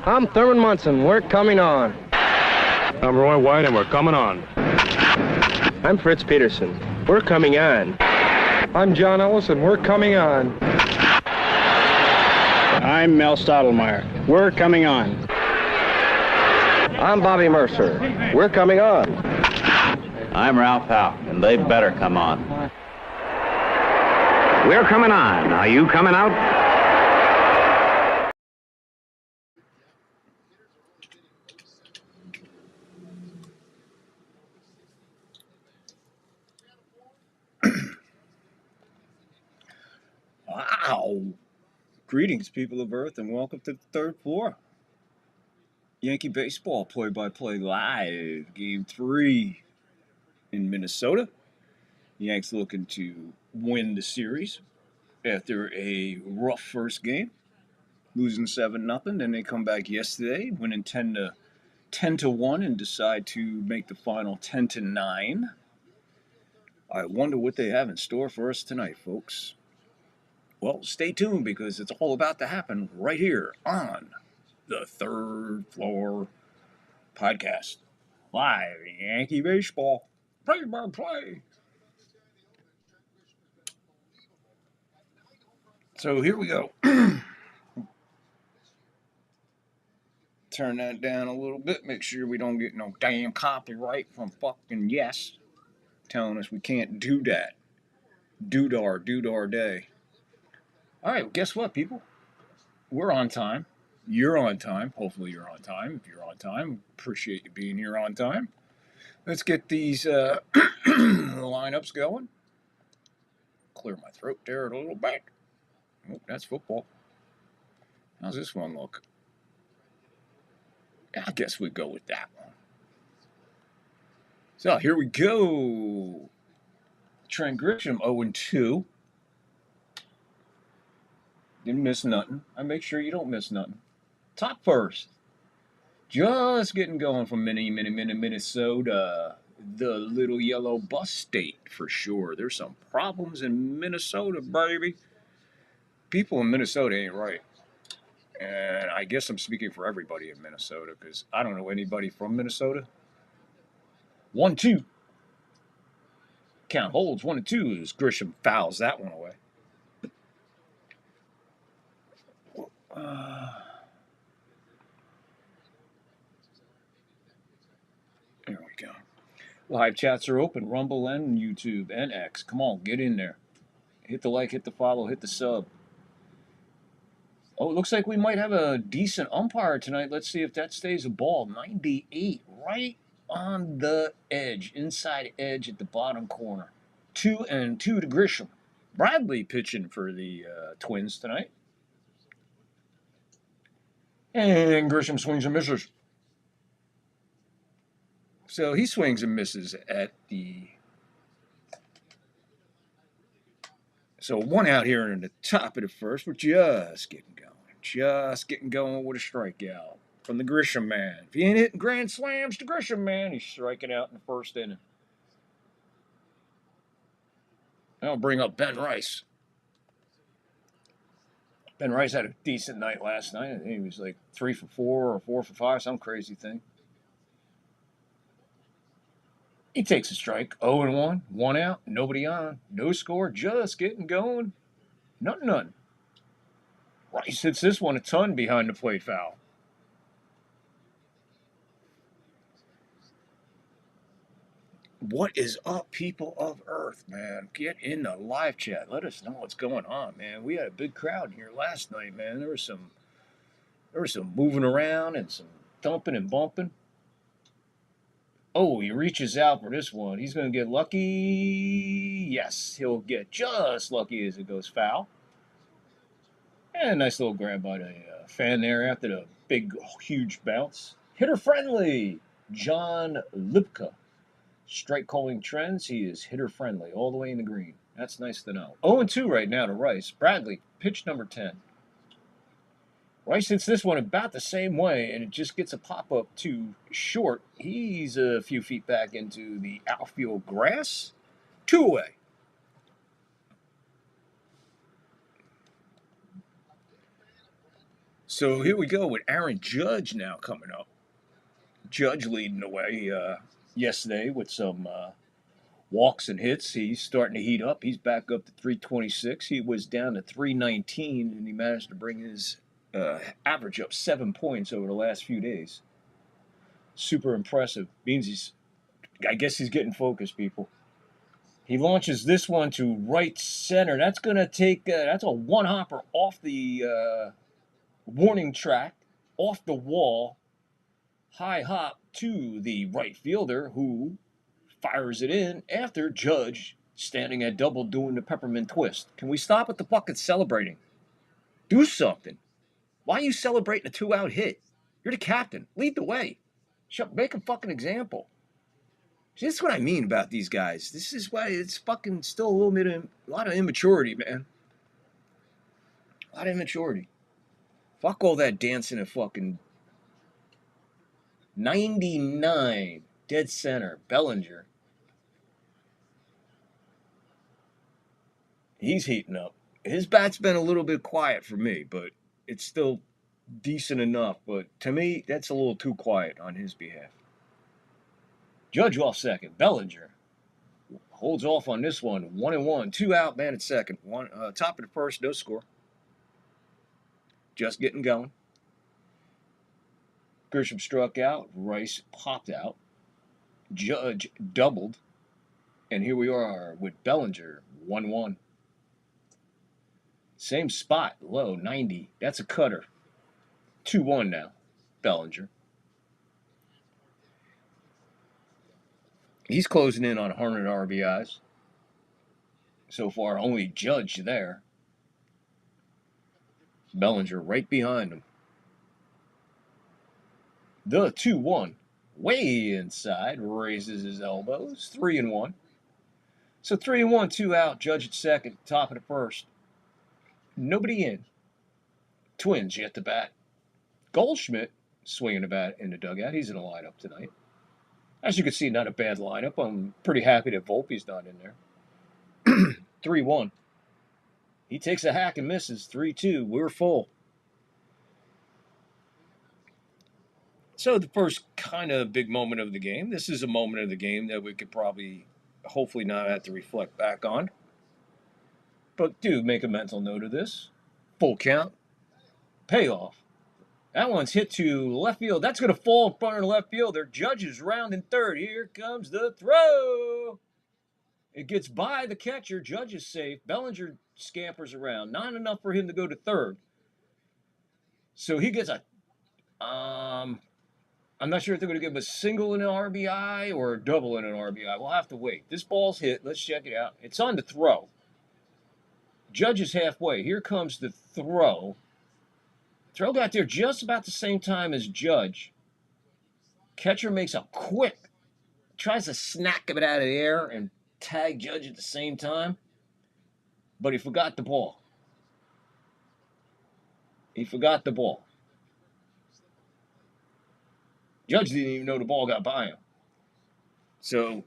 I'm Thurman Munson. We're coming on. I'm Roy White, and we're coming on. I'm Fritz Peterson. We're coming on. I'm John Ellis, and we're coming on. I'm Mel Stottlemyre. We're coming on. I'm Bobby Mercer. We're coming on. I'm Ralph Howe, and they better come on. We're coming on. Are you coming out? Wow. Greetings, people of Earth, and welcome to the third floor. Yankee baseball play-by-play live. Game 3 in Minnesota. Yanks looking to win the series after a rough first game, losing 7-0. Then they come back yesterday, winning 10-1, and decide to make the final 10-9. I wonder what they have in store for us tonight, folks. Well, stay tuned because it's all about to happen right here on the Third Floor Podcast. Live Yankee baseball, play-by-play. So here we go. Turn that down a little bit. Make sure we don't get no damn copyright from fucking Yes telling us we can't do that. Doodar day. All right, well, guess what, people? We're on time. You're on time. Hopefully you're on time. If you're on time, appreciate you being here on time. Let's get these lineups going. Clear my throat there a little bit. Oh, that's football. How's this one look? I guess we go with that one. So here we go. Trent Grisham 0-2. Didn't miss nothing. I make sure you don't miss nothing. Top first. Just getting going from Minnesota. The little yellow bus state for sure. There's some problems in Minnesota, baby. People in Minnesota ain't right. And I guess I'm speaking for everybody in Minnesota because I don't know anybody from Minnesota. 1-2. Count holds 1-2 as Grisham fouls that one away. There we go. Live chats are open. Rumble and YouTube and X. Come on, get in there. Hit the like, hit the follow, hit the sub. Oh, it looks like we might have a decent umpire tonight. Let's see if that stays a ball. 98, right on the edge, inside edge at the bottom corner. 2-2 to Grisham. Bradley pitching for the Twins tonight. And Grisham swings and misses. So he swings and misses at the... So one out here in the top of the first. We're just getting going. Just getting going with a strikeout from the Grisham man. If he ain't hitting grand slams to Grisham man, he's striking out in the first inning. I'll bring up Ben Rice. Ben Rice had a decent night last night. I think he was like 3 for 4 or 4 for 5, some crazy thing. He takes a strike. 0-1, 1 out, nobody on, no score, just getting going. Nothing. Rice hits this one a ton behind the plate foul. What is up, people of Earth, man? Get in the live chat. Let us know what's going on, man. We had a big crowd here last night, man. There was some moving around and some thumping and bumping. Oh, he reaches out for this one. He's going to get lucky. Yes, he'll get just lucky as it goes foul. And a nice little grab by the fan there after the big, huge bounce. Hitter friendly, John Lipka. Strike calling trends, he is hitter friendly all the way in the green. That's nice to know. 0-2 right now to Rice. Bradley, pitch number 10. Rice hits this one about the same way, and it just gets a pop-up too short. He's a few feet back into the outfield grass. 2 away. So here we go with Aaron Judge now coming up. Judge leading the way yesterday with some walks and hits. He's starting to heat up. He's back up to 326. He was down to 319, and he managed to bring his average up 7 points over the last few days. Super impressive. Means I guess he's getting focused, people. He launches this one to right center. That's going to take, that's a one-hopper off the warning track, off the wall. High hop to the right fielder, who fires it in after Judge standing at double doing the peppermint twist. Can we stop with the fucking celebrating? Do something. Why are you celebrating a 2-out hit? You're the captain. Lead the way. Make a fucking example. This is what I mean about these guys. This is why it's fucking still a lot of immaturity, man. A lot of immaturity. Fuck all that dancing and fucking 99 dead center, Bellinger. He's heating up. His bat's been a little bit quiet for me, but it's still decent enough. But to me, that's a little too quiet on his behalf. Judge off second. Bellinger holds off on this one. 1-1. 2 out, man at second. Top of the first, no score. Just getting going. Grisham struck out. Rice popped out. Judge doubled. And here we are with Bellinger. 1-1. Same spot. Low, 90. That's a cutter. 2-1 now. Bellinger. He's closing in on 100 RBIs. So far, only Judge there. Bellinger right behind him. The 2-1. Way inside. Raises his elbows. 3-1. So 3-1, 2 out. Judge at second. Top of the first. Nobody in. Twins yet to bat. Goldschmidt swinging the bat in the dugout. He's in the lineup tonight. As you can see, not a bad lineup. I'm pretty happy that Volpe's not in there. 3-1. He takes a hack and misses. 3-2. We're full. So the first kind of big moment of the game. This is a moment of the game that we could probably, hopefully not have to reflect back on. But do make a mental note of this. Full count. Payoff. That one's hit to left field. That's going to fall in front of the left fielder. Judge is rounding third. Here comes the throw. It gets by the catcher. Judge is safe. Bellinger scampers around. Not enough for him to go to third. So he gets a... I'm not sure if they're going to give him a single in an RBI or a double in an RBI. We'll have to wait. This ball's hit. Let's check it out. It's on the throw. Judge is halfway. Here comes the throw. Throw got there just about the same time as Judge. Catcher makes a quick, tries to snack it out of the air and tag Judge at the same time. But he forgot the ball. He forgot the ball. Judge didn't even know the ball got by him. So,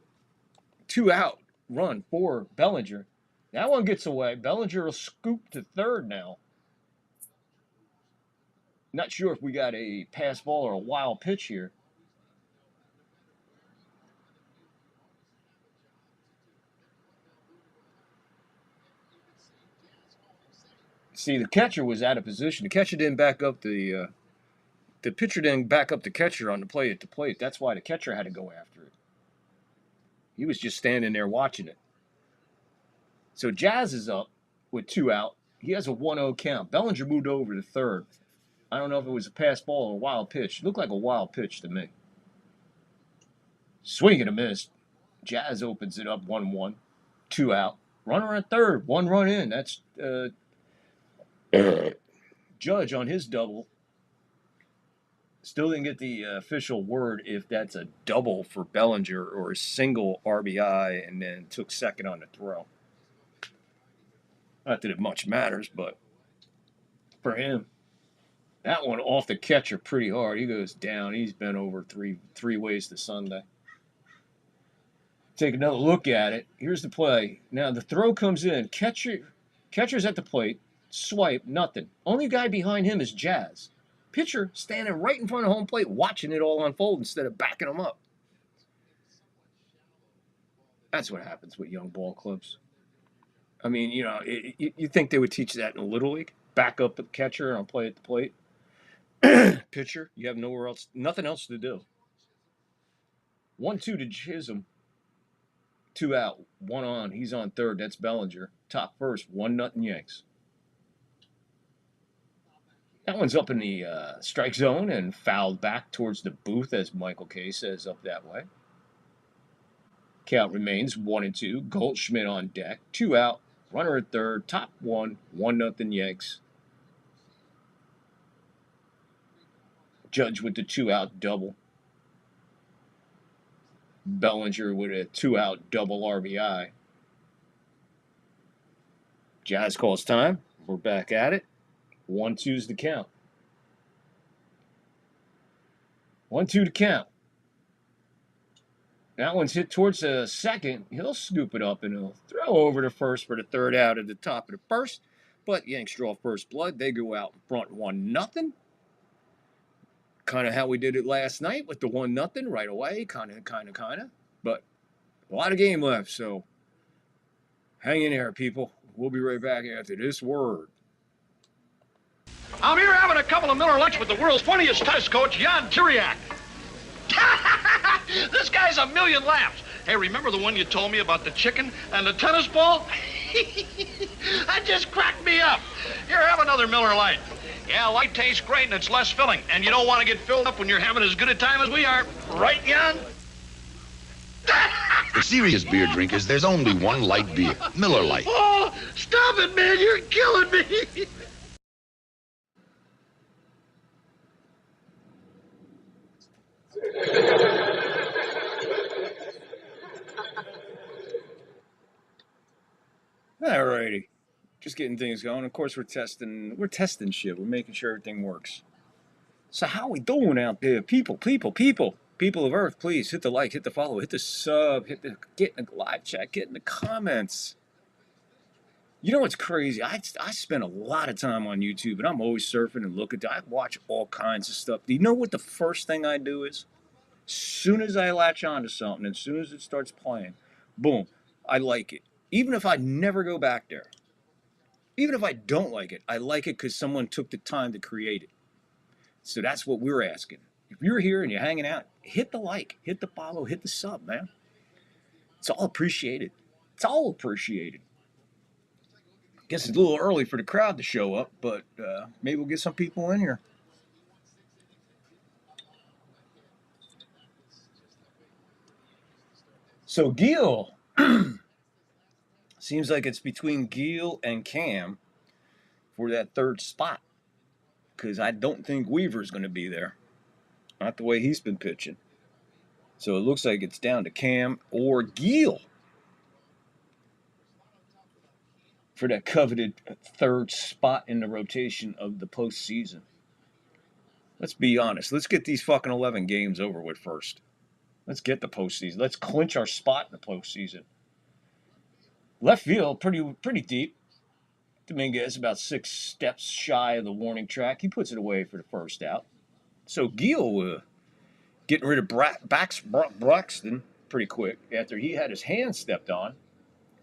2 out, run for Bellinger. That one gets away. Bellinger will scoop to third now. Not sure if we got a pass ball or a wild pitch here. See, the catcher was out of position. The catcher didn't back up the pitcher didn't back up the catcher on the play at the plate. That's why the catcher had to go after it. He was just standing there watching it. So Jazz is up with 2 out. He has a 1-0 count. Bellinger moved over to third. I don't know if it was a pass ball or a wild pitch. It looked like a wild pitch to me. Swing and a miss. Jazz opens it up 1-1. 2 out. Runner at third. 1 run in. That's Judge on his double. Still didn't get the official word if that's a double for Bellinger or a single RBI and then took second on the throw. Not that it much matters, but for him, that one off the catcher pretty hard. He goes down. He's been over three ways to Sunday. Take another look at it. Here's the play. Now the throw comes in. Catcher's at the plate. Swipe, nothing. Only guy behind him is Jazz. pitcher standing right in front of home plate watching it all unfold instead of backing them up. That's what happens with young ball clubs. I mean, you know, you think they would teach that in Little League? Back up the catcher and play at the plate. Pitcher, you have nowhere else, nothing else to do. 1-2 to Chisholm. 2 out, 1 on. He's on third. That's Bellinger. Top first, 1-0 Yanks. That one's up in the strike zone and fouled back towards the booth, as Michael Kay says, up that way. Count remains 1-2. Goldschmidt on deck. 2 out. Runner at third. Top 1-0 Yanks. Judge with the 2-out double. Bellinger with a 2-out double RBI. Jazz calls time. We're back at it. 1-2's the count. 1-2 to count. That one's hit towards the second. He'll scoop it up and he'll throw over to first for the 3rd out at the top of the first. But Yanks draw first blood. They go out in front 1-0. Kind of how we did it last night with the 1-0 right away. Kind of. But a lot of game left, so hang in there, people. We'll be right back after this word. I'm here having a couple of Miller Lights with the world's funniest test coach, Jan Tiriak. This guy's a million laughs. Hey, remember the one you told me about the chicken and the tennis ball? That just cracked me up. Here, have another Miller Light. Yeah, light tastes great and it's less filling. And you don't want to get filled up when you're having as good a time as we are. Right, Jan? For serious beer drinkers, there's only one light beer, Miller Lite. Oh, stop it, man. You're killing me. All righty. Just getting things going. Of course, we're testing shit. We're making sure everything works. So how we doing out there? People of Earth, please hit the like, hit the follow, hit the sub, get in the live chat, get in the comments. You know what's crazy? I spend a lot of time on YouTube, and I'm always surfing and looking. I watch all kinds of stuff. Do you know what the first thing I do is? As soon as I latch onto something, as soon as it starts playing, boom, I like it. Even if I never go back there. Even if I don't like it, I like it because someone took the time to create it. So that's what we're asking. If you're here and you're hanging out, hit the like, hit the follow, hit the sub, man. It's all appreciated. It's all appreciated. Guess it's a little early for the crowd to show up, but maybe we'll get some people in here. So Gil, seems like it's between Gil and Cam for that 3rd spot, because I don't think Weaver's going to be there. Not the way he's been pitching. So it looks like it's down to Cam or Gil for that coveted 3rd spot in the rotation of the postseason. Let's be honest. Let's get these fucking 11 games over with first. Let's get the postseason. Let's clinch our spot in the postseason. Left field, pretty deep. Dominguez about 6 steps shy of the warning track. He puts it away for the 1st out. So Gil getting rid of Braxton pretty quick after he had his hand stepped on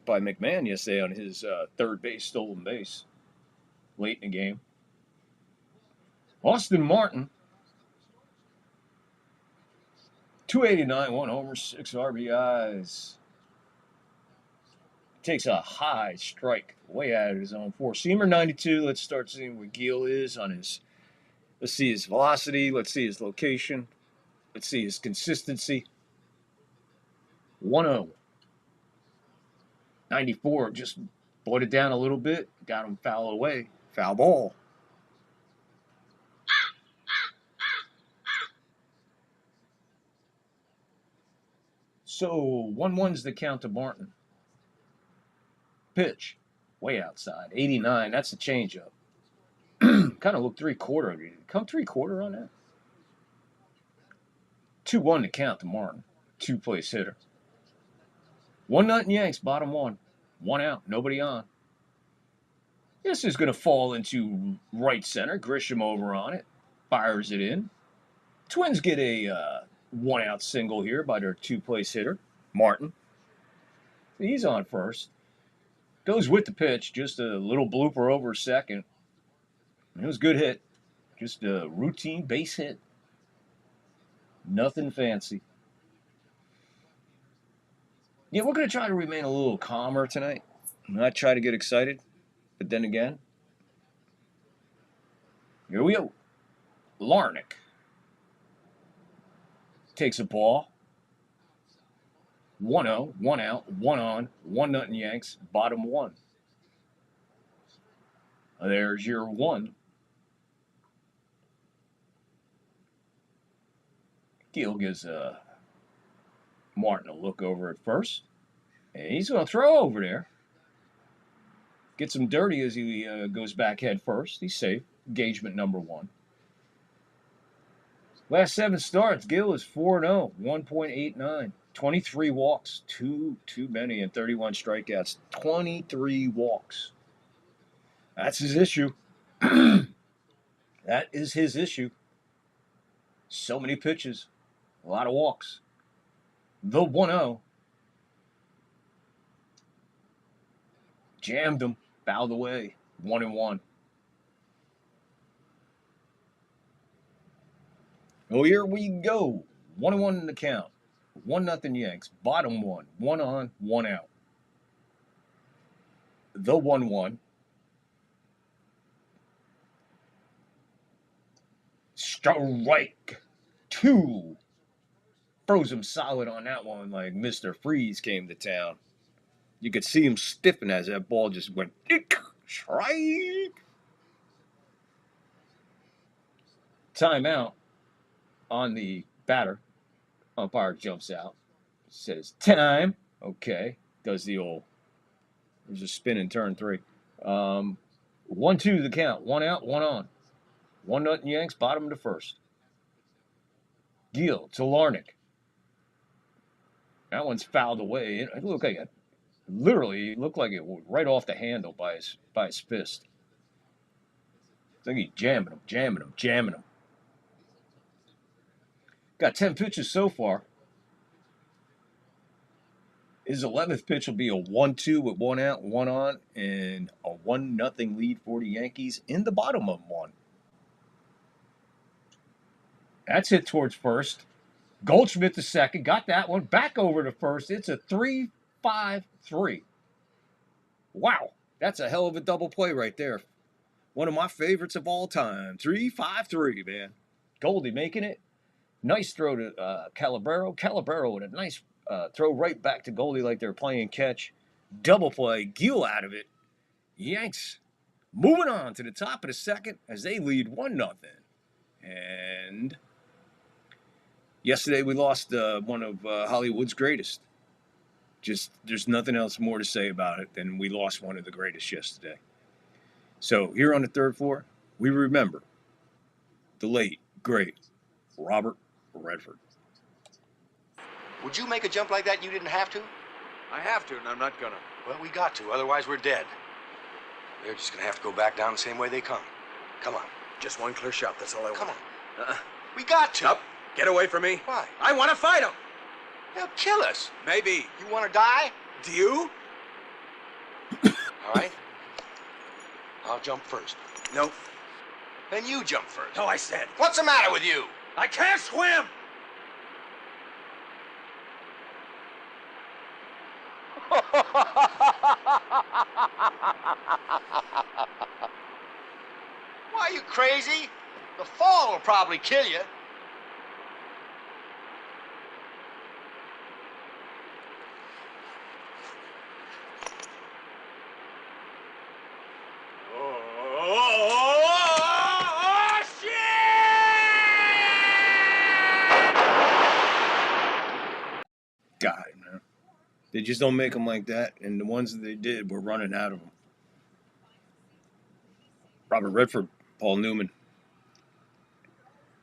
by McMahon yesterday on his 3rd base stolen base late in the game. Austin Martin, 289, 1 homer, 6 RBIs. Takes a high strike way out of his own 4-seamer. 92. Let's start seeing where Gil is on his. Let's see his velocity. Let's see his location. Let's see his consistency. 1-0. 94. Just brought it down a little bit. Got him foul away. Foul ball. So 1-1's the count to Martin. Pitch, way outside, 89. That's the changeup. Kind of looked 3/4. Did it come 3/4 on that? 2-1 to count to Martin. 2-place hitter. 1-0 Yanks, bottom 1. 1 out, nobody on. This is going to fall into right center. Grisham over on it. fires it in. Twins get a 1-out single here by their 2-place hitter, Martin. He's on first. Goes with the pitch, just a little blooper over second. It was a good hit. Just a routine base hit. Nothing fancy. Yeah, we're going to try to remain a little calmer tonight. Not try to get excited. But then again, here we go. Larnach takes a ball. 1-0, 1 out, 1 on, 1-0 Yanks, bottom 1. There's your 1. Gill gives Martin a look over at first. And he's going to throw over there. Gets him dirty as he goes back head first. He's safe. Engagement number 1. Last 7 starts, Gill is 4-0, 1.89. 23 walks, too many, and 31 strikeouts. 23 walks. That's his issue. That is his issue. So many pitches, a lot of walks. The 1-0. Jammed him, fouled away, 1-1. Oh, here we go. 1-1 in the count. 1-0 Yanks. Bottom 1. 1 on, 1 out. The 1-1. Strike 2. Froze him solid on that one like Mr. Freeze came to town. You could see him stiffen as that ball just went strike. Timeout on the batter. Umpire jumps out. Says time. Okay. Does the old. There's a spin in turn 3. 1-2 the count. 1 out, 1 on. 1-0 Yanks, bottom of the first. Gill to Larnach. That one's fouled away. It looked like it. Literally, it looked like it was right off the handle by his fist. It's like he's jamming him. Got 10 pitches so far. His 11th pitch will be a 1-2 with 1 out, 1 on, and a 1-0 lead for the Yankees in the bottom of 1. That's hit towards first. Goldschmidt to second. Got that one. Back over to first. It's a 3-5-3. Wow. That's a hell of a double play right there. One of my favorites of all time. 3-5-3, man. Goldie making it. Nice throw to Calabero. Calabero with a nice throw right back to Goldie like they're playing catch. Double play. Gill out of it. Yanks moving on to the top of the second as they lead 1-0. And yesterday we lost one of Hollywood's greatest. Just there's nothing else more to say about it than we lost one of the greatest yesterday. So here on the third floor, we remember the late, great Robert Redford. Would you make a jump like that and you didn't have to? I have to, and I'm not gonna. Well, we got to, otherwise we're dead. They're just gonna have to go back down the same way they come. Come on. Just one clear shot, that's all I want. Come on. We got to. Nope. Get away from me. Why? I want to fight him. They'll kill us. Maybe. You want to die? Do you? All right. I'll jump first. Nope. Then you jump first. No, I said. What's the matter with you? I can't swim. Why, are you crazy? The fall will probably kill you. God, man. They just don't make them like that, and the ones that they did were running out of them. Robert Redford, Paul Newman,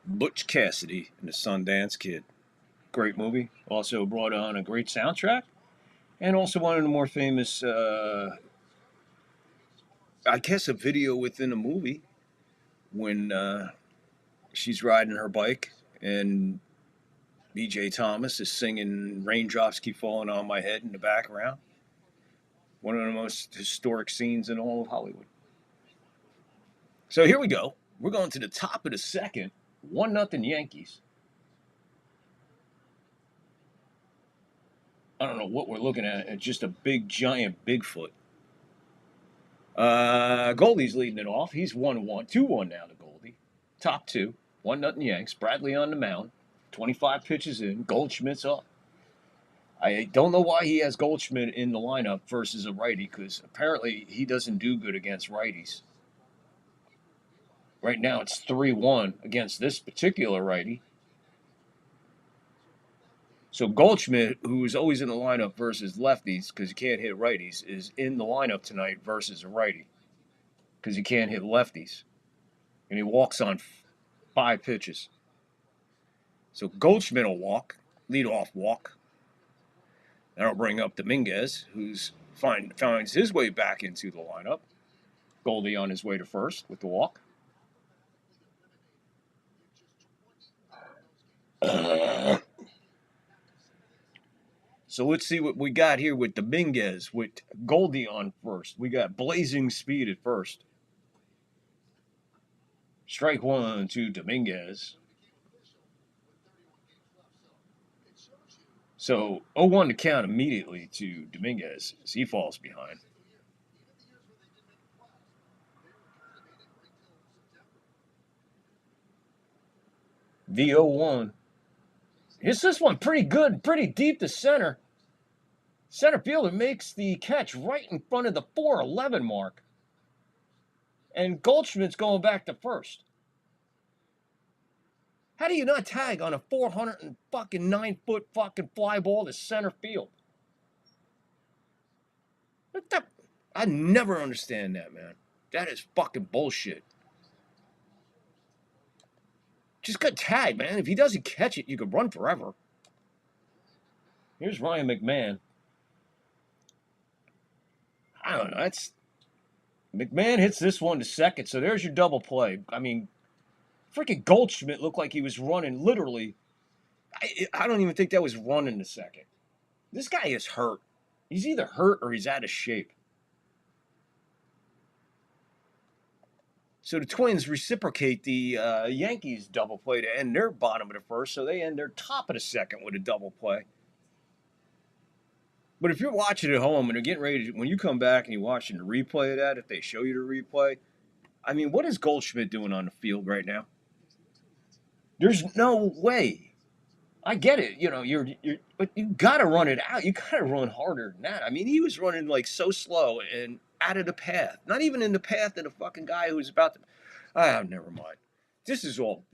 Butch Cassidy, and the Sundance Kid. Great movie. Also brought on a great soundtrack, and also one of the more famous, I guess, a video within a movie when she's riding her bike, and B.J. Thomas is singing "Raindrops Keep Falling on My Head" in the background. One of the most historic scenes in all of Hollywood. So here we go. We're going to the top of the second. 1-0 Yankees. I don't know what we're looking at. It's just a big, giant Bigfoot. Goldie's leading it off. He's 1-1. 2-1 now to Goldie. Top 2. 1-0 Yanks. Bradley on the mound. 25 pitches in. Goldschmidt's up. I don't know why he has Goldschmidt in the lineup versus a righty, because apparently he doesn't do good against righties. Right now it's 3-1 against this particular righty. So Goldschmidt, who is always in the lineup versus lefties because he can't hit righties, is in the lineup tonight versus a righty because he can't hit lefties. And he walks on 5 pitches. So Goldschmidt will walk, lead-off walk. That'll bring up Dominguez, who's finds his way back into the lineup. Goldie on his way to first with the walk. So let's see what we got here with Dominguez, with Goldie on first. We got blazing speed at first. Strike 1 to Dominguez. So 0-1 to count immediately to Dominguez as he falls behind. The 0-1. Hits this one pretty good, pretty deep to center. Center fielder makes the catch right in front of the 4-11 mark. And Goldschmidt's going back to first. How do you not tag on a 409-foot fucking fly ball to center field? I never understand that, man. That is fucking bullshit. Just good tag, man. If he doesn't catch it, you could run forever. Here's Ryan McMahon. I don't know. McMahon hits this one to second, so there's your double play. I mean, freaking Goldschmidt looked like he was running literally. I don't even think that was running to second. This guy is hurt. He's either hurt or he's out of shape. So the Twins reciprocate the Yankees double play to end their bottom of the first, so they end their top of the second with a double play. But if you're watching at home and you're getting ready when you come back and you're watching the replay of that, if they show you the replay, I mean, what is Goldschmidt doing on the field right now? There's no way. I get it, but you gotta run it out. You gotta run harder than that. I mean, he was running like so slow and out of the path. Not even in the path of the fucking guy who's about to. Never mind. This is all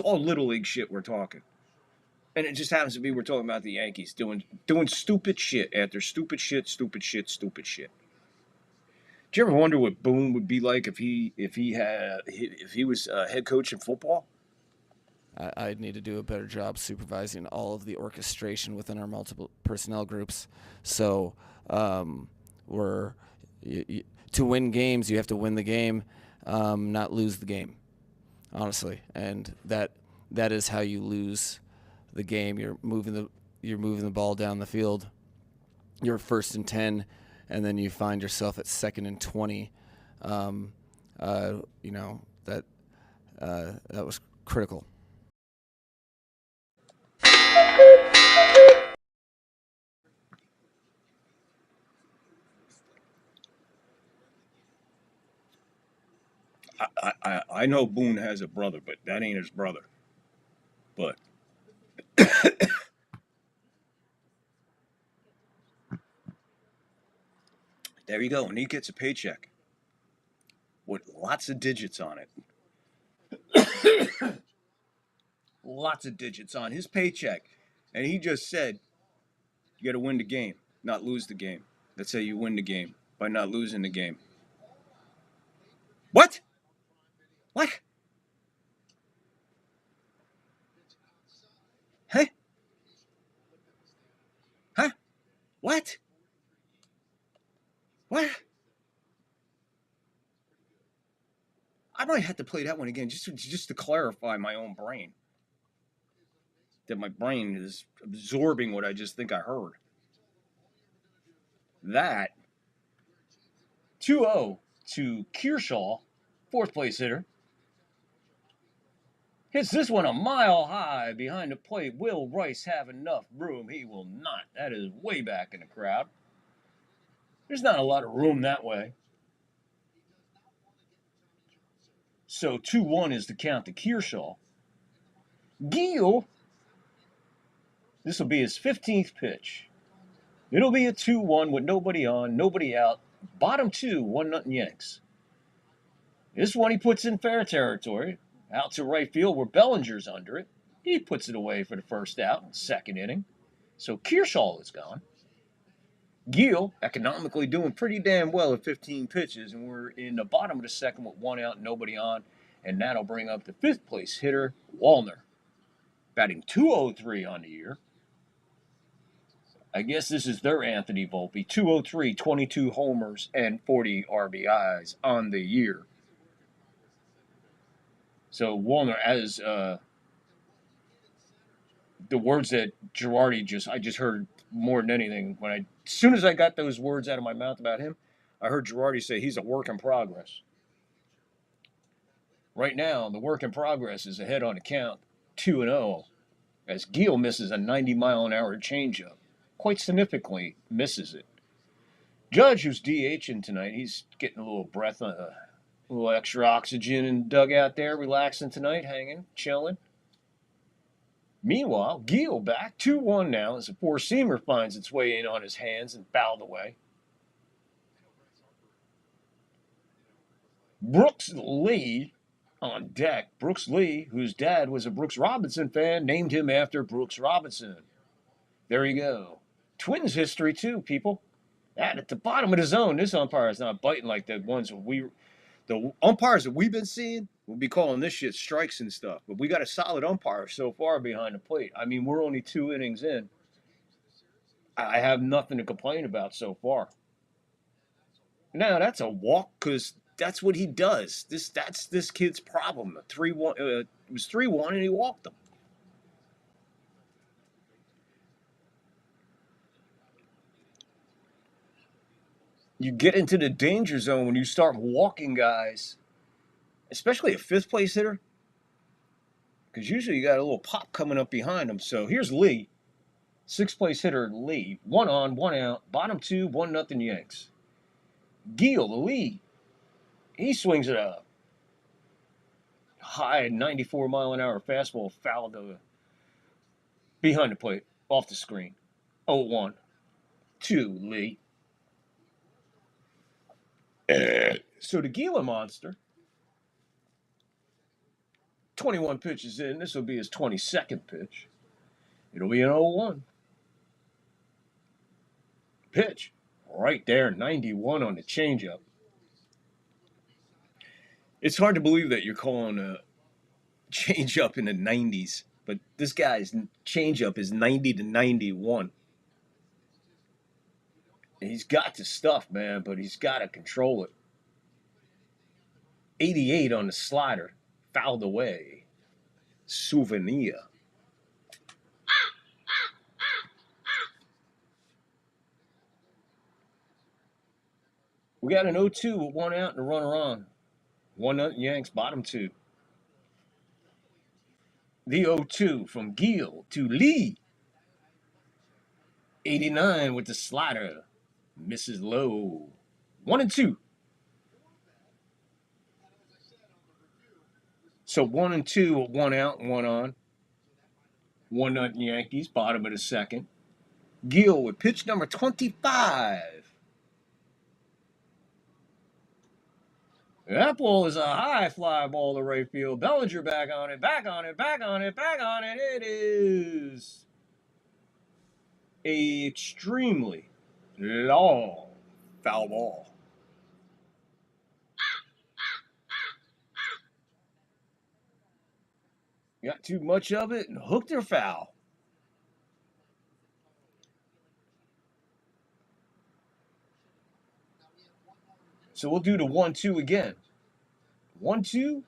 little league shit we're talking. And it just happens to be we're talking about the Yankees doing stupid shit after stupid shit. Did you ever wonder what Boone would be like if he was head coach in football? I'd need to do a better job supervising all of the orchestration within our multiple personnel groups. So to win games, you have to win the game, not lose the game, honestly. And that is how you lose the game. You're moving the ball down the field. You're 1st and 10, and then you find yourself at 2nd and 20. That was critical. I know Boone has a brother, but that ain't his brother. But there you go. And he gets a paycheck with lots of digits on it. Lots of digits on his paycheck. And he just said, you got to win the game, not lose the game. That's how you win the game, by not losing the game. What? What? Huh? Huh? What? What? might have to play that one again just to clarify my own brain. That my brain is absorbing what I just think I heard. That 2-0 to Kearshaw, fourth place hitter. Hits this one a mile high behind the plate. Will Rice have enough room? He will not. That is way back in the crowd. There's not a lot of room that way. So 2-1 is the count to Kearshaw. Gil, this will be his 15th pitch. It'll be a 2-1 with nobody on, nobody out. Bottom 2, 1-0 Yanks. This one he puts in fair territory. Out to right field where Bellinger's under it. He puts it away for the first out in the second inning. So Kearshaw is gone. Gil, economically doing pretty damn well at 15 pitches, and we're in the bottom of the second with 1 out, nobody on, and that'll bring up the 5th place hitter, Wallner, batting .203 on the year. I guess this is their Anthony Volpe, .203, 22 homers, and 40 RBIs on the year. So Wallner, as the words that Girardi I just heard more than anything. As soon as I got those words out of my mouth about him, I heard Girardi say he's a work in progress. Right now, the work in progress is ahead on the count, 2-0, as Gil misses a 90-mile-an-hour changeup. Quite significantly misses it. Judge, who's DHing tonight, he's getting a little breath, a little extra oxygen in the dugout there, relaxing tonight, hanging, chilling. Meanwhile, Gil back 2-1 now as a four-seamer finds its way in on his hands and fouled away. Brooks Lee on deck. Brooks Lee, whose dad was a Brooks Robinson fan, named him after Brooks Robinson. There you go. Twins history too, people. At the bottom of the zone, this umpire is not biting like the ones the umpires that we've been seeing. We'll be calling this shit strikes and stuff. But we got a solid umpire so far behind the plate. I mean, we're only 2 innings in. I have nothing to complain about so far. Now, that's a walk because that's what he does. That's this kid's problem. 3-1. It was 3-1 and he walked them. You get into the danger zone when you start walking guys, especially a 5th place hitter, because usually you got a little pop coming up behind them. So here's Lee, 6th place hitter Lee, 1 on, 1 out, bottom 2, 1-0 Yanks. Gil, the lead, he swings at a high 94-mile-an-hour fastball fouled behind the plate, off the screen. 0-1 to Lee. So the Gila monster, 21 pitches in. This will be his 22nd pitch. It'll be an 0-1. Pitch. Right there, 91 on the changeup. It's hard to believe that you're calling a changeup in the 90s, but this guy's changeup is 90 to 91. He's got the stuff, man, but he's got to control it. 88 on the slider, fouled away. Souvenir. We got an 0-2 with 1 out and a runner on. 1-0 Yanks, bottom 2. The 0-2 from Gil to Lee. 89 with the slider. Misses low. 1-2. So 1-2 with 1 out and 1 on. 1-0 Yankees, bottom of the second. Gil with pitch number 25. That ball is a high fly ball to right field. Bellinger back on it, back on it, back on it, back on it. It is a extremely long foul ball. Got too much of it and hooked her foul. So we'll do the 1-2 again. 1-2,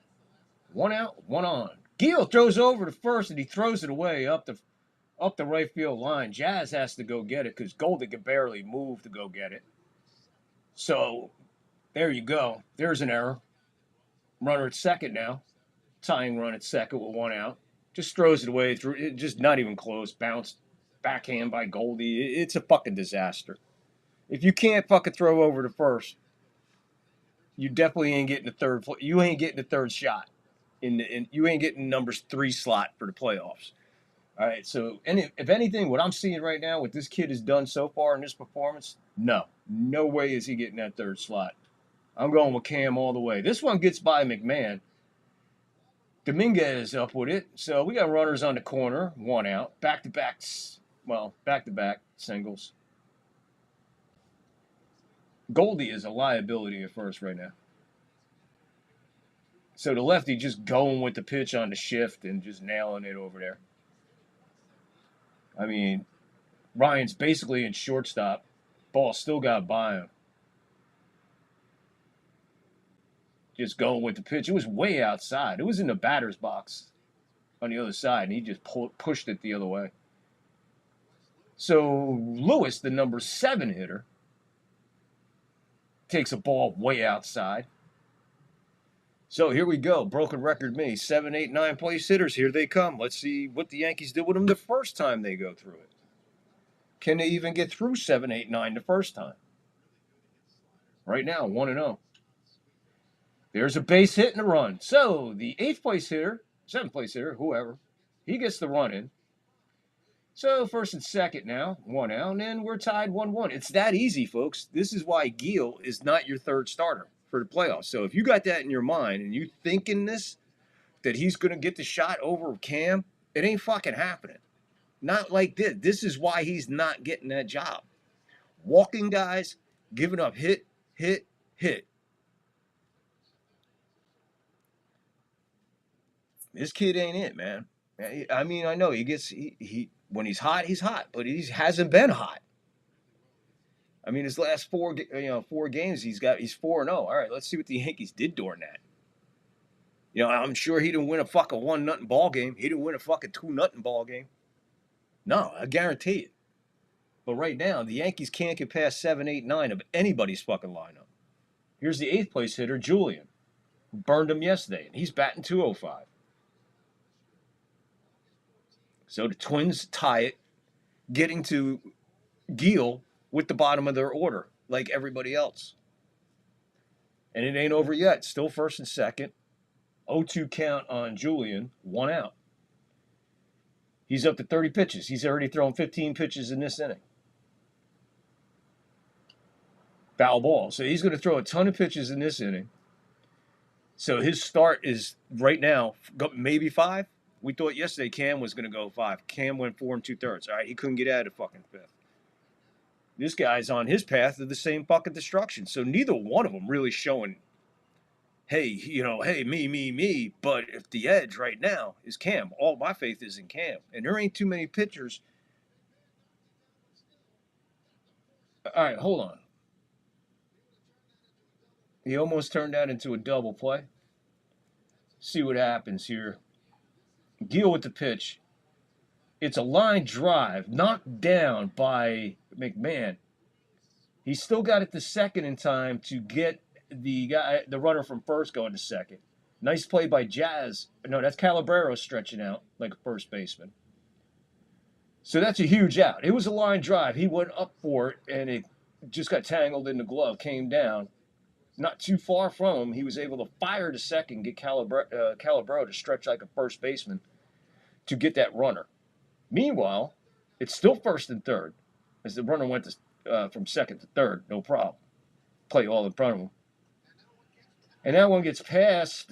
1 out, 1 on. Gil throws over to first, and he throws it away up the right field line. Jazz has to go get it because Goldie can barely move to go get it. So there you go. There's an error. Runner at second now. Tying run at second with 1 out. Just throws it away through. It just not even close. Bounced backhand by Goldie. It's a fucking disaster. If you can't fucking throw over to first, you definitely ain't getting the third. You ain't getting the third shot. You ain't getting numbers 3 slot for the playoffs. All right. So, if anything, what I'm seeing right now, what this kid has done so far in this performance, no way is he getting that third slot. I'm going with Cam all the way. This one gets by McMahon. Dominguez up with it. So we got runners on the corner, 1 out. Back-to-back singles. Goldie is a liability at first right now. So the lefty just going with the pitch on the shift and just nailing it over there. I mean, Ryan's basically in shortstop. Ball still got by him. Just going with the pitch. It was way outside. It was in the batter's box on the other side, and he just pushed it the other way. So Lewis, the number 7 hitter, takes a ball way outside. So here we go. Broken record me. 7, 8, 9 place hitters. Here they come. Let's see what the Yankees did with them the first time they go through it. Can they even get through 7, 8, 9 the first time? Right now, 1-0. There's a base hit and a run. So the 8th place hitter, 7th place hitter, whoever, he gets the run in. So first and second now, 1 out, and then we're tied 1-1. It's that easy, folks. This is why Gil is not your third starter for the playoffs. So if you got that in your mind and you thinking this, that he's going to get the shot over Cam, it ain't fucking happening. Not like this. This is why he's not getting that job. Walking guys, giving up hit. This kid ain't it, man. I mean, I know he when he's hot, but he hasn't been hot. I mean, his last 4 games, he's 4-0. All right, let's see what the Yankees did during that. I'm sure he didn't win a fucking 1-0 ball game. He didn't win a fucking 2-0 ball game. No, I guarantee it. But right now, the Yankees can't get past 7, 8, 9 of anybody's fucking lineup. Here's the 8th place hitter, Julian, who burned him yesterday, and he's batting .205. So the Twins tie it, getting to Gil with the bottom of their order, like everybody else. And it ain't over yet. Still first and second. 0-2 count on Julian, 1 out. He's up to 30 pitches. He's already thrown 15 pitches in this inning. Foul ball. So he's going to throw a ton of pitches in this inning. So his start is right now maybe 5. We thought yesterday Cam was going to go 5. Cam went 4 2/3. All right, he couldn't get out of fucking 5th. This guy's on his path to the same fucking destruction. So neither one of them really showing, hey, me. But if the edge right now is Cam, all my faith is in Cam. And there ain't too many pitchers. All right, hold on. He almost turned that into a double play. See what happens here. Gil with the pitch. It's a line drive, knocked down by McMahon. He still got it to second in time to get the runner from first going to second. Nice play by Jazz. No, that's Calabrero stretching out like a first baseman. So that's a huge out. It was a line drive. He went up for it, and it just got tangled in the glove, came down. Not too far from him, he was able to fire to second, get Calabrero to stretch like a first baseman to get that runner. Meanwhile, it's still first and third as the runner went from second to third, no problem. Play all in front of him. And that one gets past,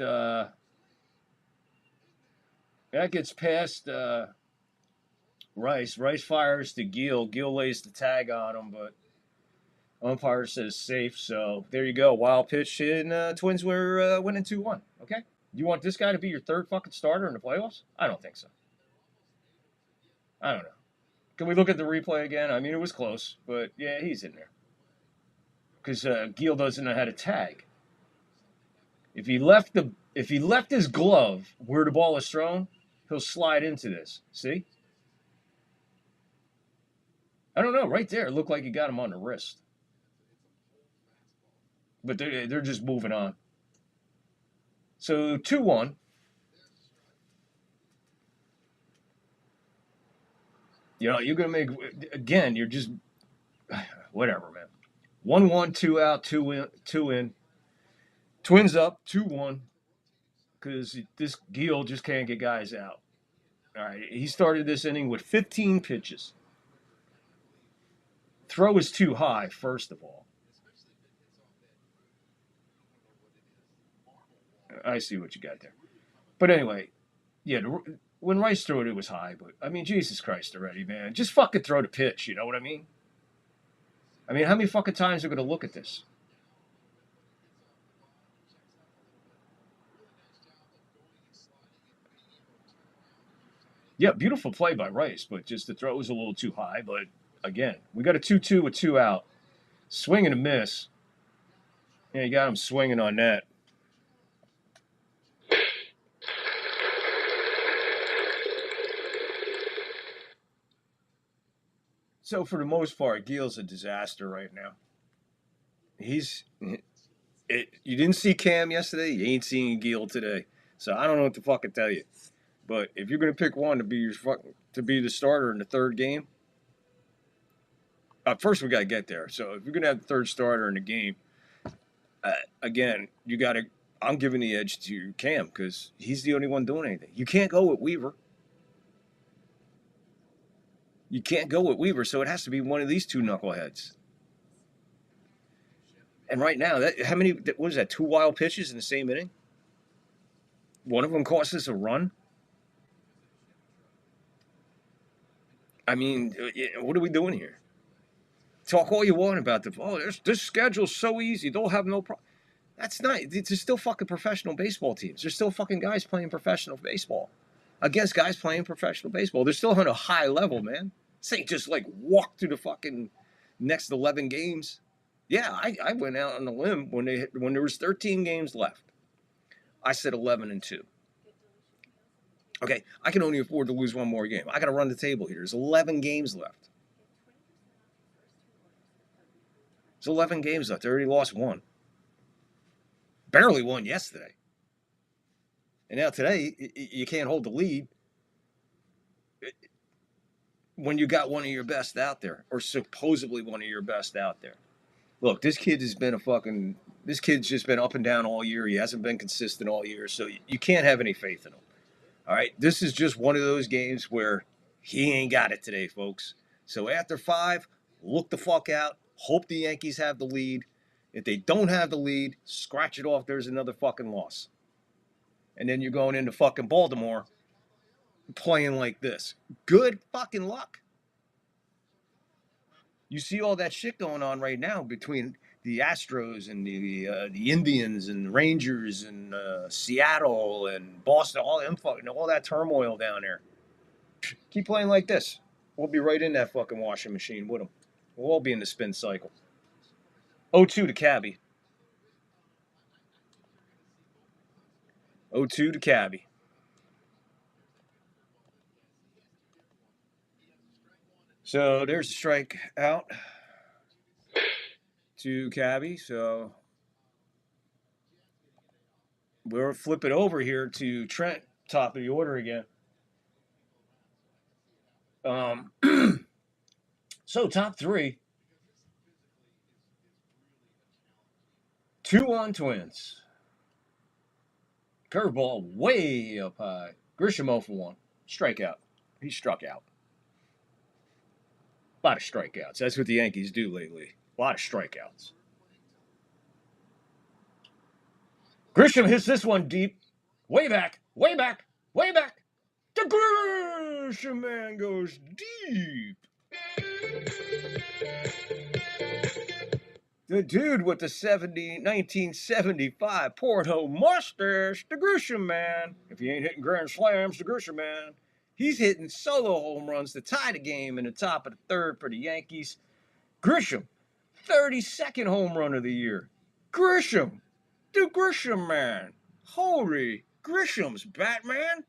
Rice. Rice fires to Gil. Gil lays the tag on him, but umpire says safe. So there you go. Wild pitch, and Twins were winning 2-1. Okay? You want this guy to be your third fucking starter in the playoffs? I don't think so. I don't know. Can we look at the replay again? I mean, it was close, but yeah, he's in there. Because Gil doesn't know how to tag. If he left his glove where the ball is thrown, he'll slide into this. See? I don't know. Right there, it looked like he got him on the wrist. But they're just moving on. So 2-1. You know, you're going to make, again, you're just, whatever, man. 1-1, 2 out, 2 in. Twins up, 2-1, because this Gil just can't get guys out. All right, he started this inning with 15 pitches. Throw is too high, first of all. I see what you got there. But anyway, yeah, when Rice threw it, it was high. But, I mean, Jesus Christ already, man. Just fucking throw the pitch, you know what I mean? I mean, how many fucking times are we going to look at this? Yeah, beautiful play by Rice, but just the throw was a little too high. But, again, we got a 2-2 with 2 out. Swing and a miss. Yeah, you got him swinging on that. So, for the most part, Gil's a disaster right now. You didn't see Cam yesterday. You ain't seeing Gil today. So, I don't know what to fucking tell you. But if you're going to pick one to be the starter in the third game, first we got to get there. So, if you're going to have the third starter in the game, again, you got to. I'm giving the edge to Cam because he's the only one doing anything. You can't go with Weaver. You can't go with Weaver, so it has to be one of these two knuckleheads. And right now, what is that, 2 wild pitches in the same inning? One of them cost us a run. I mean, what are we doing here? Talk all you want about this schedule's so easy. They'll have no problem. That's not. There's still fucking professional baseball teams. There's still fucking guys playing professional baseball against guys playing professional baseball. They're still on a high level, man. This ain't just like walk through the fucking next 11 games. Yeah, I went out on a limb when there was 13 games left. I said 11-2. Okay, I can only afford to lose one more game. I got to run the table here. There's 11 games left. There's 11 games left. I already lost one. Barely won yesterday. And now today, you can't hold the lead when you got one of your best out there, or supposedly one of your best out there. Look, this kid's just been up and down all year. He hasn't been consistent all year, so you can't have any faith in him. All right, this is just one of those games where he ain't got it today, folks. So after 5, look the fuck out. Hope the Yankees have the lead. If they don't have the lead, scratch it off. There's another fucking loss. And then you're going into fucking Baltimore playing like this. Good fucking luck. You see all that shit going on right now between the Astros and the Indians and the Rangers and Seattle and Boston, all that turmoil down there. Keep playing like this. We'll be right in that fucking washing machine with them. We'll all be in the spin cycle. 0-2 to Cabby. 0-2 to Cabby. So there's a strike out to Cabby. So we'll flip it over here to Trent, top of the order again. So top 3. 2-1 Twins. Curveball way up high. Grisham 0 for 1. Strikeout. He struck out. A lot of strikeouts. That's what the Yankees do lately. A lot of strikeouts. Grisham hits this one deep. Way back. Way back. Way back. The Grisham man goes deep. The dude with the 1975 Porto mustache, the Grisham man. If he ain't hitting grand slams, the Grisham man. He's hitting solo home runs to tie the game in the top of the third for the Yankees. Grisham, 32nd home run of the year. Grisham, The Grisham man. Holy Grisham's Batman.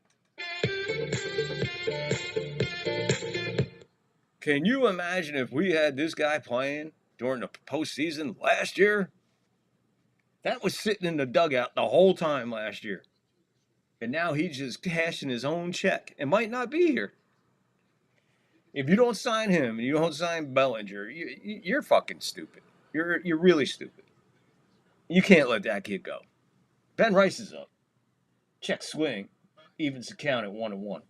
Can you imagine if we had this guy playing during the postseason last year? That was sitting in the dugout the whole time last year. And now he's just cashing his own check and might not be here. If you don't sign him and you don't sign Bellinger, you're fucking stupid. You're really stupid. You can't let that kid go. Ben Rice is up. Check swing. Evens the count at 1-1.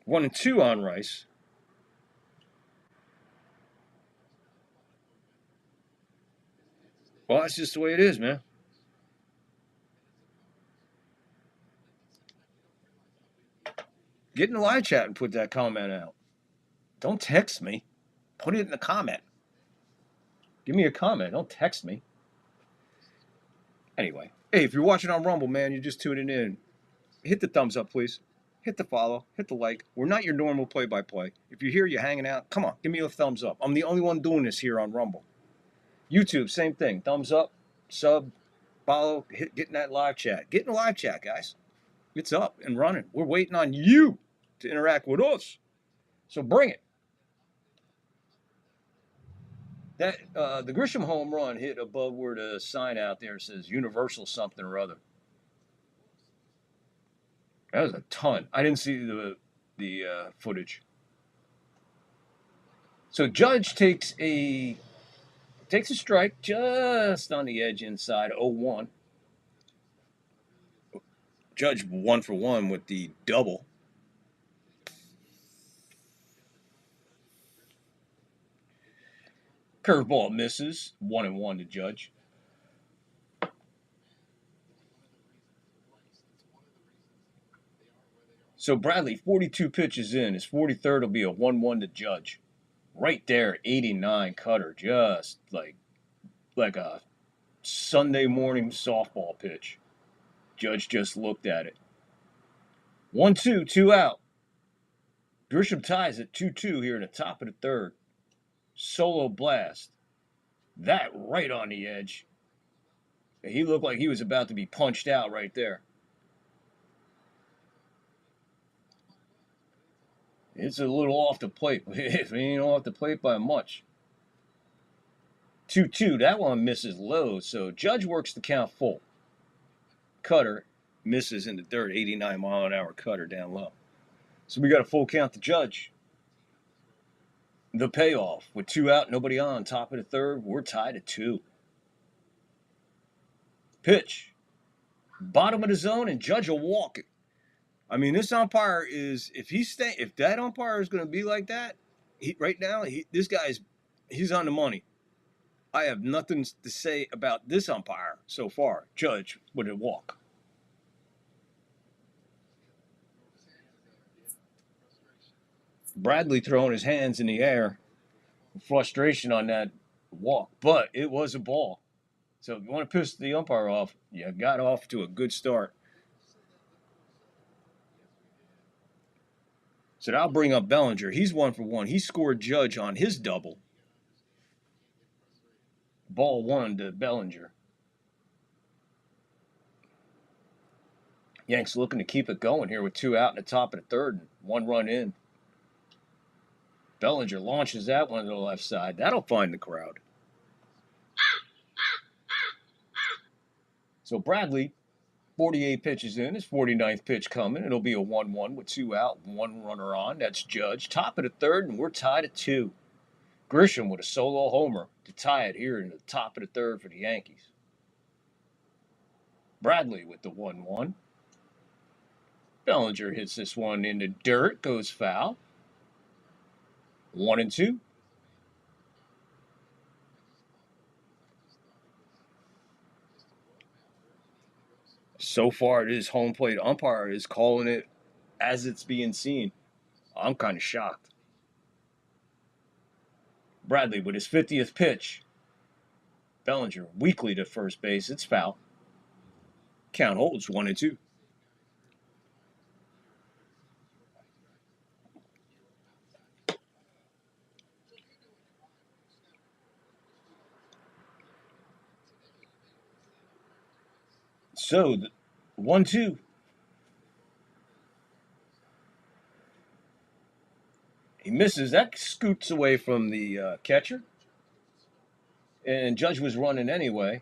One and two on Rice. Well, that's just the way it is, man. Get in the live chat and put that comment out. Don't text me. Put it in the comment. Give me a comment. Don't text me. Anyway. Hey, if you're watching on Rumble, man, you're just tuning in. Hit the thumbs up, please. Hit the follow. Hit the like. We're not your normal play-by-play. If you're here, you're hanging out, come on, give me a thumbs up. I'm the only one doing this here on Rumble. YouTube, same thing. Thumbs up, sub, follow, get in that live chat. Get in the live chat, guys. It's up and running. We're waiting on you to interact with us. So bring it. That the Grisham home run hit above where the sign out there says Universal something or other. That was a ton. I didn't see the footage. So Judge takes a strike just on the edge inside 0-1. Judge 1 for 1 with the double. Curveball misses. 1-1 to Judge. So Bradley, 42 pitches in. His 43rd will be a 1-1 to Judge. Right there, 89 cutter. Just like a Sunday morning softball pitch. Judge just looked at it. 1-2, 2 out. Grisham ties at 2-2 here in the top of the third. Solo blast. That right on the edge. He looked like he was about to be punched out right there. It's a little off the plate. It ain't off the plate by much. 2-2. That one misses low, so Judge works the count full. Cutter misses in the third. 89-mile-an-hour cutter down low. So we got a full count to Judge. The payoff with 2 out, nobody on, top of the third. We're tied at 2. Pitch. Bottom of the zone, and Judge will walk it. I mean, this umpire is, if that umpire is going to be like that, this guy's, he's on the money. I have nothing to say about this umpire so far. Judge with a walk. Bradley throwing his hands in the air. Frustration on that walk, but it was a ball. So if you want to piss the umpire off, you got off to a good start. So I'll bring up Bellinger. He's 1 for 1. He scored Judge on his double. Ball 1 to Bellinger. Yanks looking to keep it going here with 2 out in the top of the third and 1 run in. Bellinger launches that one to the left side. That'll find the crowd. So Bradley, 48 pitches in, his 49th pitch coming. It'll be a 1-1 with 2 out, 1 runner on. That's Judge. Top of the third, and we're tied at 2. Grisham with a solo homer to tie it here in the top of the third for the Yankees. Bradley with the 1-1. Bellinger hits this one in the dirt, goes foul. 1-2. So far, this home plate umpire is calling it as it's being seen. I'm kind of shocked. Bradley with his 50th pitch. Bellinger weakly to first base. It's foul. Count holds 1-2. So, 1-2. He misses. That scoots away from the catcher. And Judge was running anyway.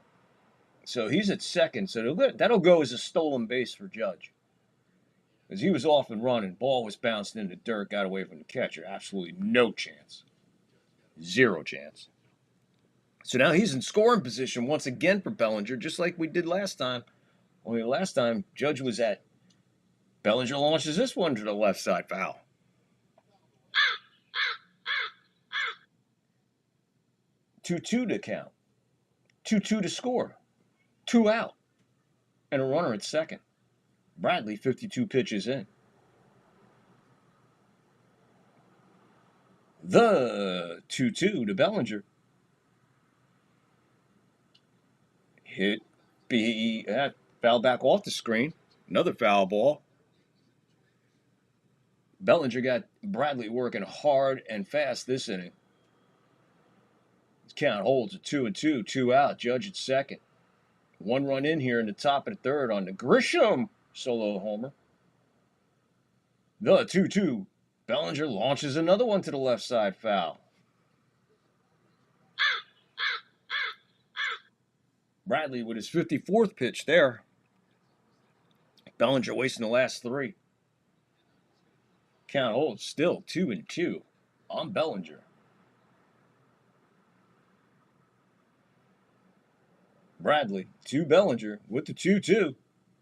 So he's at second. So that'll go as a stolen base for Judge. Because he was off and running. Ball was bounced into dirt, got away from the catcher. Absolutely no chance. Zero chance. So now he's in scoring position once again for Bellinger, just like we did last time. Only last time, Judge was at. Bellinger launches this one to the left side, foul. Two to count. 2-2 to score. 2 out. And a runner at second. Bradley, 52 pitches in. The 2-2 to Bellinger. Hit. Foul back off the screen. Another foul ball. Bellinger got Bradley working hard and fast this inning. His count holds a 2-2, 2 out. Judge at second. 1 run in here in the top of the third on the Grisham solo homer. The 2-2. Bellinger launches another one to the left side, foul. Bradley with his 54th pitch there. Bellinger wasting the last 3. Count holds still 2-2 on Bellinger. Bradley to Bellinger with the 2-2.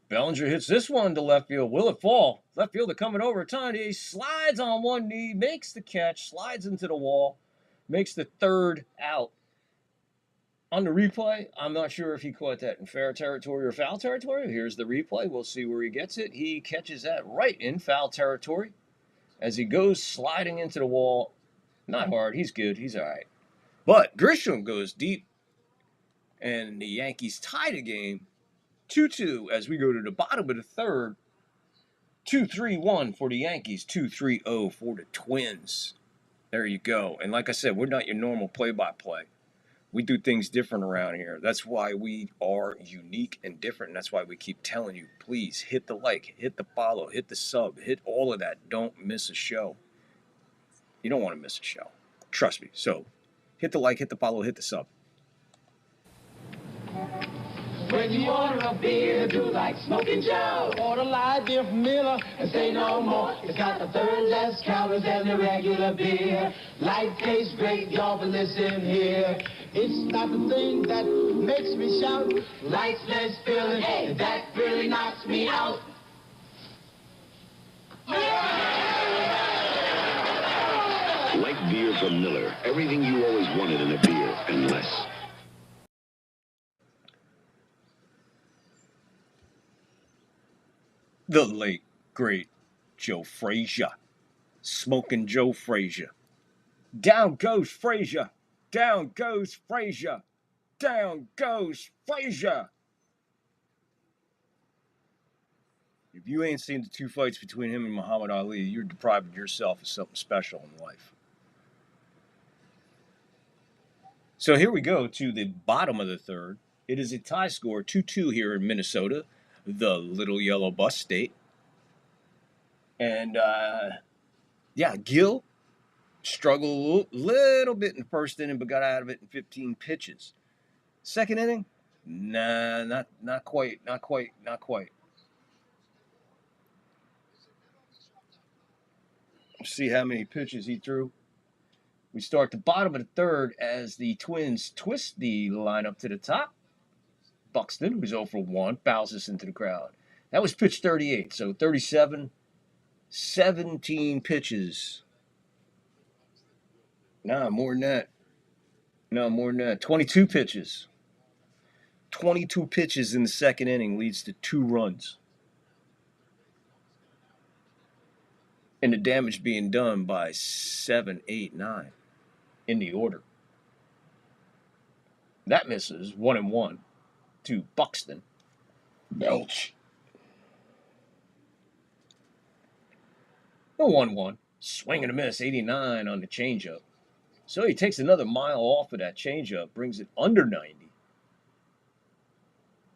Bellinger hits this one to left field. Will it fall? Left fielder coming over. He slides on one knee, makes the catch, slides into the wall, makes the third out. On the replay, I'm not sure if he caught that in fair territory or foul territory. Here's the replay. We'll see where he gets it. He catches that right in foul territory as he goes sliding into the wall. Not hard. He's good. He's all right. But Grisham goes deep, and the Yankees tie the game 2-2 as we go to the bottom of the third. 2-3-1 for the Yankees, 2-3-0 for the Twins. There you go. And like I said, we're not your normal play-by-play. We do things different around here. That's why we are unique and different. And that's why we keep telling you, please hit the like, hit the follow, hit the sub, hit all of that. Don't miss a show. You don't want to miss a show. Trust me. So hit the like, hit the follow, hit the sub. When you order a beer, do like Smoking Joe. Order light beer from Miller and say no more. It's got the third less calories than the regular beer. Light tastes great, y'all, but listen here. It's not the thing that makes me shout. Light's less feeling, hey, that really knocks me out. Light beer from Miller. Everything you always wanted in a beer and less. The late, great Joe Frazier. Smoking Joe Frazier. Down goes Frazier. Down goes Frazier. Down goes Frazier. If you ain't seen the 2 fights between him and Muhammad Ali, you're depriving yourself of something special in life. So here we go to the bottom of the third. It is a tie score, 2-2 here in Minnesota, the Little Yellow Bus State. And, Gil struggled a little bit in the first inning, but got out of it in 15 pitches. Second inning? Nah, not quite. See how many pitches he threw. We start the bottom of the third as the Twins twist the lineup to the top. Buxton, who's 0 for 1, fouls this into the crowd. That was pitch 38, so 37, 17 pitches. No, more than that. 22 pitches. 22 pitches in the second inning leads to 2 runs. And the damage being done by 7, 8, 9 in the order. That misses 1-1 to Buxton. Belch. The 1-1. Swing and a miss, 89 on the changeup. So he takes another mile off of that changeup, brings it under 90.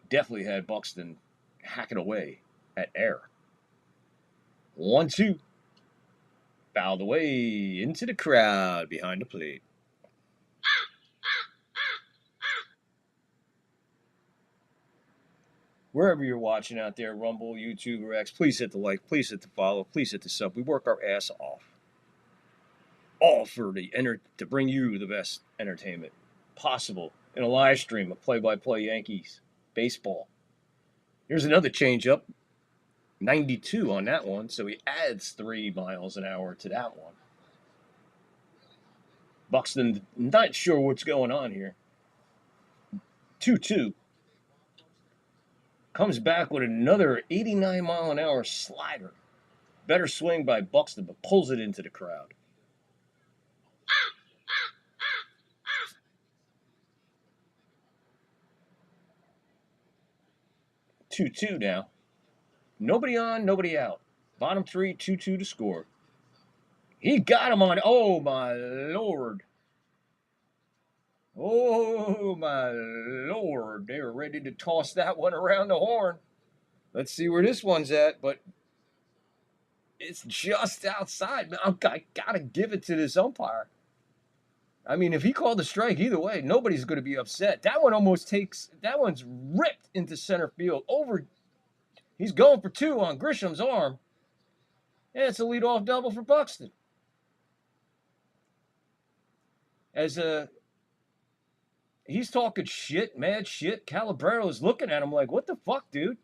Definitely had Buxton hacking away at air. 1-2. Fouled away into the crowd behind the plate. Wherever you're watching out there, Rumble, YouTube, or X, please hit the like, please hit the follow, please hit the sub. We work our ass off. All for to bring you the best entertainment possible in a live stream of play-by-play Yankees baseball. Here's another changeup. 92 on that one, so he adds 3 miles an hour to that one. Buxton, not sure what's going on here. 2-2. Comes back with another 89 mile an hour slider. Better swing by Buxton, but pulls it into the crowd. Two-two now. Nobody on, nobody out. Bottom 3, 2-2 to score. He got him on. Oh, my Lord. Oh, my Lord. They were ready to toss that one around the horn. Let's see where this one's at, but it's just outside. I got to give it to this umpire. I mean, if he called a strike either way, nobody's going to be upset. That one that one's ripped into center field. He's going for 2 on Grisham's arm. And it's a leadoff double for Buxton. He's talking shit, mad shit. Calabrero's looking at him like, what the fuck, dude?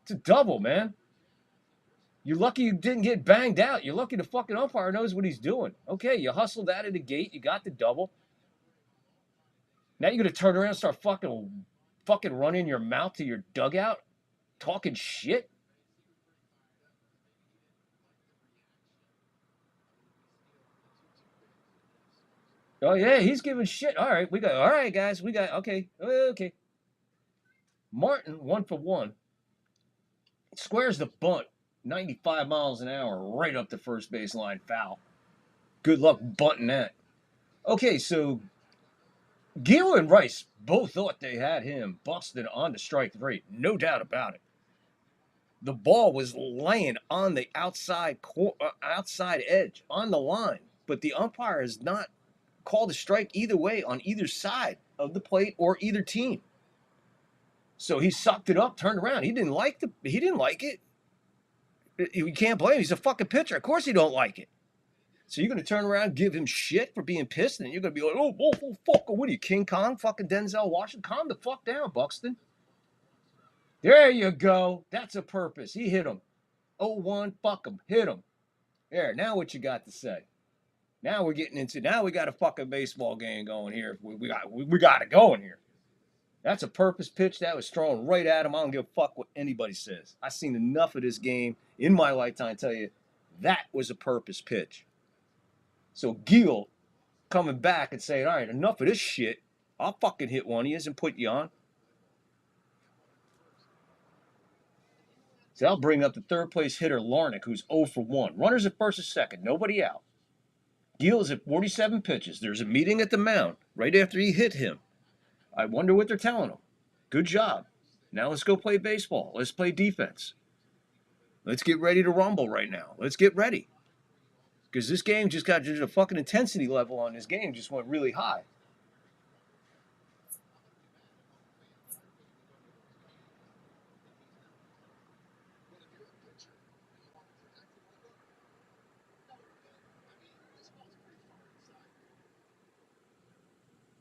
It's a double, man. You're lucky you didn't get banged out. You're lucky the fucking umpire knows what he's doing. Okay, you hustled out of the gate. You got the double. Now you're going to turn around and start fucking running your mouth to your dugout? Talking shit? Oh, yeah, he's giving shit. All right, guys. Okay. Martin, 1 for 1. Squares the bunt. 95 miles an hour right up the first base line, foul. Good luck bunting that. Okay, so Gill and Rice both thought they had him busted on the strike 3. No doubt about it. The ball was laying on the outside edge, on the line. But the umpire has not called a strike either way on either side of the plate or either team. So he sucked it up, turned around. He didn't like it. You can't blame him. He's a fucking pitcher. Of course he don't like it. So you're going to turn around and give him shit for being pissed, and you're going to be like, oh, fuck, what are you, King Kong, fucking Denzel Washington? Calm the fuck down, Buxton. There you go. That's a purpose. He hit him. 0-1, fuck him. Hit him. There, now what you got to say? Now we got a fucking baseball game going here. We got it going here. That's a purpose pitch. That was thrown right at him. I don't give a fuck what anybody says. I've seen enough of this game in my lifetime to tell you that was a purpose pitch. So Gill coming back and saying, all right, enough of this shit. I'll fucking hit one of you and put you on. So I'll bring up the third place hitter, Larnick, who's 0 for 1. Runners at first and second, nobody out. Gill is at 47 pitches. There's a meeting at the mound right after he hit him. I wonder what they're telling him. Good job. Now let's go play baseball. Let's play defense. Let's get ready to rumble right now. Let's get ready. Because this game just got a fucking intensity level on this game just went really high.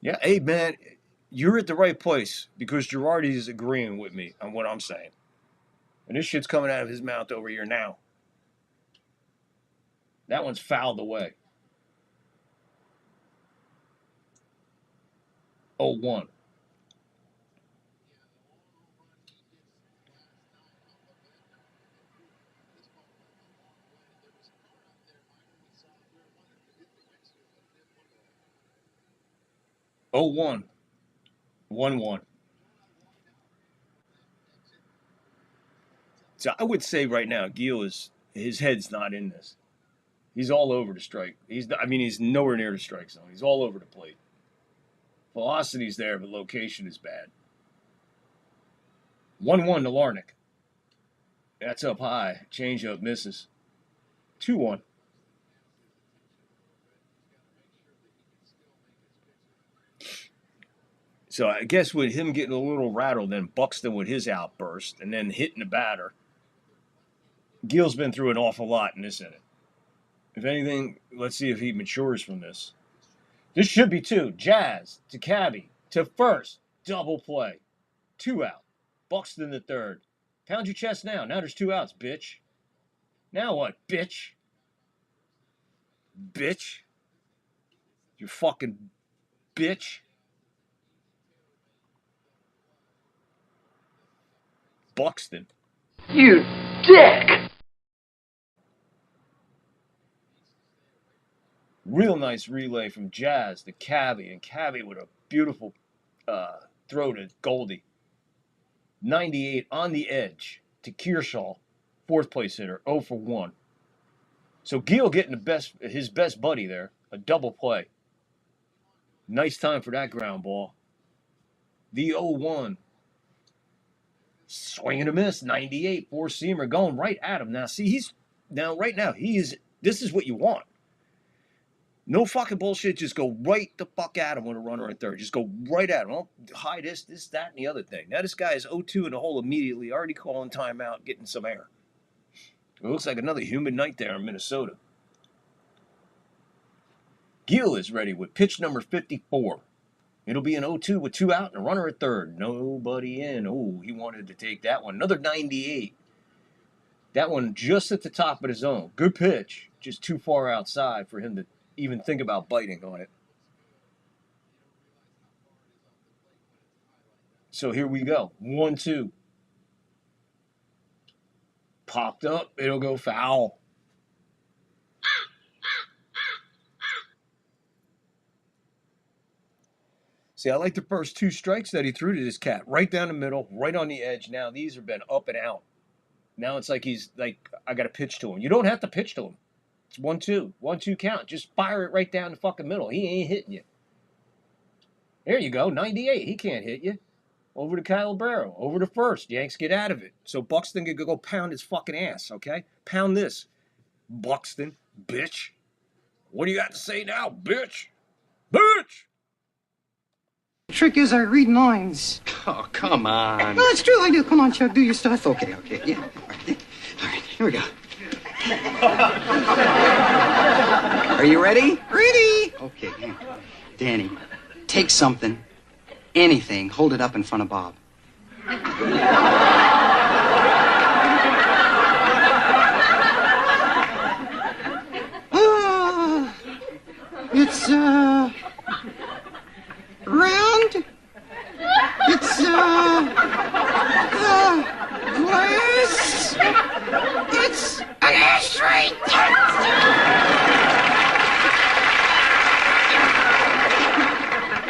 Yeah, hey, man, you're at the right place because Girardi is agreeing with me on what I'm saying. And this shit's coming out of his mouth over here now. That one's fouled away. 0-1. Oh, 1. 1-1. So I would say right now, Gil his head's not in this. He's all over the strike. He's nowhere near the strike zone. He's all over the plate. Velocity's there, but location is bad. 1-1 to Larnick. That's up high. Changeup misses. 2-1. So I guess with him getting a little rattled, then Buxton with his outburst, and then hitting the batter, Gil's been through an awful lot in this inning. If anything, let's see if he matures from this. This should be 2. Jazz to Cabby to first. Double play. 2 out. Buxton the third. Pound your chest now. Now there's 2 outs, bitch. Now what, bitch? Bitch. You fucking bitch. Buxton. You dick! Real nice relay from Jazz to Cabby, and Cabby with a beautiful throw to Goldie. 98 on the edge to Kearshaw, 4th place hitter, 0 for 1. So Gil getting his best buddy there, a double play. Nice time for that ground ball. The 0-1. Swing and a miss, 98, 4-seamer going right at him. Now, see, this is what you want. No fucking bullshit. Just go right the fuck at him with a runner at third. Just go right at him. Don't hide this, that, and the other thing. Now this guy is 0-2 in the hole immediately, already calling timeout, getting some air. It looks like another humid night there in Minnesota. Gil is ready with pitch number 54. It'll be an 0-2 with 2 out and a runner at third. Nobody in. Oh, he wanted to take that one. Another 98. That one just at the top of the zone. Good pitch. Just too far outside for him to even think about biting on it. So here we go. 1-2. Popped up. It'll go foul. See, I like the first 2 strikes that he threw to this cat. Right down the middle, right on the edge. Now these have been up and out. Now it's like I got to pitch to him. You don't have to pitch to him. It's 1-2. 1-2 count. Just fire it right down the fucking middle. He ain't hitting you. There you go. 98. He can't hit you. Over to Kyle Barrow. Over to first. Yanks get out of it. So Buxton can go pound his fucking ass, okay? Pound this. Buxton, bitch. What do you got to say now, bitch? Bitch! Trick is I read minds. Oh, come on. No, it's true. I do. Come on, Chuck. Do your stuff. Okay. Yeah. All right. Here we go. Are you ready? Ready. Okay. Danny, take something, anything, hold it up in front of Bob. It's round. It's glass. It's an ashtray.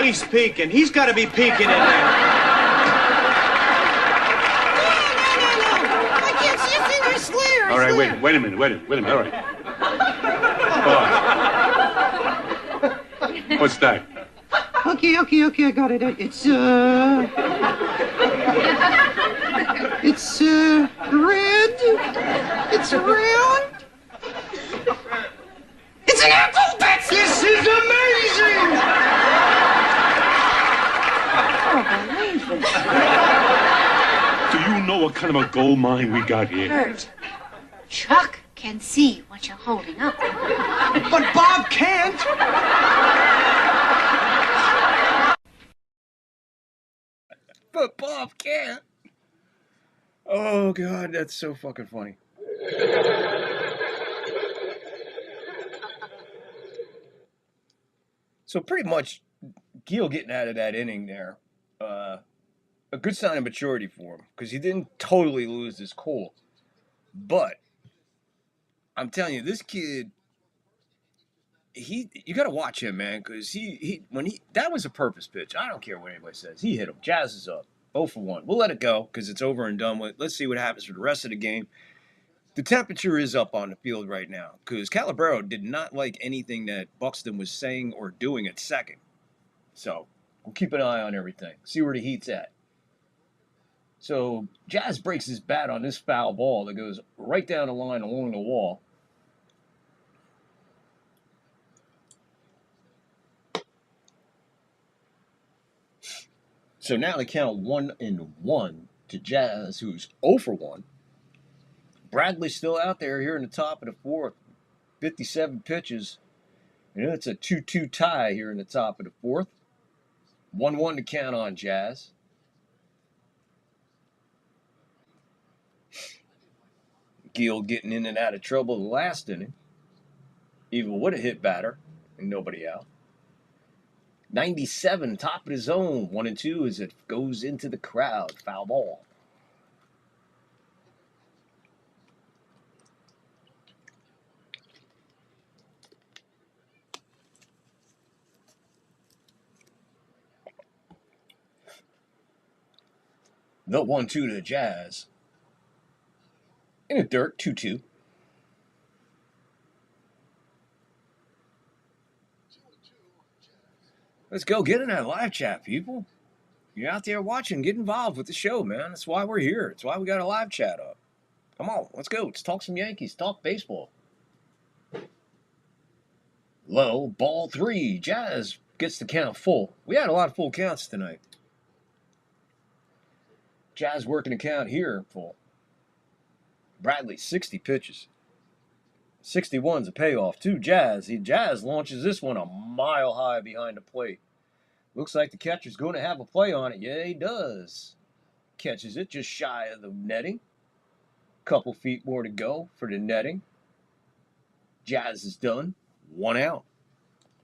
He's peeking. He's got to be peeking in there. No. I can't see a thing. I swear. All right, wait a minute. All right. What's that? Okay, I got it. It's red. It's round. It's an apple, Betsy! This is amazing! Do you know what kind of a gold mine we got here? Kurt, Chuck can see what you're holding up. But Bob can't! But Bob can't. Oh, God, that's so fucking funny. So pretty much, Gil getting out of that inning there, a good sign of maturity for him, because he didn't totally lose his cool. But I'm telling you, this kid you got to watch him, man, because that was a purpose pitch. I don't care what anybody says. He hit him. Jazz is up. 0 for 1. We'll let it go because it's over and done with. Let's see what happens for the rest of the game. The temperature is up on the field right now because Calabro did not like anything that Buxton was saying or doing at second. So we'll keep an eye on everything. See where the heat's at. So Jazz breaks his bat on this foul ball that goes right down the line along the wall. So now they count 1-1 to Jazz, who's 0 for 1. Bradley's still out there here in the top of the fourth. 57 pitches. And it's a 2-2 tie here in the top of the fourth. 1-1 to count on Jazz. Gill getting in and out of trouble the last inning. Even with a hit batter and nobody out. 97, top of the zone. 1-2 as it goes into the crowd. Foul ball. The 1-2 to the Jazz. In the dirt, 2-2. Let's go get in that live chat, people. You're out there watching, get involved with the show, man. That's why we're here. That's why we got a live chat up. Come on, let's go. Let's talk some Yankees. Talk baseball. Low, ball 3. Jazz gets the count full. We had a lot of full counts tonight. Jazz working the count here full. Bradley, 60 pitches. 61's a payoff to Jazz. Jazz launches this one a mile high behind the plate. Looks like the catcher's going to have a play on it. Yeah, he does. Catches it just shy of the netting. Couple feet more to go for the netting. Jazz is done. 1 out.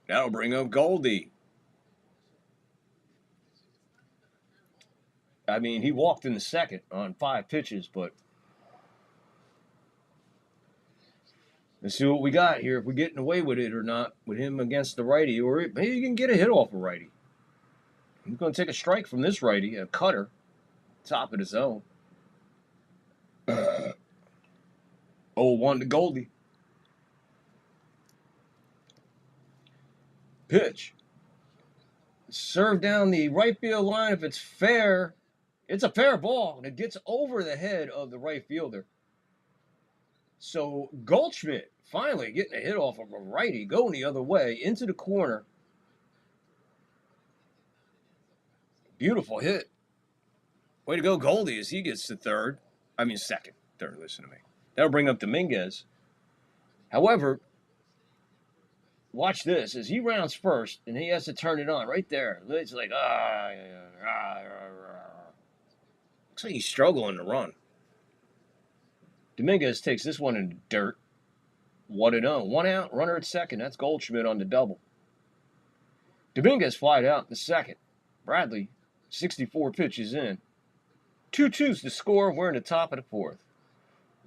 That'll bring up Goldie. I mean, he walked in the second on 5 pitches, but let's see what we got here. If we're getting away with it or not with him against the righty, or maybe he can get a hit off a righty. He's going to take a strike from this righty, a cutter, top of the zone. 0-1 to Goldie. Pitch. Serve down the right field line. If it's fair, it's a fair ball, and it gets over the head of the right fielder. So Goldschmidt finally getting a hit off of a righty, going the other way into the corner. Beautiful hit. Way to go, Goldie, as he gets to second. Third, listen to me. That'll bring up Dominguez. However, watch this. As he rounds first, and he has to turn it on right there. It's like, looks like he's struggling to run. Dominguez takes this one in the dirt. 1-0. 1 out, runner at second. That's Goldschmidt on the double. Dominguez flied out in the second. Bradley, 64 pitches in. 2-2's the score. We're in the top of the fourth.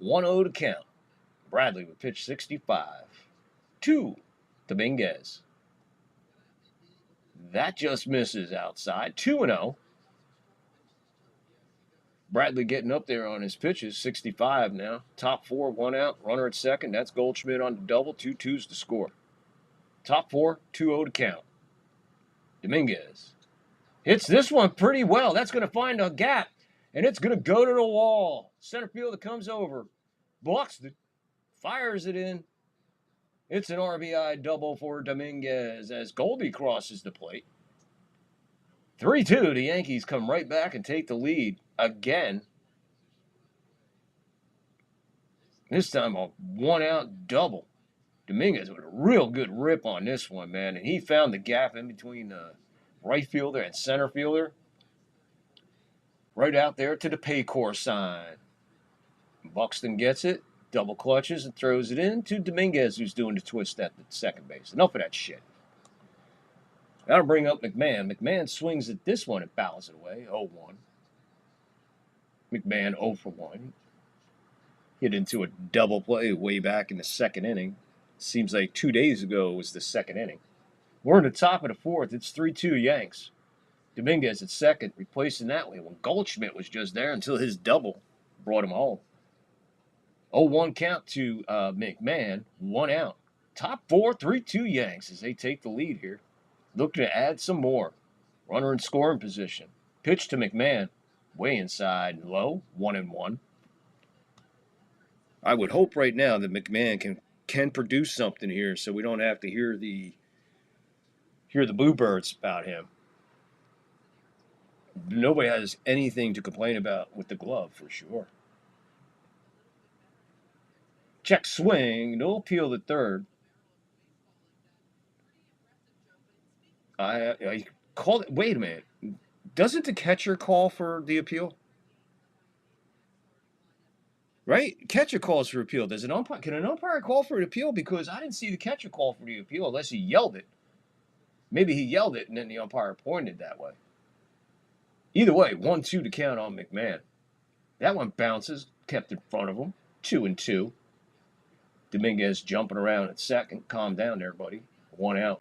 1-0 to count. Bradley would pitch 65. 2, Dominguez. That just misses outside. 2-0. Bradley getting up there on his pitches, 65 now. Top 4, 1 out, runner at second. That's Goldschmidt on the double. 2-2's the score. Top 4, 2-0 to count. Dominguez hits this one pretty well. That's going to find a gap, and it's going to go to the wall. Center fielder comes over. Buxton fires it in. It's an RBI double for Dominguez as Goldie crosses the plate. 3-2, the Yankees come right back and take the lead again. This time a 1-out double. Dominguez with a real good rip on this one, man. And he found the gap in between the right fielder and center fielder. Right out there to the Paycor sign. Buxton gets it, double clutches, and throws it in to Dominguez, who's doing the twist at the second base. Enough of that shit. That'll bring up McMahon. McMahon swings at this one and fouls it away. 0-1. McMahon 0 for 1. Hit into a double play way back in the second inning. Seems like 2 days ago was the second inning. We're in the top of the fourth. It's 3-2 Yanks. Dominguez at second, replacing that way when Goldschmidt was just there until his double brought him home. 0-1 count to McMahon, 1 out. Top four, 3-2 Yanks as they take the lead here. Looking to add some more. Runner in scoring position. Pitch to McMahon, way inside and low, 1-1. I would hope right now that McMahon can produce something here so we don't have to hear the boo birds about him. Nobody has anything to complain about with the glove for sure. Check swing, no appeal to third. I called it. Wait a minute. Doesn't the catcher call for the appeal? Right? Catcher calls for appeal. Does an umpire? Can an umpire call for an appeal? Because I didn't see the catcher call for the appeal unless he yelled it. Maybe he yelled it and then the umpire pointed that way. Either way, 1-2 to count on McMahon. That one bounces, kept in front of him. 2-2. Dominguez jumping around at second. Calm down there, buddy. 1 out.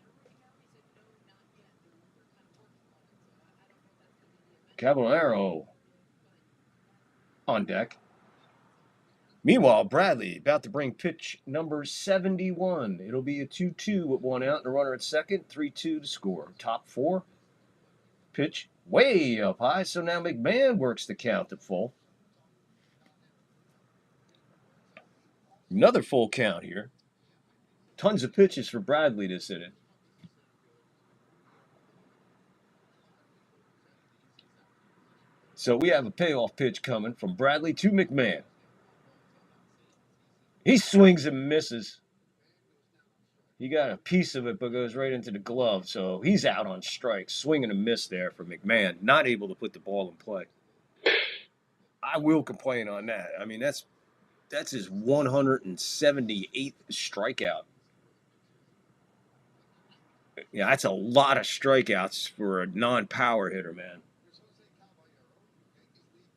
Caballero on deck. Meanwhile, Bradley about to bring pitch number 71. It'll be a 2-2 with 1 out and a runner at second. 3-2 to score. Top four. Pitch way up high. So now McMahon works the count to full. Another full count here. Tons of pitches for Bradley this inning. So we have a payoff pitch coming from Bradley to McMahon. He swings and misses. He got a piece of it, but goes right into the glove. So he's out on strikes. Swing and a miss there for McMahon. Not able to put the ball in play. I will complain on that. I mean, that's his 178th strikeout. Yeah, that's a lot of strikeouts for a non-power hitter, man.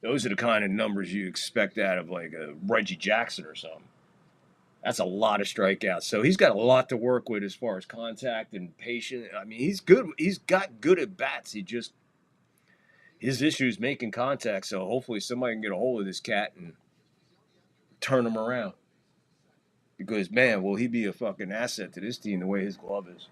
Those are the kind of numbers you expect out of like a Reggie Jackson or something. That's a lot of strikeouts. So he's got a lot to work with as far as contact and patience. I mean, he's good. He's got good at bats. His issue is making contact. So hopefully somebody can get a hold of this cat and turn him around. Because, man, will he be a fucking asset to this team the way his glove is.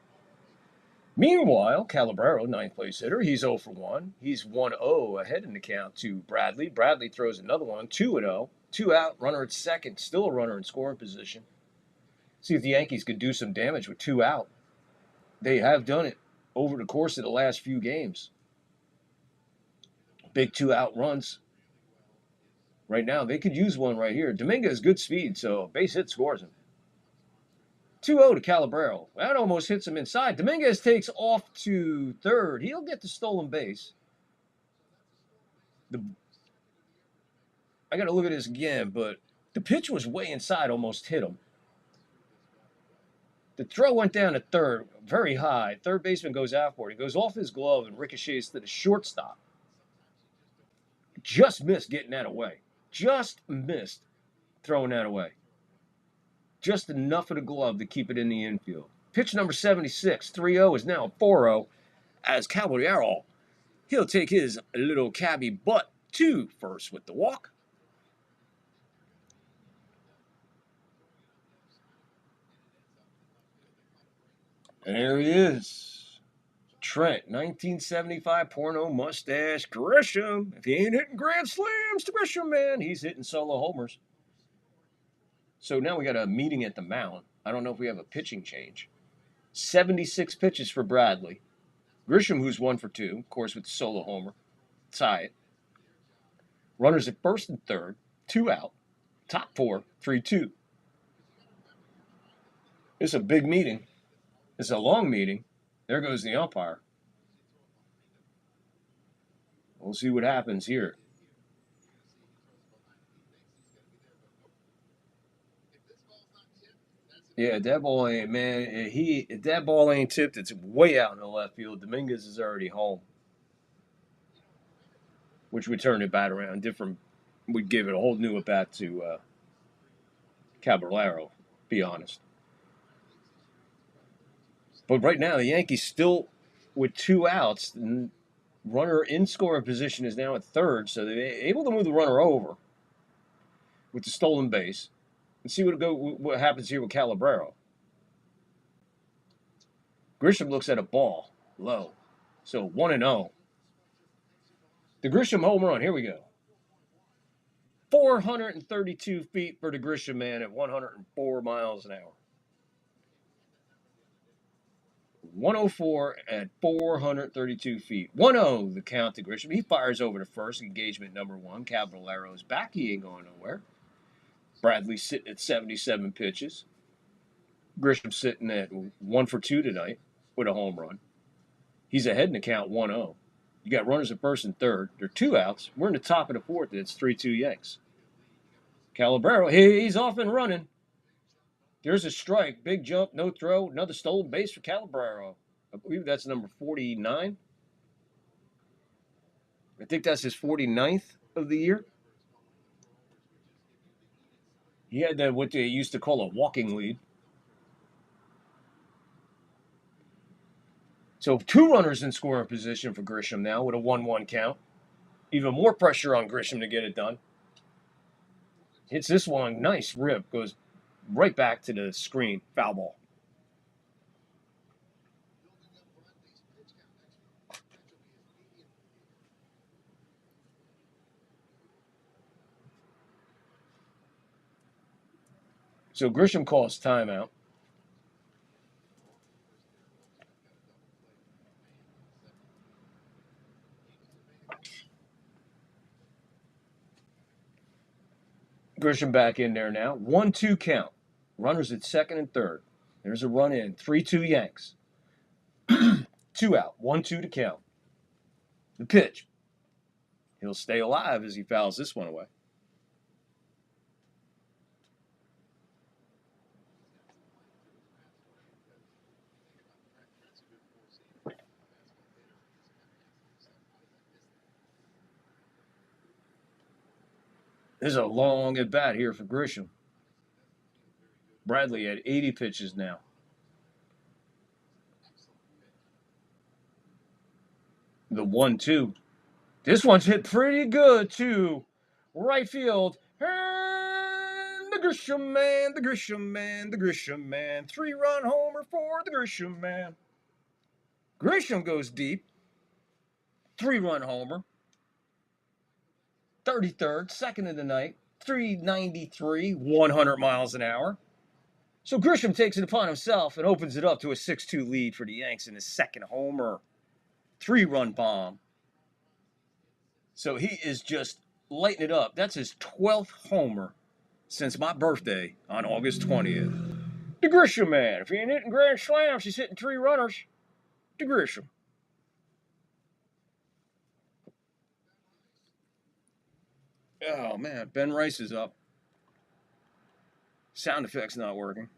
Meanwhile, Caballero, ninth place hitter, he's 0 for 1. He's 1-0 ahead in the count to Bradley. Bradley throws another one, 2-0. 2 out, runner at second, still a runner in scoring position. See if the Yankees could do some damage with 2 out. They have done it over the course of the last few games. Big 2 out runs. Right now, they could use one right here. Dominguez has good speed, so base hit scores him. 2-0 to Caballero. That almost hits him inside. Dominguez takes off to third. He'll get the stolen base. I got to look at this again, but the pitch was way inside, almost hit him. The throw went down to third, very high. Third baseman goes out for it. He goes off his glove and ricochets to the shortstop. Just missed getting that away. Just missed throwing that away. Just enough of the glove to keep it in the infield. Pitch number 76, 3-0 is now 4-0 as Caballero, he'll take his little cabby butt to first with the walk. And there he is. Trent, 1975 porno mustache Grisham. If he ain't hitting grand slams to Grisham, man, he's hitting solo homers. So now we got a meeting at the mound. I don't know if we have a pitching change. 76 pitches for Bradley. Grisham, who's 1 for 2, of course, with the solo homer. Tie it. Runners at first and third. 2 out. Top four, 3-2. It's a big meeting. It's a long meeting. There goes the umpire. We'll see what happens here. Yeah, that ball ain't, man. If that ball ain't tipped, it's way out in the left field. Dominguez is already home, which would turn the bat around. Would give it a whole new at bat to Caballero. Be honest. But right now, the Yankees still with 2 outs. And runner in scoring position is now at third, so they're able to move the runner over with the stolen base. And see what happens here with Calabrero. Grisham looks at a ball low. So 1-0. The Grisham home run. Here we go. 432 feet for the Grisham man at 104 miles an hour. 104 at 432 feet. 1-0 the count to Grisham. He fires over to first. Engagement number 1. Caballero's back. He ain't going nowhere. Bradley sitting at 77 pitches. Grisham sitting at 1 for 2 tonight with a home run. He's ahead in the count 1-0. You got runners at first and third. There are 2 outs. We're in the top of the fourth. And it's 3-2 Yanks. Calabrero, he's off and running. There's a strike. Big jump, no throw. Another stolen base for Calabrero. I believe that's number 49. I think that's his 49th of the year. He had that what they used to call a walking lead. So 2 runners in scoring position for Grisham now with a 1-1 count. Even more pressure on Grisham to get it done. Hits this one, nice rip, goes right back to the screen, foul ball. So Grisham calls timeout. Grisham back in there now. 1-2 count. Runners at second and third. There's a run in. 3-2 Yanks. 2 out. 1-2 to count. The pitch. He'll stay alive as he fouls this one away. There's a long at bat here for Grisham. Bradley at 80 pitches now. The 1-2. This one's hit pretty good to right field. And the Grisham man, the Grisham man, the Grisham man. 3-run homer for the Grisham man. Grisham goes deep. 3-run homer. 33rd, second of the night, 393, 100 miles an hour. So Grisham takes it upon himself and opens it up to a 6-2 lead for the Yanks in his second homer. 3-run bomb. So he is just lighting it up. That's his 12th homer since my birthday on August 20th. The Grisham man. If he ain't hitting grand slams, he's hitting 3 runners. The Grisham. Oh, man. Ben Rice is up. Sound effect's not working.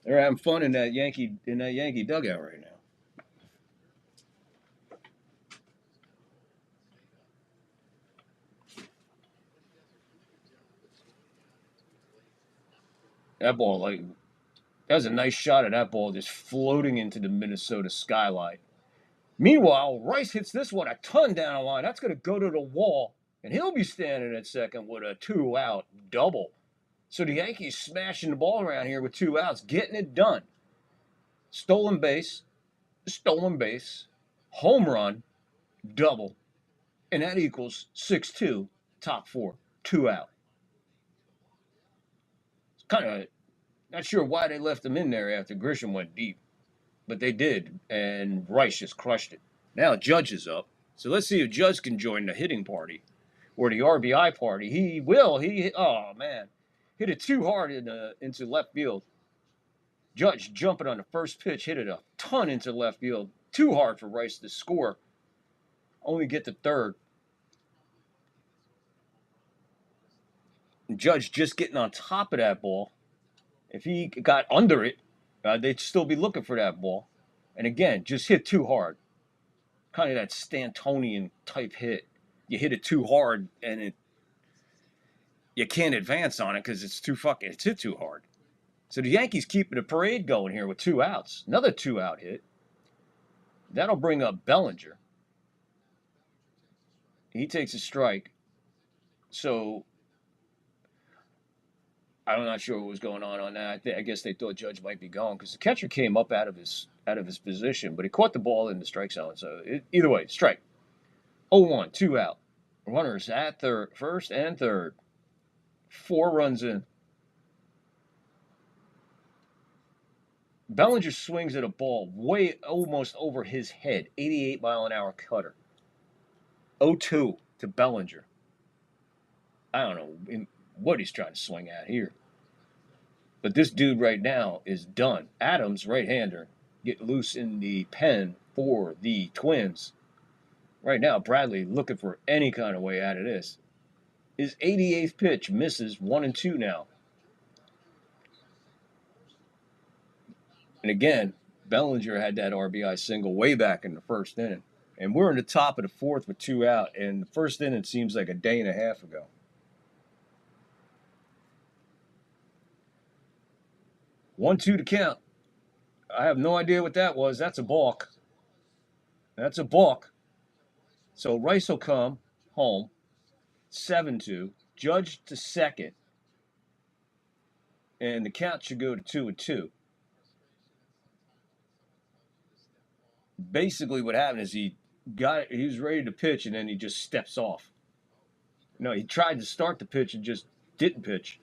They're having fun in that Yankee dugout right now. That ball, that was a nice shot of that ball just floating into the Minnesota skyline. Meanwhile, Rice hits this one a ton down the line. That's going to go to the wall, and he'll be standing at second with a 2-out double. So the Yankees smashing the ball around here with 2 outs, getting it done. Stolen base, home run, double. And that equals 6-2, top 4, 2 out. Kind of not sure why they left him in there after Grisham went deep. But they did, and Rice just crushed it. Now Judge is up. So let's see if Judge can join the hitting party or the RBI party. He will. Oh, man. Hit it too hard into left field. Judge jumping on the first pitch, hit it a ton into left field. Too hard for Rice to score. Only get to third. Judge just getting on top of that ball. If he got under it, they'd still be looking for that ball. And again, just hit too hard. kind of that Stantonian type hit. You hit it too hard and you can't advance on it because it's hit too hard. So the Yankees keeping a parade going here with 2 outs. Another 2-out hit. That'll bring up Bellinger. He takes a strike. So I'm not sure what was going on that. I guess they thought Judge might be gone because the catcher came up out of his position, but he caught the ball in the strike zone. So either way, strike. 0-1, 2 out. Runners at first and third. 4 runs in. Bellinger swings at a ball way almost over his head. 88-mile-an-hour cutter. 0-2 to Bellinger. I don't know what he's trying to swing at here. But this dude right now is done. Adams, right-hander, get loose in the pen for the Twins. Right now, Bradley looking for any kind of way out of this. His 88th pitch misses 1-2 now. And again, Bellinger had that RBI single way back in the first inning. And we're in the top of the fourth with 2 out. And the first inning seems like a day and a half ago. 1-2 to count. I have no idea what that was. That's a balk. That's a balk. So Rice will come home. 7-2. Judge to second. And the count should go to 2-2. Basically what happened is he was ready to pitch and then he just steps off. No, he tried to start the pitch and just didn't pitch.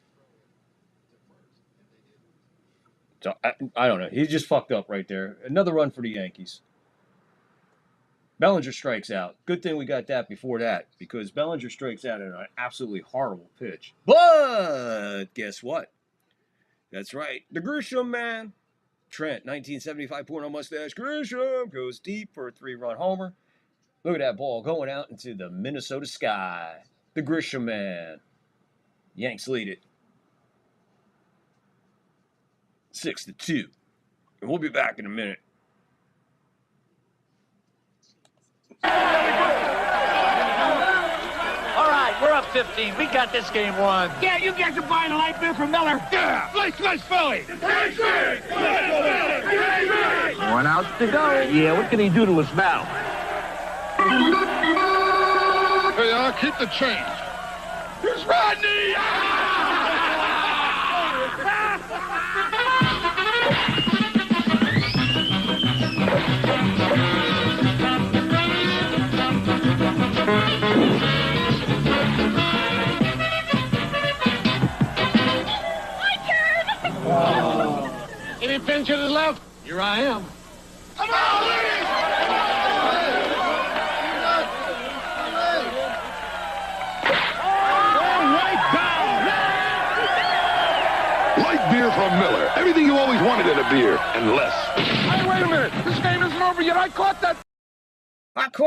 So I don't know. He just fucked up right there. Another run for the Yankees. Bellinger strikes out. Good thing we got that before that because Bellinger strikes out in an absolutely horrible pitch. But guess what? That's right. The Grisham man. Trent, 1975 porno mustache. Grisham goes deep for a 3-run homer. Look at that ball going out into the Minnesota sky. The Grisham man. Yanks lead it 6-2. And we'll be back in a minute. All right, we're up 15. We got this game won. Yeah, you guys are buying a light beer from Miller. Yeah, nice Philly. 1 out to go. Yeah, what can he do to us now? Hey, keep the change. Here's Rodney. Any pinch to the left? Here I am. Come on, Light beer from Miller. Everything you always wanted in a beer, and less. Hey, wait a minute. This game isn't over yet. I caught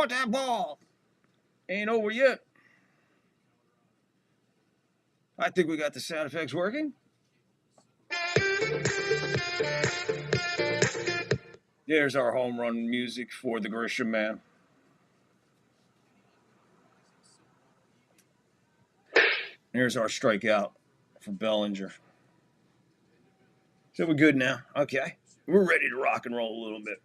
that ball. Ain't over yet. I think we got the sound effects working. There's our home run music for the Grisham man. Here's our strikeout for Bellinger. So we're good now. Okay. We're ready to rock and roll a little bit.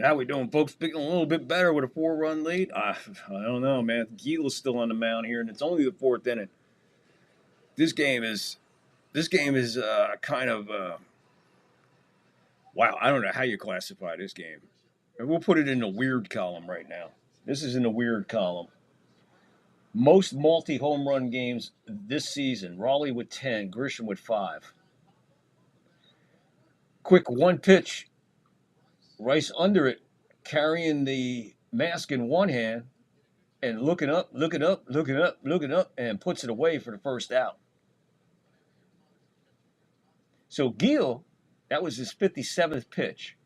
How we doing, folks? Picking a little bit better with a 4-run lead? I don't know, man. Gila's still on the mound here, and it's only the 4th inning. This game is kind of wow. I don't know how you classify this game. We'll put it in the weird column right now. This is in the weird column. Most multi-home run games this season. Raleigh with 10, Grisham with 5. Quick one pitch. Rice under it, carrying the mask in one hand and looking up, and puts it away for the first out. So Gil, that was his 57th pitch.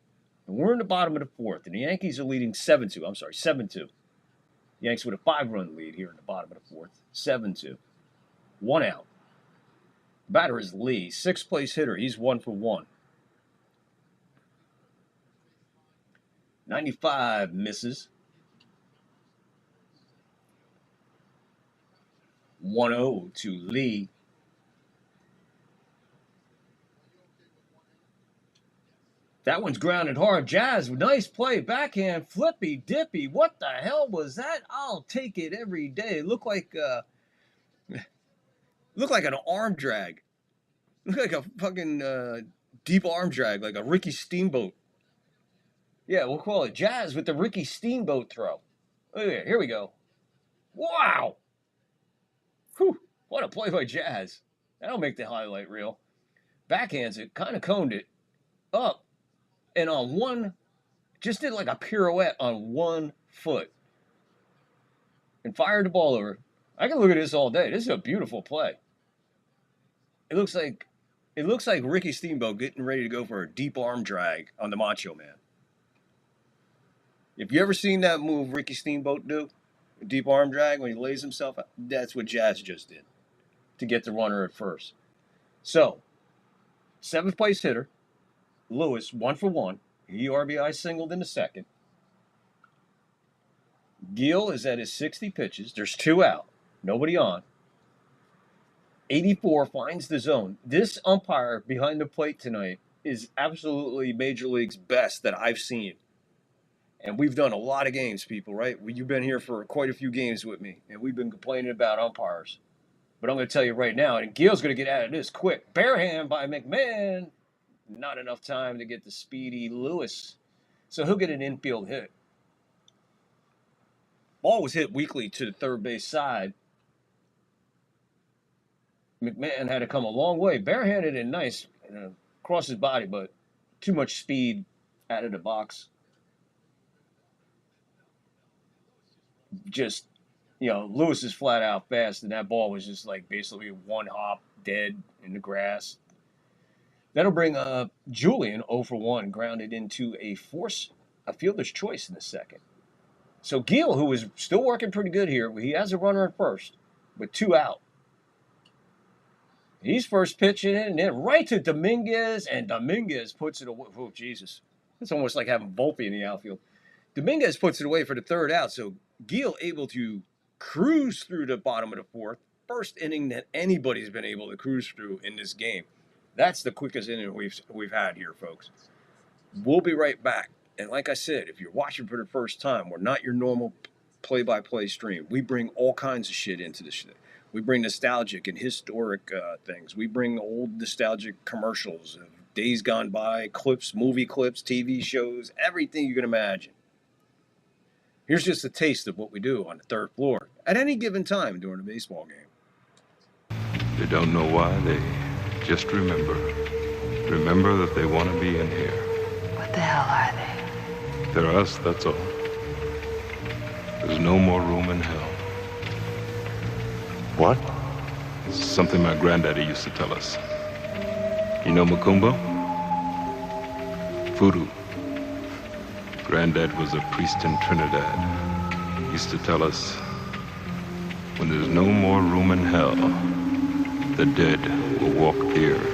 And we're in the bottom of the 4th, and the Yankees are leading 7-2. I'm sorry, 7-2. Yanks with a 5-run lead here in the bottom of the 4th. 7-2. 1 out. Batter is Lee, 6th place hitter. He's 1 for 1. 95 misses. 1-0 to Lee. That one's grounded hard. Jazz, nice play. Backhand, flippy, dippy. What the hell was that? I'll take it every day. Looked like an arm drag. Looked like a fucking deep arm drag, like a Ricky Steamboat. Yeah, we'll call it Jazz with the Ricky Steamboat throw. Look at here we go. Wow. Whew. What a play by Jazz. That'll make the highlight reel. Backhands it, kind of coned it up. And on one, just did like a pirouette on one foot. And fired the ball over. I can look at this all day. This is a beautiful play. It looks like Ricky Steamboat getting ready to go for a deep arm drag on the Macho Man. If you ever seen that move Ricky Steamboat do, a deep arm drag when he lays himself out, that's what Jazz just did to get the runner at first. So, 7th place hitter, Lewis, 1 for 1. He RBI singled in the second. Gill is at his 60 pitches. There's 2 out. Nobody on. 84 finds the zone. This umpire behind the plate tonight is absolutely Major League's best that I've seen. And we've done a lot of games, people, right? You've been here for quite a few games with me, and we've been complaining about umpires. But I'm going to tell you right now, and Gill's going to get out of this quick. Barehand by McMahon. Not enough time to get the speedy Lewis. So he'll get an infield hit. Ball was hit weakly to the third base side. McMahon had to come a long way. Barehanded and nice across his body, but too much speed out of the box. Just, Lewis is flat out fast, and that ball was just like basically one hop dead in the grass. That'll bring Julian 0 for 1, grounded into a fielder's choice in the second. So Gill, who is still working pretty good here, he has a runner at first with 2 out. He's first pitching it, and then right to Dominguez, and Dominguez puts it away. Oh, Jesus. It's almost like having Volpe in the outfield. Dominguez puts it away for the 3rd out, so Gill able to cruise through the bottom of the 4th. First inning that anybody's been able to cruise through in this game. That's the quickest inning we've had here, folks. We'll be right back. And like I said, if you're watching for the first time, we're not your normal play-by-play stream. We bring all kinds of shit into this shit. We bring nostalgic and historic things. We bring old nostalgic commercials of days gone by, clips, movie clips, TV shows, everything you can imagine. Here's just a taste of what we do on the 3rd floor at any given time during a baseball game. They don't know why, they just remember. Remember that they want to be in here. What the hell are they? They're us, that's all. There's no more room in hell. What? This is something my granddaddy used to tell us. You know Macumba? Voodoo. Granddad was a priest in Trinidad. He used to tell us, when there's no more room in hell, the dead will walk the earth.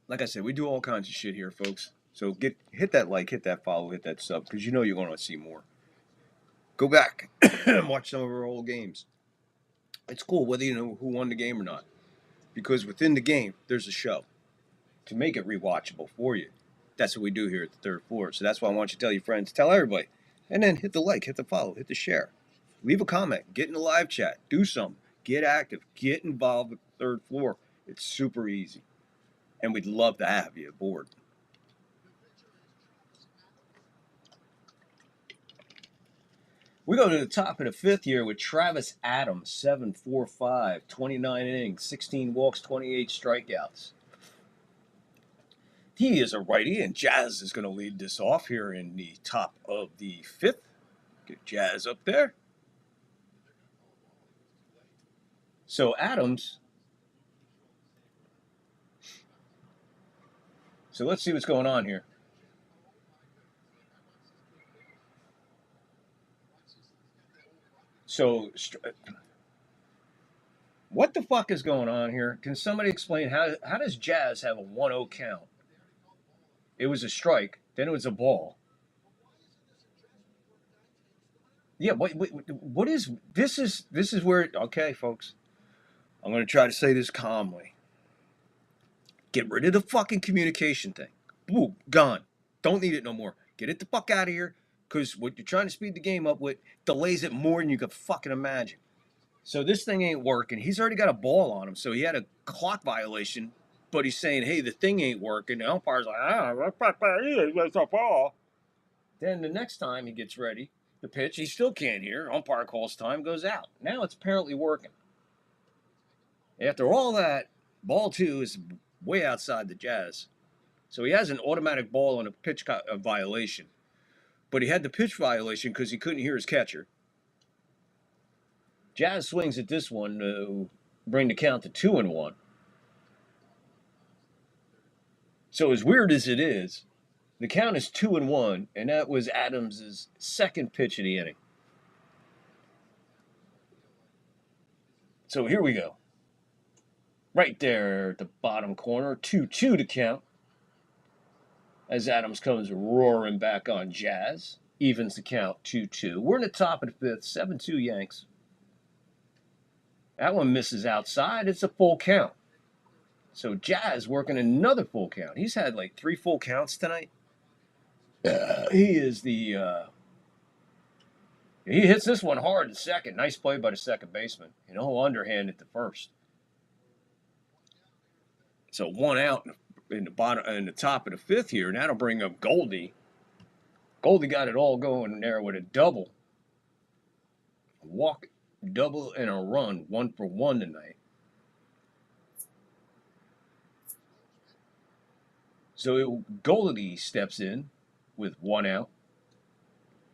Like I said, we do all kinds of shit here, folks. So hit that like, hit that follow, hit that sub, because you know you're going to see more. Go back and watch some of our old games. It's cool whether you know who won the game or not, because within the game, there's a show to make it rewatchable for you. That's what we do here at the 3rd floor. So that's why I want you to tell your friends, tell everybody, and then hit the like, hit the follow, hit the share. Leave a comment, get in the live chat, do something, get active, get involved with the 3rd floor. It's super easy. And we'd love to have you aboard. We go to the top of the 5th here with Travis Adams, 7.45, 29 innings, 16 walks, 28 strikeouts. He is a righty, and Jazz is going to lead this off here in the top of the 5th. Get Jazz up there. So Adams... So let's see what's going on here. So, what the fuck is going on here? Can somebody explain how does Jazz have a 1-0 count? It was a strike, then it was a ball. Yeah, what is this? This is where, okay, folks. I'm going to try to say this calmly. Get rid of the fucking communication thing. Boom, gone. Don't need it no more. Get it the fuck out of here, because what you're trying to speed the game up with delays it more than you could fucking imagine. So this thing ain't working. He's already got a ball on him, so he had a clock violation, but he's saying, hey, the thing ain't working. The umpire's like, it's a ball. Then the next time he gets ready, the pitch, he still can't hear. Umpire calls time, goes out. Now it's apparently working. After all that, ball 2 is way outside the Jazz. So he has an automatic ball on a pitch violation. But he had the pitch violation because he couldn't hear his catcher. Jazz swings at this one to bring the count to 2-1. So as weird as it is, the count is 2-1, and that was Adams' second pitch of the inning. So here we go. Right there at the bottom corner, 2-2 to count. As Adams comes roaring back on Jazz. Evens the count 2-2. We're in the top of the fifth, 7-2 Yanks. That one misses outside. It's a full count. So Jazz working another full count. He's had like 3 full counts tonight. He is the... he hits this one hard in second. Nice play by the second baseman. You know, underhand at the first. So 1 out in the top of the fifth here, and that'll bring up Goldie. Goldie got it all going there with a double. Walk, double, and a run. 1 for 1 tonight. So Goldie steps in with 1 out.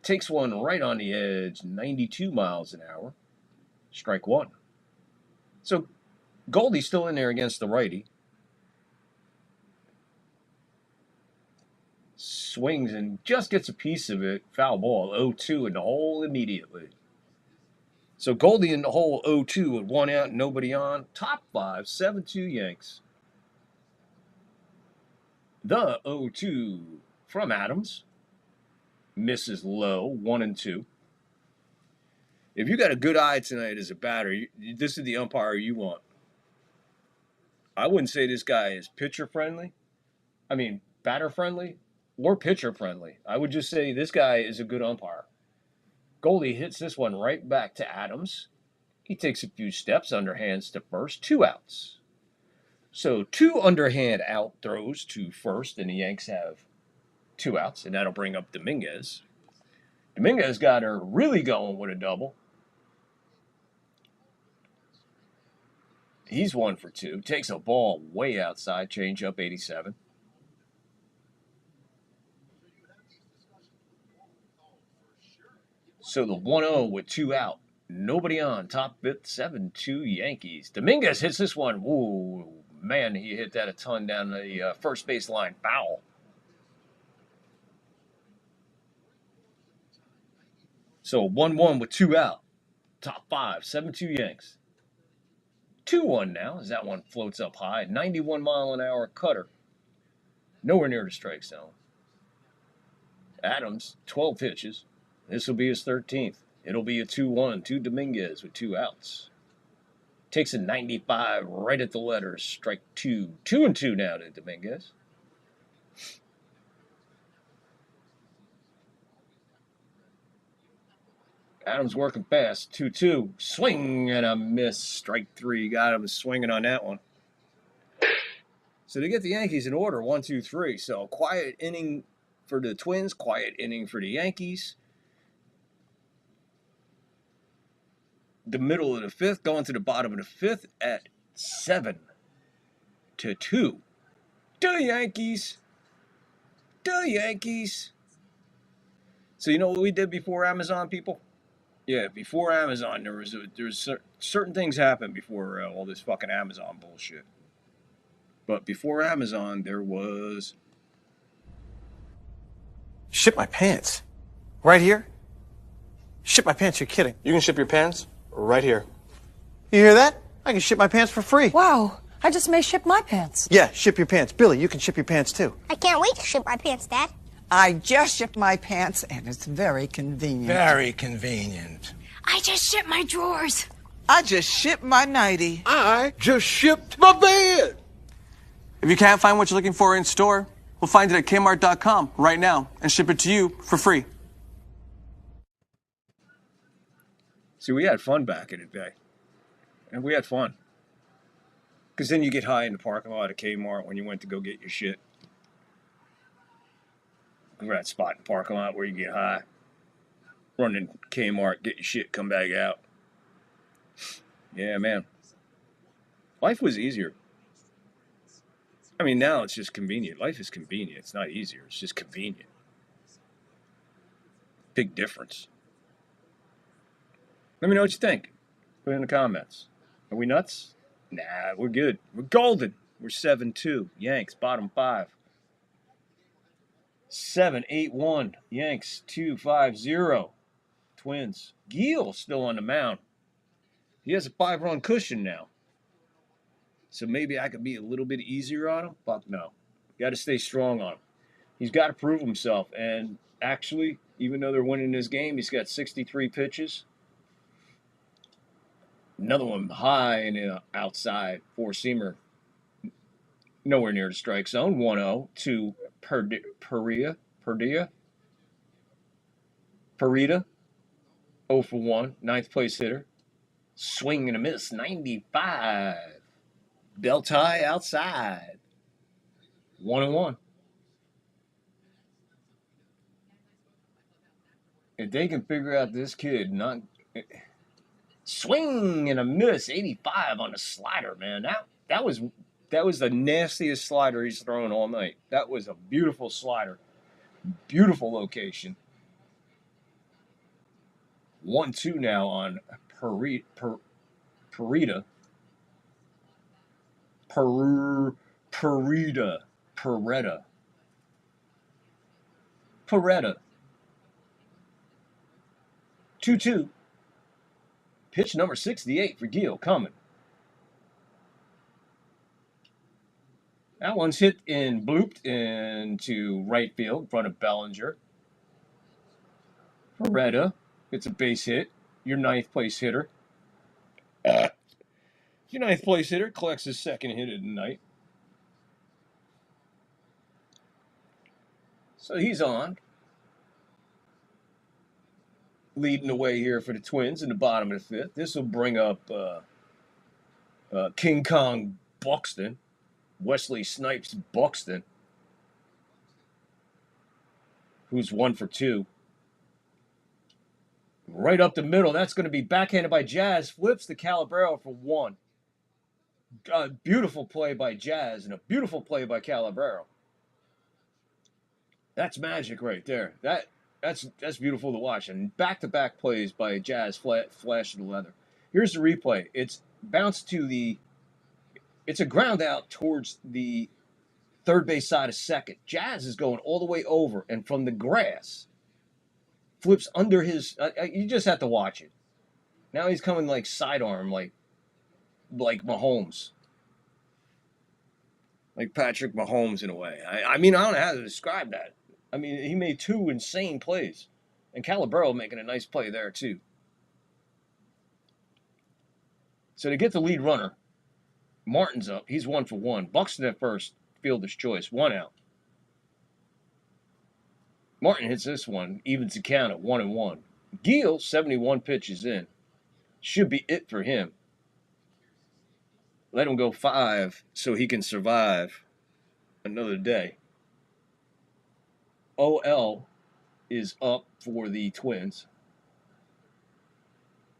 Takes one right on the edge, 92 miles an hour. Strike 1. So Goldie's still in there against the righty. Swings and just gets a piece of it. Foul ball, 0-2 in the hole immediately. So Goldie in the hole, 0-2 with 1 out, nobody on. Top 5, 7-2 Yanks. The 0-2 from Adams. Misses low, 1-2. If you got a good eye tonight as a batter, this is the umpire you want. I wouldn't say this guy is pitcher friendly. I mean, batter friendly. Or pitcher friendly. I would just say this guy is a good umpire. Goldie hits this one right back to Adams. He takes a few steps, underhands to first, 2 outs. So 2 underhand out throws to first, and the Yanks have 2 outs, and that'll bring up Dominguez. Dominguez got her really going with a double. He's 1 for 2. Takes a ball way outside, change up 87. So the 1-0 with 2 out. Nobody on. Top fifth, 7-2 Yankees. Dominguez hits this one. Ooh, man, he hit that a ton down the first base line. Foul. So 1-1 with 2 out. Top 5, 7-2 Yanks. 2-1 now as that one floats up high. 91 mile an hour cutter. Nowhere near the strike zone. Adams, 12 pitches. This will be his 13th. It'll be a 2-1 to Dominguez with 2 outs. Takes a 95 right at the letters. Strike 2. 2-2 now to Dominguez. Adams working fast. 2-2. Swing and a miss. Strike 3. Got him swinging on that one. So they get the Yankees in order. 1, 2, 3. So quiet inning for the Twins. Quiet inning for the Yankees. The middle of the fifth, going to the bottom of the fifth at 7-2. The Yankees. The Yankees. So you know what we did before Amazon, people? Yeah, before Amazon, there's certain things happen before all this fucking Amazon bullshit. But before Amazon, there was... Shit my pants. Right here? Shit my pants, you're kidding. You can ship your pants right here. You hear that? I can ship my pants for free. Wow, I just may ship my pants. Yeah, ship your pants. Billy, you can ship your pants too. I can't wait to ship my pants, Dad. I just shipped my pants, and it's very convenient. Very convenient. I just shipped my drawers. I just shipped my nightie. I just shipped my bed. If you can't find what you're looking for in store, we'll find it at Kmart.com right now and ship it to you for free. See, we had fun back in the day. And we had fun. Because then you get high in the parking lot of Kmart when you went to go get your shit. Remember that spot in the parking lot where you get high? Run in Kmart, get your shit, come back out. Yeah, man. Life was easier. I mean, now it's just convenient. Life is convenient. It's not easier. It's just convenient. Big difference. Let me know what you think. Put it in the comments. Are we nuts? Nah, we're good. We're golden. We're 7-2. Yanks, bottom 5. 7-8-1. Yanks, 2-5-0. Twins. Gil still on the mound. He has a 5-run cushion now. So maybe I could be a little bit easier on him. Fuck no. Got to stay strong on him. He's got to prove himself. And actually, even though they're winning this game, he's got 63 pitches. Another one high and outside. Four-seamer. Nowhere near the strike zone. 1-0 to Perita. 0 for 1. Ninth place hitter. Swing and a miss. 95. Belt high outside. 1-1. If they can figure out this kid not swing and a miss, 85 on the slider, man. That was the nastiest slider he's thrown all night. That was a beautiful slider. Beautiful location. 1-2 now on Perita. Peretta. 2-2. Pitch number 68 for Gil coming. That one's hit and blooped into right field in front of Bellinger. Peretta gets a base hit. Your ninth place hitter. Your ninth place hitter collects his second hit of the night. So he's on. Leading the way here for the Twins in the bottom of the fifth. This will bring up King Kong Buxton. Wesley Snipes Buxton. Who's 1 for 2. Right up the middle. That's going to be backhanded by Jazz. Flips to Calabrero for 1. A beautiful play by Jazz and a beautiful play by Calabrero. That's magic right there. That's beautiful to watch. And back-to-back plays by Jazz flash of the leather. Here's the replay. It's bounced to the... It's a ground out towards the third base side of second. Jazz is going all the way over. And from the grass, flips under his... you just have to watch it. Now he's coming like sidearm, like Mahomes. Like Patrick Mahomes in a way. I mean, I don't know how to describe that. I mean, he made 2 insane plays. And Calabrero making a nice play there, too. So to get the lead runner, Martin's up. He's 1 for 1. Buxton at first, fielder's choice, 1 out. Martin hits this one, evens the count at 1-1. Gil, 71 pitches in. Should be it for him. Let him go 5 so he can survive another day. OL is up for the Twins.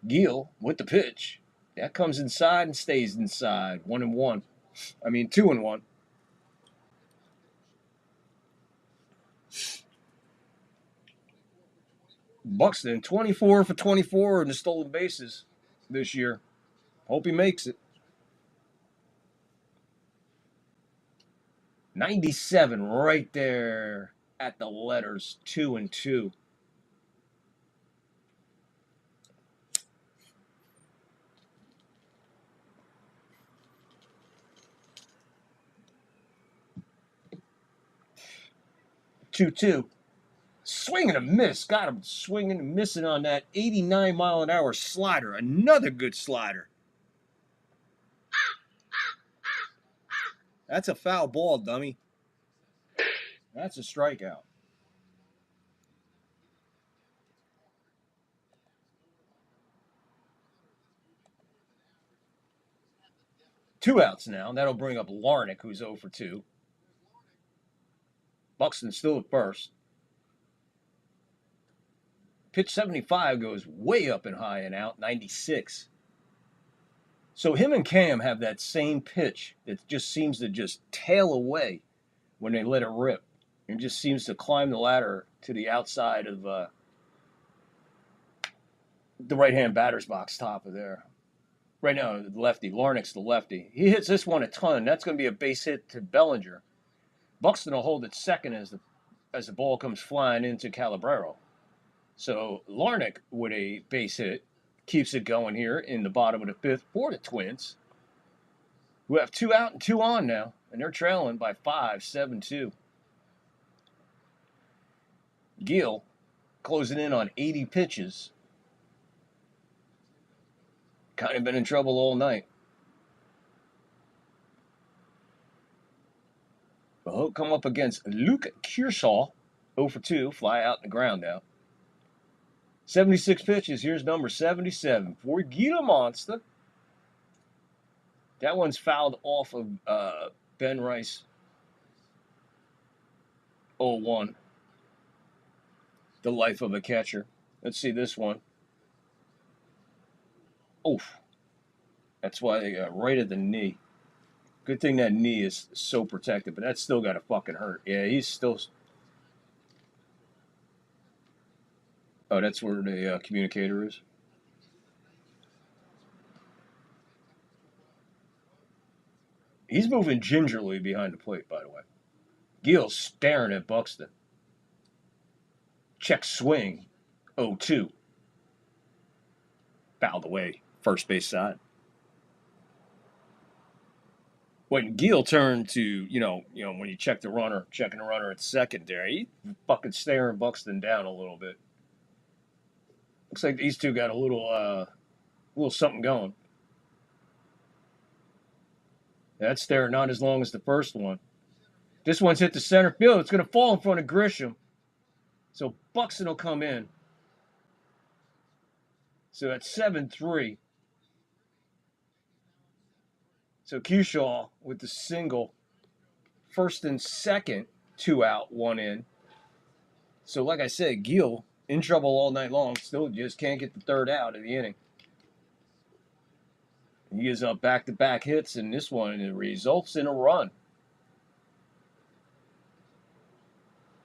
Gil with the pitch. That comes inside and stays inside. 1-1. I mean, 2-1. Buxton, 24 for 24 in the stolen bases this year. Hope he makes it. 97 right there at the letters, 2-2. 2-2. Swing and a miss. Got him swinging and missing on that 89-mile-an-hour slider. Another good slider. That's a foul ball, dummy. That's a strikeout. Two outs now. That'll bring up Larnick, who's 0 for 2. Buxton still at first. Pitch 75 goes way up and high and out, 96. So him and Cam have that same pitch that just seems to just tail away when they let it rip. It just seems to climb the ladder to the outside of the right-hand batter's box top of there. Right now, the lefty. Larnick's the lefty. He hits this one a ton. That's going to be a base hit to Bellinger. Buxton will hold it second as the ball comes flying into Calabrero. So Larnick with a base hit keeps it going here in the bottom of the fifth for the Twins, who have 2 out and 2 on now, and they're trailing by 5, 7-2. Gill closing in on 80 pitches. Kind of been in trouble all night. But he'll come up against Luke Kearshaw, 0 for 2, fly out in the ground now. 76 pitches. Here's number 77 for Gila Monster. That one's fouled off of Ben Rice. 0-1. The life of a catcher. Let's see this one. Oof. That's why they got right at the knee. Good thing that knee is so protected, but that's still got to fucking hurt. Yeah, he's still... Oh, that's where the communicator is. He's moving gingerly behind the plate, by the way. Gill's staring at Buxton. Check swing. 0-2. Fouled away. First base side. When Gill turned to, when you check the runner, checking the runner at second there, he fucking staring Buxton down a little bit. Looks like these two got a little something going. That stare not as long as the first one. This one's hit the center field. It's going to fall in front of Grisham. So Buxton will come in. So that's 7-3. So Kearshaw with the single. First and second, 2 out, 1 in. So like I said, Gill in trouble all night long. Still just can't get the third out of the inning. He gives up back-to-back hits in this one, and it results in a run.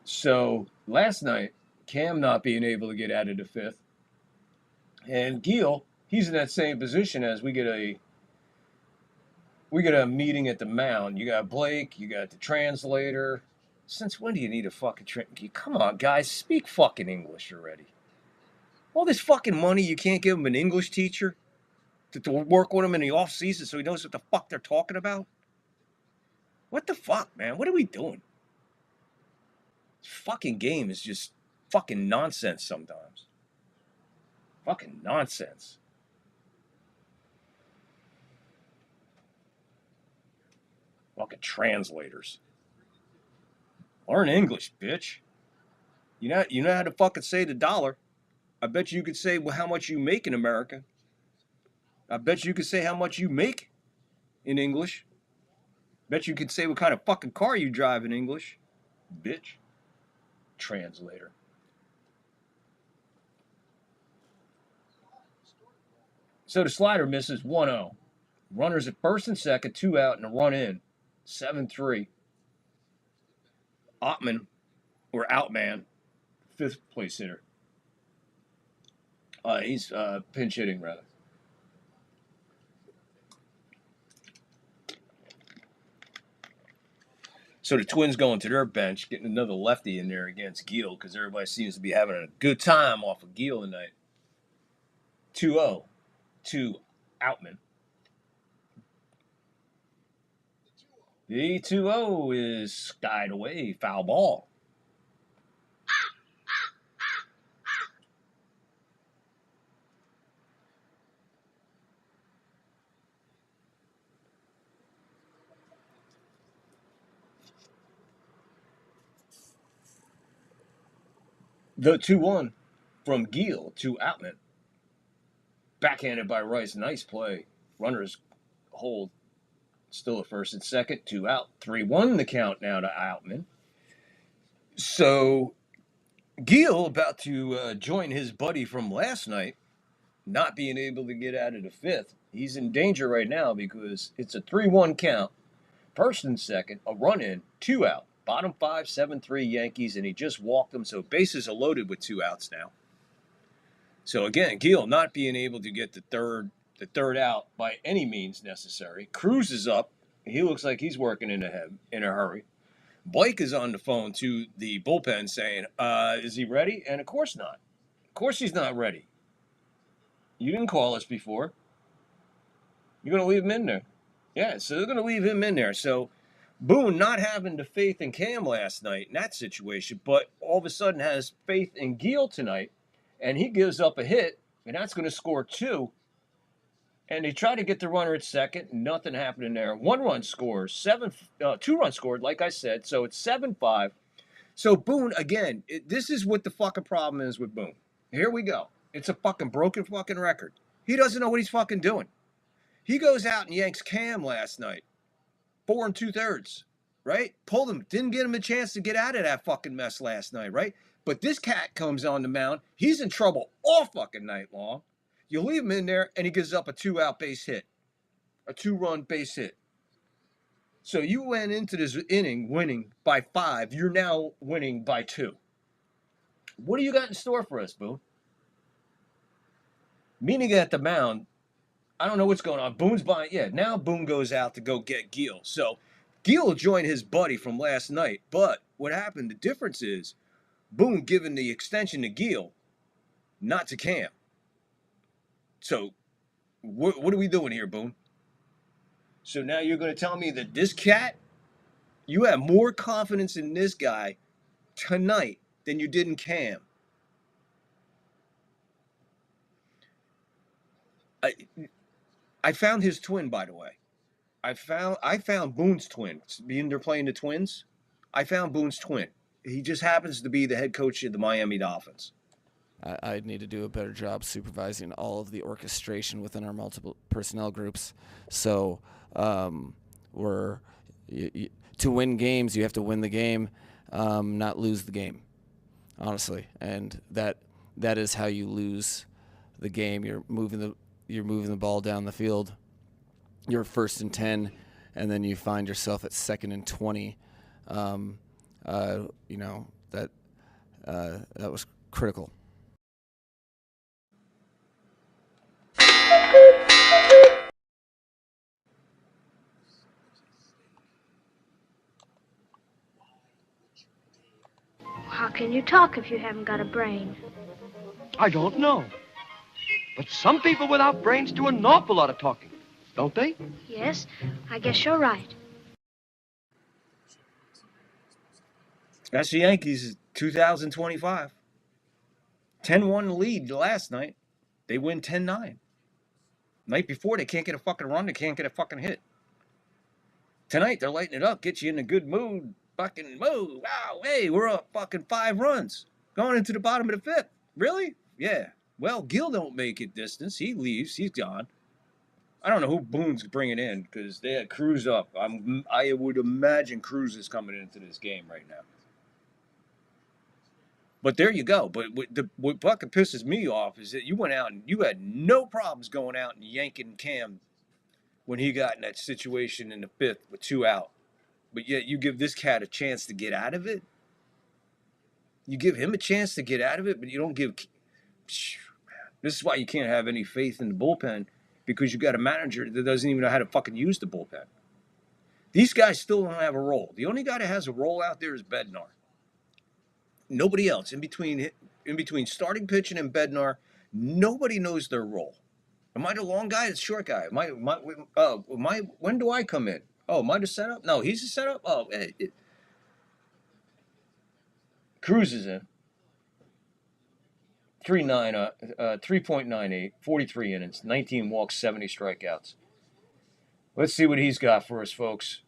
So last night, Cam not being able to get out of the fifth. And Gill, he's in that same position as we get a meeting at the mound. You got Blake, you got the translator. Since when do you need a fucking Come on, guys, speak fucking English already. All this fucking money, you can't give him an English teacher to work with him in the off season so he knows what the fuck they're talking about? What the fuck, man? What are we doing? This fucking game is just fucking nonsense sometimes. Fucking nonsense. Fucking translators. Learn English, bitch. You know how to fucking say the dollar. I bet you could say how much you make in America. I bet you could say how much you make in English. Bet you could say what kind of fucking car you drive in English. Bitch. Translator. So the slider misses 1-0. Runners at first and second, 2 out and a run in. 7-3. Outman, fifth place hitter. He's pinch hitting, rather. So the Twins going to their bench, getting another lefty in there against Gill, because everybody seems to be having a good time off of Gill tonight. 2-0 to Outman. The 2-0 is skied away, foul ball. The 2-1 from Gill to Outman. Backhanded by Rice. Nice play. Runners hold. Still a first and second. 2 out. 3-1 the count now to Outman. So Gill about to join his buddy from last night, not being able to get out of the fifth. He's in danger right now because it's a 3-1 count. First and second, a run in, 2 out. Bottom 5, 7-3 Yankees, and he just walked them. So bases are loaded with 2 outs now. So again, Gill not being able to get the third out by any means necessary. Cruz is up. He looks like he's working in a hurry. Blake is on the phone to the bullpen saying, is he ready? And of course not. Of course he's not ready. You didn't call us before. You're going to leave him in there. Yeah, so they're going to leave him in there. So Boone not having the faith in Cam last night in that situation, but all of a sudden has faith in Gill tonight, and he gives up a hit, and that's going to score 2. And they try to get the runner at second. Nothing happening there. 1 run scores. 2 runs scored, like I said. So it's 7-5. So Boone, again, this is what the fucking problem is with Boone. Here we go. It's a fucking broken fucking record. He doesn't know what he's fucking doing. He goes out and yanks Cam last night. 4 2/3, right? Pulled him. Didn't get him a chance to get out of that fucking mess last night, right? But this cat comes on the mound. He's in trouble all fucking night long. You leave him in there, and he gives up a 2-out base hit. A 2-run base hit. So you went into this inning winning by 5. You're now winning by 2. What do you got in store for us, Boone? Meaning at the mound, I don't know what's going on. Boone's buying. Yeah, now Boone goes out to go get Gill. So Gill joined his buddy from last night. But what happened, the difference is Boone giving the extension to Gill, not to Cam. So what are we doing here, Boone? So now you're going to tell me that this cat, you have more confidence in this guy tonight than you did in Cam. I found his twin, by the way. I found Boone's twin. Being they're playing the Twins, I found Boone's twin. He just happens to be the head coach of the Miami Dolphins. I need to do a better job supervising all of the orchestration within our multiple personnel groups. So to win games, you have to win the game, not lose the game, honestly. And that is how you lose the game. You're moving the ball down the field. You're 1st and 10, and then you find yourself at 2nd and 20. That was critical. How can you talk if you haven't got a brain? I don't know. But some people without brains do an awful lot of talking, don't they? Yes, I guess you're right. That's the Yankees 2025. 10-1 lead last night. They win 10-9. Night before, they can't get a fucking run. They can't get a fucking hit. Tonight, they're lighting it up. Get you in a good mood. Fucking mood. Wow, hey, we're up fucking 5 runs. Going into the bottom of the 5th. Really? Yeah. Well, Gill don't make it distance. He leaves. He's gone. I don't know who Boone's bringing in because they had Cruz up. I would imagine Cruz is coming into this game right now. But there you go. But what fucking pisses me off is that you went out and you had no problems going out and yanking Cam when he got in that situation in the 5th with 2 out. But yet you give this cat a chance to get out of it. You give him a chance to get out of it, but you don't give... This is why you can't have any faith in the bullpen, because you got a manager that doesn't even know how to fucking use the bullpen. These guys still don't have a role. The only guy that has a role out there is Bednar. Nobody else. In between starting pitching and Bednar, nobody knows their role. Am I the long guy or the short guy? When do I come in? Oh, am I the setup? No, he's the setup? Oh, Cruz is in. 3.98, 43 innings, 19 walks, 70 strikeouts. Let's see what he's got for us, folks.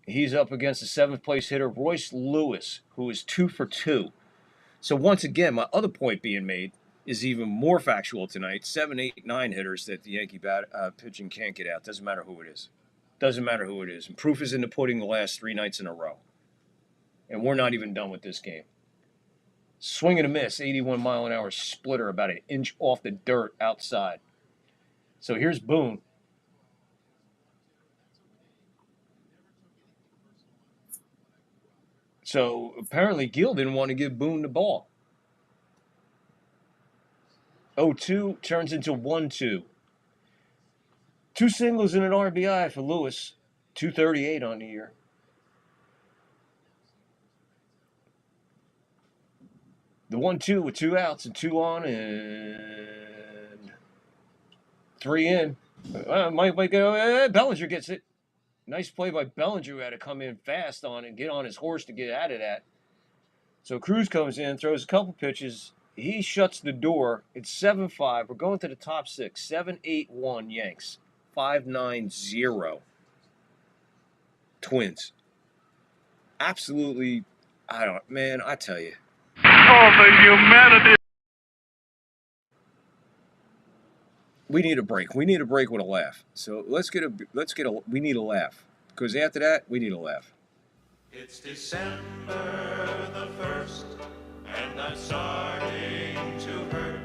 He's up against the 7th place hitter, Royce Lewis, who is 2 for 2. So once again, my other point being made is even more factual tonight. 7, 8, 9 hitters that the Yankee pitching can't get out. Doesn't matter who it is. Doesn't matter who it is. And proof is in the pudding the last 3 nights in a row. And we're not even done with this game. Swing and a miss, 81-mile-an-hour splitter about an inch off the dirt outside. So here's Boone. So apparently Gill didn't want to give Boone the ball. 0-2 turns into 1-2. 2 singles and an RBI for Lewis. 238 on the year. The 1-2 with 2 outs and 2 on and 3 in. Might go. Bellinger gets it. Nice play by Bellinger, who had to come in fast on and get on his horse to get out of that. So Cruz comes in, throws a couple pitches. He shuts the door. It's 7-5. We're going to the top 6. 7-8-1 Yanks. 5-9-0 Twins. Absolutely, I tell you. Oh, the humanity. We need a break. We need a break with a laugh. So we need a laugh. Because after that, we need a laugh. It's December the 1st, and I'm starting to hurt,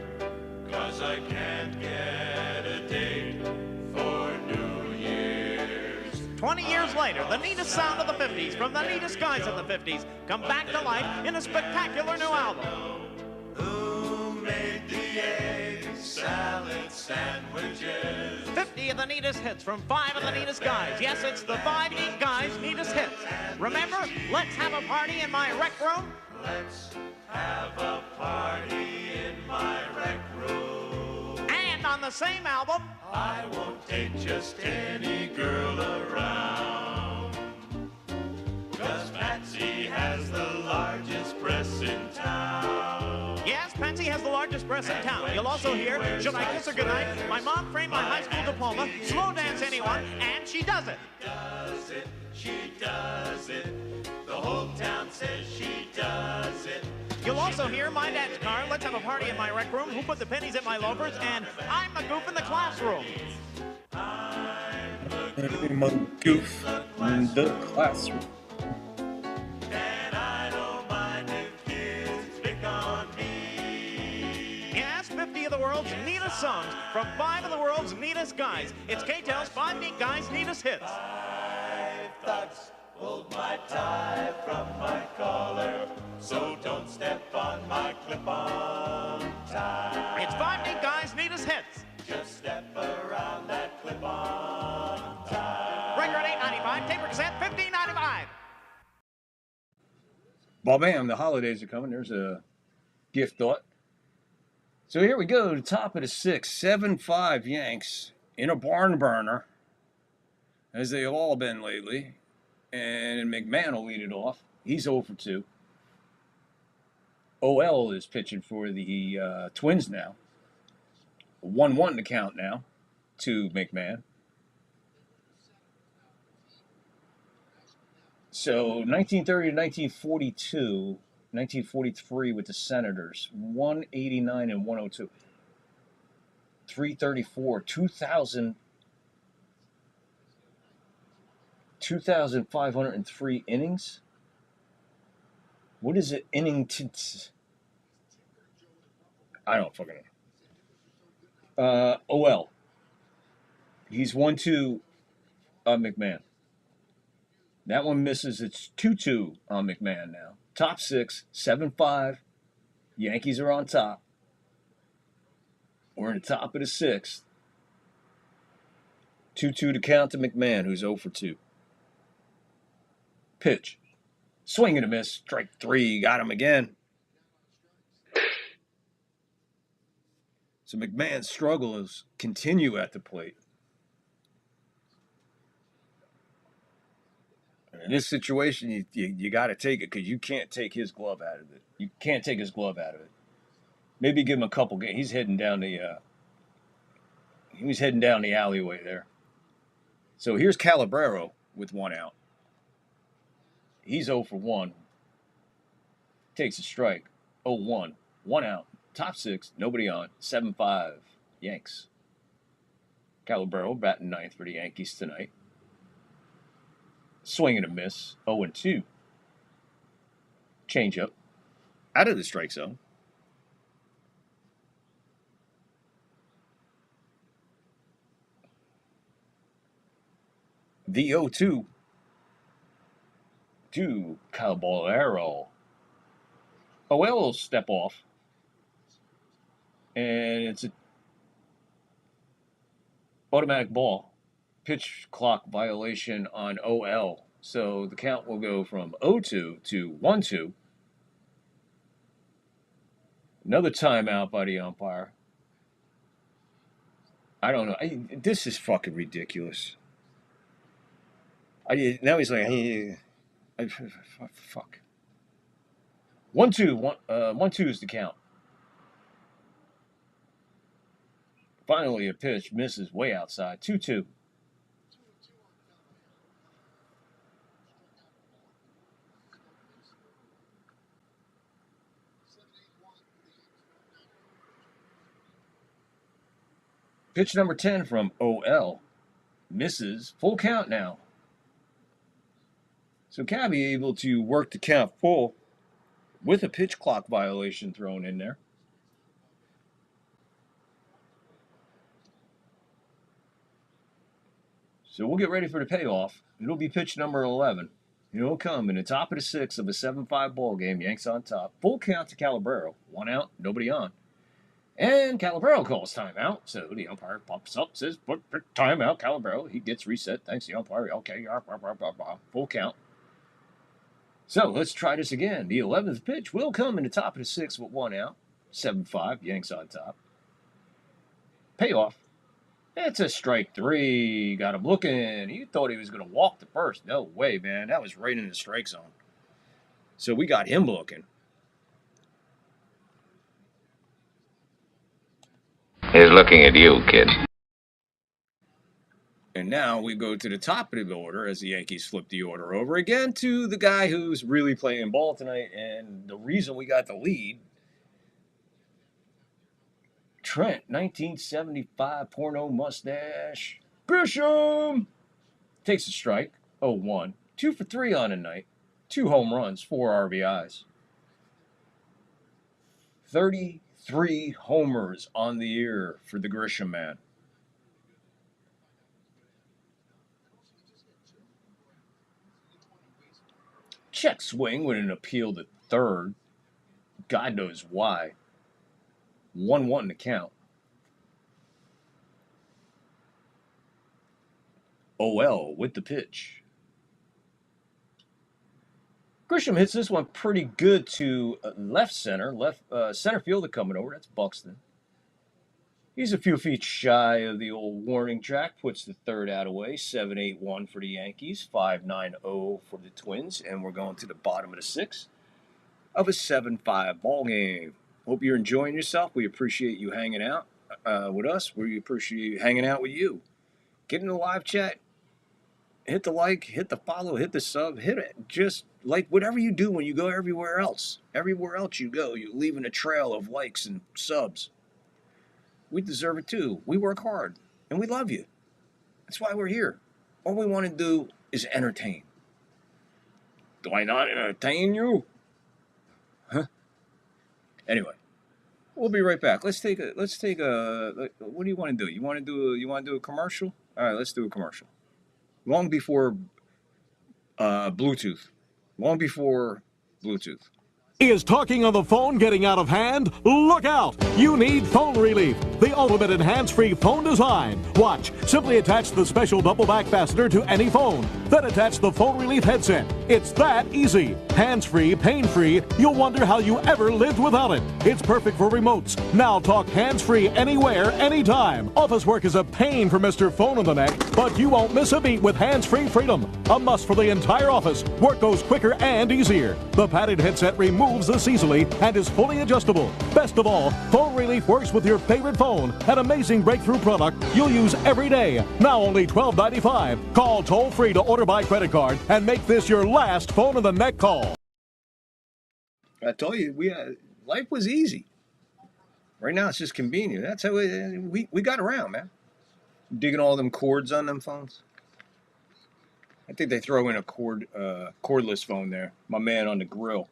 'cause I can't get a date for New Year's. 20 years later, the neatest sound of the 50s from the neatest guys of the 50s come back to life in a spectacular new album. Who made the egg salad sandwiches? 50 of the neatest hits from 5 of the neatest guys. Yes, it's the 5 neat guys' neatest hits. Remember, let's have a party in my rec room. Let's have a party in my rec room. And on the same album, I won't take just any girl around, 'cause Patsy has the largest breasts in town. yes, Patsy has the largest breasts in town. You'll also hear, should I kiss her goodnight? My mom framed my high school diploma, slow dance anyone, and she does it. Does it, she does it. The whole town says she does it. You'll also hear my dad's car, let's have a party in my rec room, who put the pennies in my loafers, and I'm the goof in the classroom. I'm a goof in the classroom. And I don't mind if kids pick on me. Yes, 50 of the world's neatest songs from 5 of the world's neatest guys. It's K-Tel's 5 Neat Guys' neatest hits. 5 thugs pulled my tie from my collar, so don't step on my clip-on tie. It's 5 Neat Guys' neatest hits. Just step around that clip-on tie. Record 8.95, tape cassette 15.95. Well, bam, the holidays are coming. There's a gift thought. So here we go, the top of the 6, 7-5 Yanks in a barn burner, as they have all been lately. And McMahon will lead it off. He's 0 for 2. OL is pitching for the Twins now. 1-1 to count now to McMahon. So 1930 to 1942, 1943 with the Senators, 189 and 102. 334, 2,503 innings. What is it? I don't fucking know. OL. He's 1-2 on McMahon. That one misses. It's 2-2 on McMahon now. Top 6, 7-5. Yankees are on top. We're in the top of the 6th. 2-2 to count to McMahon, who's 0 for 2. Pitch. Swing and a miss. Strike 3. Got him again. So McMahon's struggles continue at the plate. In this situation, you got to take it because you can't take his glove out of it. You can't take his glove out of it. Maybe give him a couple games. He's heading down the. He was heading down the alleyway there. So here's Calabrero with 1 out. He's 0 for 1. Takes a strike. 0-1. 1 out. Top 6. Nobody on. 7-5. Yanks. Calabero batting 9th for the Yankees tonight. Swing and a miss. 0-2. Change up. Out of the strike zone. The 0-2 to Caballero. OL will step off. And it's an automatic ball. Pitch clock violation on OL. So the count will go from 0-2 to 1-2. Another timeout by the umpire. I don't know. This is fucking ridiculous. Now he's like, fuck. 1-2. 1-2 is the count. Finally, a pitch misses way outside. 2-2. Pitch number 10 from OL. Misses. Full count now. So Cabby able to work the count full with a pitch clock violation thrown in there. So we'll get ready for the payoff. It'll be pitch number 11. It'll come in the top of the 6th of a 7-5 ball game. Yanks on top. Full count to Calabero. 1 out, nobody on. And Calabero calls timeout. So the umpire pops up, says, put timeout, Calabero. He gets reset. Thanks, the umpire. Okay, full count. So let's try this again. The 11th pitch will come in the top of the 6th with 1 out. 7-5, Yanks on top. Payoff. It's a strike 3. Got him looking. He thought he was going to walk the first. No way, man. That was right in the strike zone. So we got him looking. He's looking at you, kid. And now we go to the top of the order as the Yankees flip the order over again to the guy who's really playing ball tonight. And the reason we got the lead, Trent, 1975 porno mustache. Grisham takes a strike. 0-1. 2 for 3 on the night. 2 home runs, 4 RBIs. 33 homers on the year for the Grisham man. Check swing with an appeal to third. God knows why. 1-1 to count. OL with the pitch. Grisham hits this one pretty good to left center. Center fielder coming over. That's Buxton. He's a few feet shy of the old warning track. Puts the third out away. 7-8-1 for the Yankees. 5-9-0 for the Twins. And we're going to the bottom of the 6th of a 7-5 ball game. Hope you're enjoying yourself. We appreciate you hanging out with us. We appreciate you hanging out with you. Get in the live chat. Hit the like. Hit the follow. Hit the sub. Hit it. Just like whatever you do when you go everywhere else. Everywhere else you go, you're leaving a trail of likes and subs. We deserve it too. We work hard. And we love you. That's why we're here. All we want to do is entertain. Do I not entertain you? Huh? Anyway, we'll be right back. Let's take a. What do you want to do? You want to do a commercial? All right, let's do a commercial. Long before Bluetooth. Long before Bluetooth. Is talking on the phone getting out of hand? Look out! You need Phone Relief, the ultimate in hands-free phone design. Watch. Simply attach the special double back fastener to any phone. Then attach the Phone Relief headset. It's that easy. Hands-free, pain-free. You'll wonder how you ever lived without it. It's perfect for remotes. Now talk hands-free anywhere, anytime. Office work is a pain for Mr. Phone in the Neck, but you won't miss a beat with hands-free freedom. A must for the entire office. Work goes quicker and easier. The padded headset removes this easily and is fully adjustable. Best of all, Phone Relief works with your favorite phone. An amazing breakthrough product you'll use every day. Now only $12.95. Call toll-free to order by credit card and make this your last Phone in the Neck call. I told you, Life was easy. Right now, it's just convenient. That's how we got around, man. Digging all them cords on them phones. I think they throw in a cordless phone there. My man on the grill.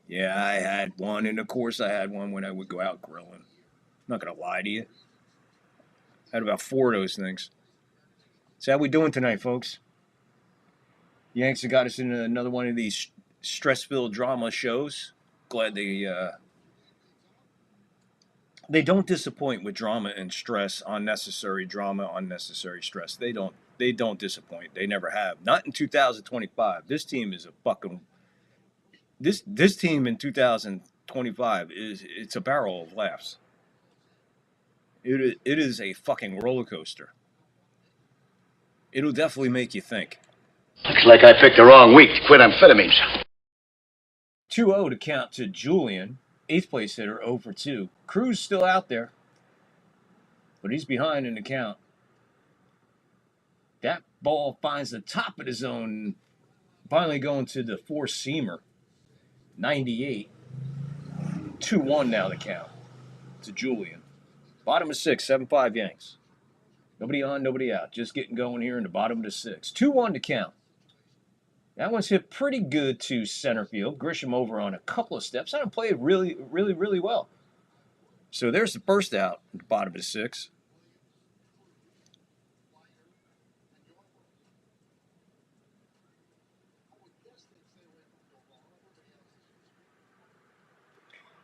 Yeah, I had one, and of course I had one when I would go out grilling. I'm not going to lie to you. I had about 4 of those things. So how we doing tonight, folks? Yanks have got us into another one of these stress-filled drama shows. Glad they don't disappoint with drama and stress, unnecessary drama, unnecessary stress. They don't disappoint. They never have. Not in 2025. This team is a fucking this team in 2025 it's a barrel of laughs. It is a fucking roller coaster. It'll definitely make you think. Looks like I picked the wrong week to quit amphetamines. 2-0 to count to Julian, 8th place hitter, 0 for 2. Cruz still out there, but he's behind in the count. That ball finds the top of the zone, finally going to the four-seamer. 98. 2-1 now the count to Julian. Bottom of 6, 7-5 Yanks. Nobody on, nobody out. Just getting going here in the bottom of the 6. 2-1 to count. That one's hit pretty good to center field. Grisham over on a couple of steps. And played really, really, really well. So there's the first out at the bottom of the 6.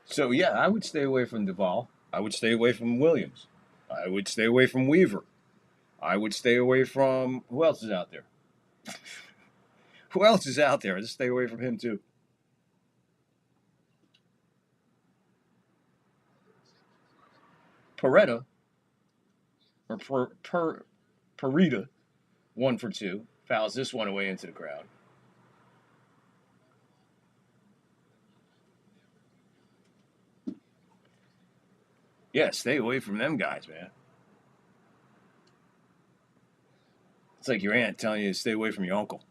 So, yeah, I would stay away from Duvall. I would stay away from Williams. I would stay away from Weaver. I would stay away from... Who else is out there? Who else is out there? Just stay away from him, too. Peretta, or Perita, 1 for 2. Fouls this one away into the crowd. Yeah, stay away from them guys, man. It's like your aunt telling you to stay away from your uncle.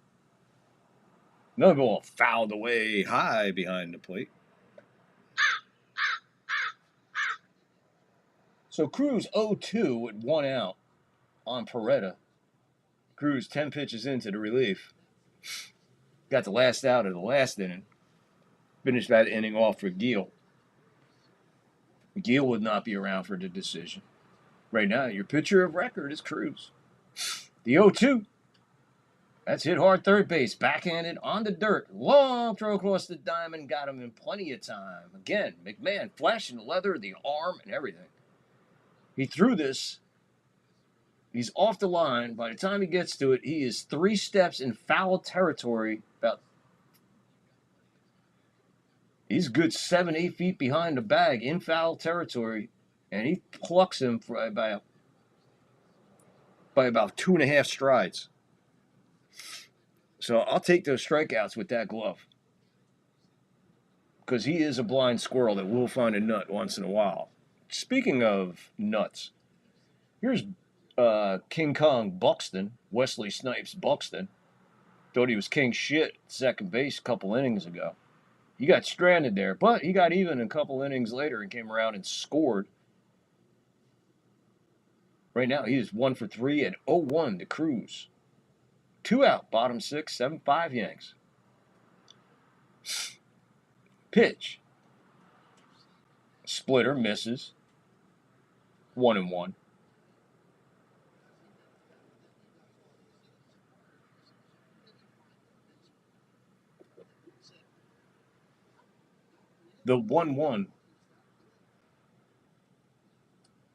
Another ball fouled away high behind the plate. So Cruz 0-2 with 1 out on Peretta. Cruz 10 pitches into the relief. Got the last out of the last inning. Finished that inning off for Gil. Gil would not be around for the decision. Right now, your pitcher of record is Cruz. The 0-2. That's hit hard third base. Backhanded on the dirt. Long throw across the diamond. Got him in plenty of time. Again, McMahon flashing the leather, the arm, and everything. He threw this. He's off the line. By the time he gets to it, he is 3 steps in foul territory. He's a good 7-8 feet behind the bag in foul territory, and he plucks him by about 2.5 strides. So I'll take those strikeouts with that glove, because he is a blind squirrel that will find a nut once in a while. Speaking of nuts, here's King Kong Buxton, Wesley Snipes Buxton. Thought he was king shit at second base a couple innings ago. He got stranded there, but he got even a couple innings later and came around and scored. Right now, he is 1 for 3 and 0-1 to Cruz. 2 out, bottom 6, 7-5 Yanks. Pitch. Splitter misses. 1-1. The 1-1.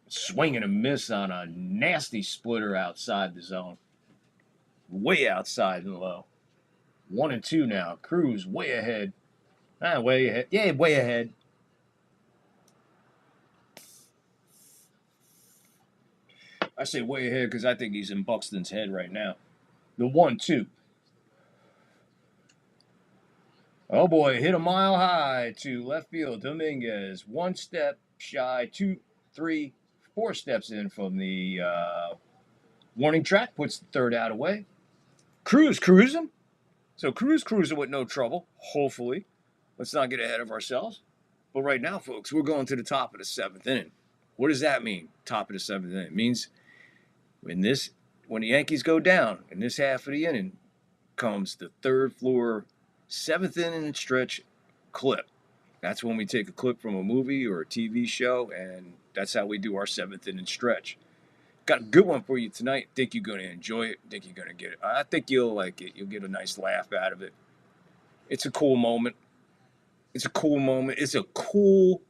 Swing and a miss on a nasty splitter outside the zone. Way outside and low. 1-2 now. Cruz way ahead. Way ahead. Yeah, way ahead. I say way ahead because I think he's in Buxton's head right now. The 1-2. Oh boy, hit a mile high to left field. Dominguez, 1 step shy, 2, 3, 4 steps in from the warning track, puts the third out away. Cruz cruising. So Cruz cruising with no trouble, hopefully. let's not get ahead of ourselves. But right now, folks, we're going to the top of the 7th inning. What does that mean, top of the 7th inning? It means when the Yankees go down in this half of the inning comes the third floor 7th inning stretch clip. That's when we take a clip from a movie or a TV show, and that's how we do our 7th inning stretch. Got a good one for you tonight. Think you're going to enjoy it. Think you're going to get it. I think you'll like it. You'll get a nice laugh out of it. It's a cool moment. It's a cool moment. It's a cool,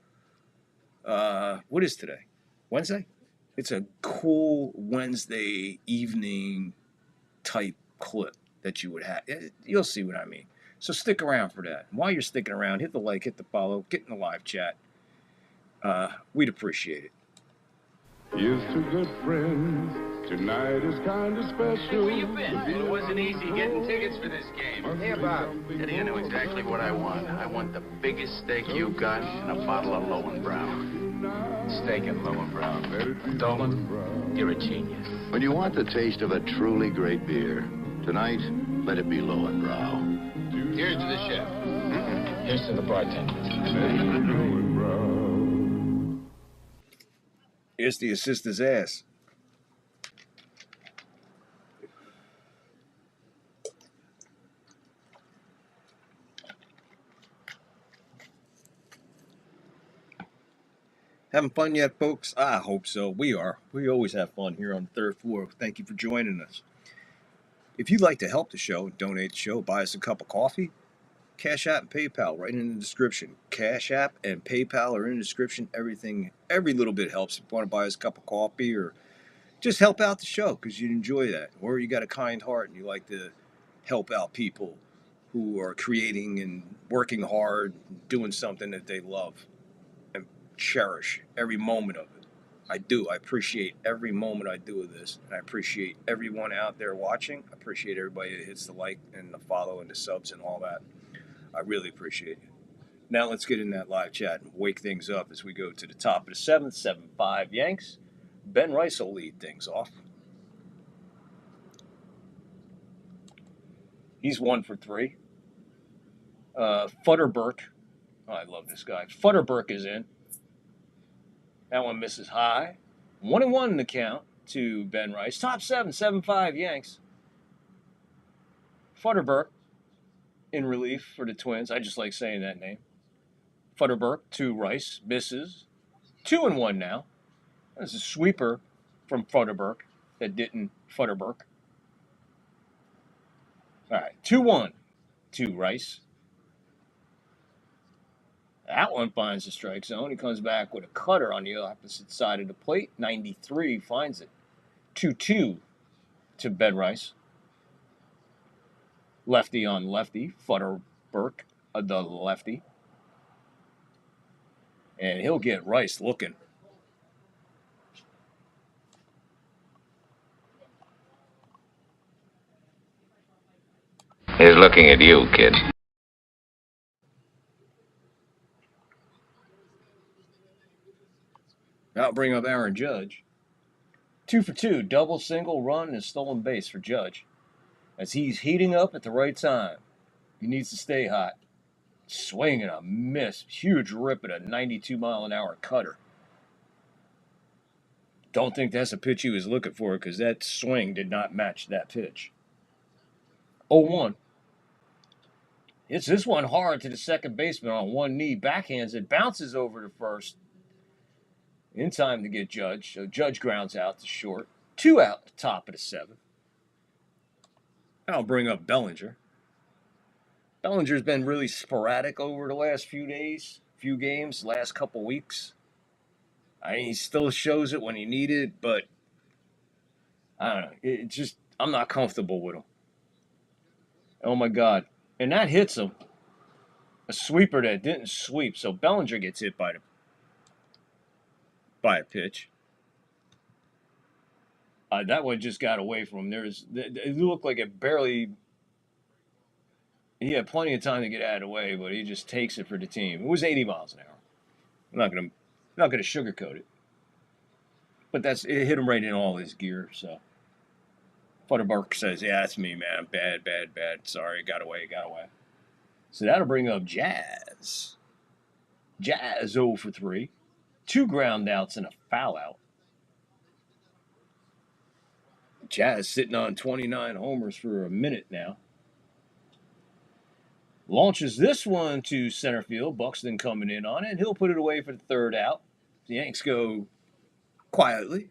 what is today? Wednesday? It's a cool Wednesday evening type clip that you would have. You'll see what I mean. So stick around for that. While you're sticking around, hit the like, hit the follow, get in the live chat. We'd appreciate it. Here's to good friends. Tonight is kind of special. Hey, where you been? It wasn't easy getting tickets for this game. Hey, Bob. Eddie, I know exactly what I want. I want the biggest steak you've got and a bottle of Lowenbrow. Steak and Lowenbrow. Dolan, you're a genius. When you want the taste of a truly great beer, tonight, let it be Lowenbrow. Here's to the chef. Here's to the bartender. Here's the assistant's ass. Having fun yet, folks? I hope so. We are. We always have fun here on the third floor. Thank you for joining us. If you'd like to help the show, donate the show, buy us a cup of coffee, Cash App and PayPal right in the description. Cash App and PayPal are in the description. Everything, every little bit helps. If you want to buy us a cup of coffee or just help out the show because you enjoy that. Or you got a kind heart and you like to help out people who are creating and working hard, doing something that they love and cherish every moment of it. I do. I appreciate every moment I do of this. And I appreciate everyone out there watching. I appreciate everybody that hits the like and the follow and the subs and all that. I really appreciate you. Now let's get in that live chat and wake things up as we go to the top of the 7th, 7-5 Yanks. Ben Rice will lead things off. He's 1 for 3. Futterberg. Oh, I love this guy. Futterberg is in. That one misses high. 1-1 in the count to Ben Rice. Top 7, 7-5 Yanks. Futterberg in relief for the Twins. I just like saying that name. Futterberg to Rice. Misses. 2-1 now. That's a sweeper from Futterberg that didn't Futterberg. All right. 2-1 to Rice. That one finds the strike zone. He comes back with a cutter on the opposite side of the plate. 93 finds it. 2-2 to Ben Rice. Lefty on lefty. Futterberg, the lefty. And he'll get Rice looking. He's looking at you, kid. I'll bring up Aaron Judge. 2 for 2, double, single, run, and stolen base for Judge. As he's heating up at the right time. He needs to stay hot. Swing and a miss. Huge rip at a 92-mile-an-hour cutter. Don't think that's a pitch he was looking for because that swing did not match that pitch. 0-1. Hits this one hard to the second baseman on one knee. Backhands it. Bounces over to first. In time to get Judge. So Judge grounds out to short. 2 out, top of the 7th. I'll bring up Bellinger. Bellinger's been really sporadic over the last few days, few games, last couple weeks. He still shows it when he needed it, but I don't know. I'm not comfortable with him. Oh my God. And that hits him. A sweeper that didn't sweep. So Bellinger gets hit by a pitch. That one just got away from him. It looked like it barely. He had plenty of time to get out of the way, but he just takes it for the team. It was 80 miles an hour. I'm not gonna sugarcoat it. But it hit him right in all his gear. So Futterberg says, "Yeah, that's me, man. Bad. Sorry, got away." So that'll bring up Jazz. Jazz 0 for 3. 2 ground outs and a foul out. Jazz sitting on 29 homers for a minute now. Launches this one to center field. Buxton coming in on it. He'll put it away for the third out. The Yanks go quietly.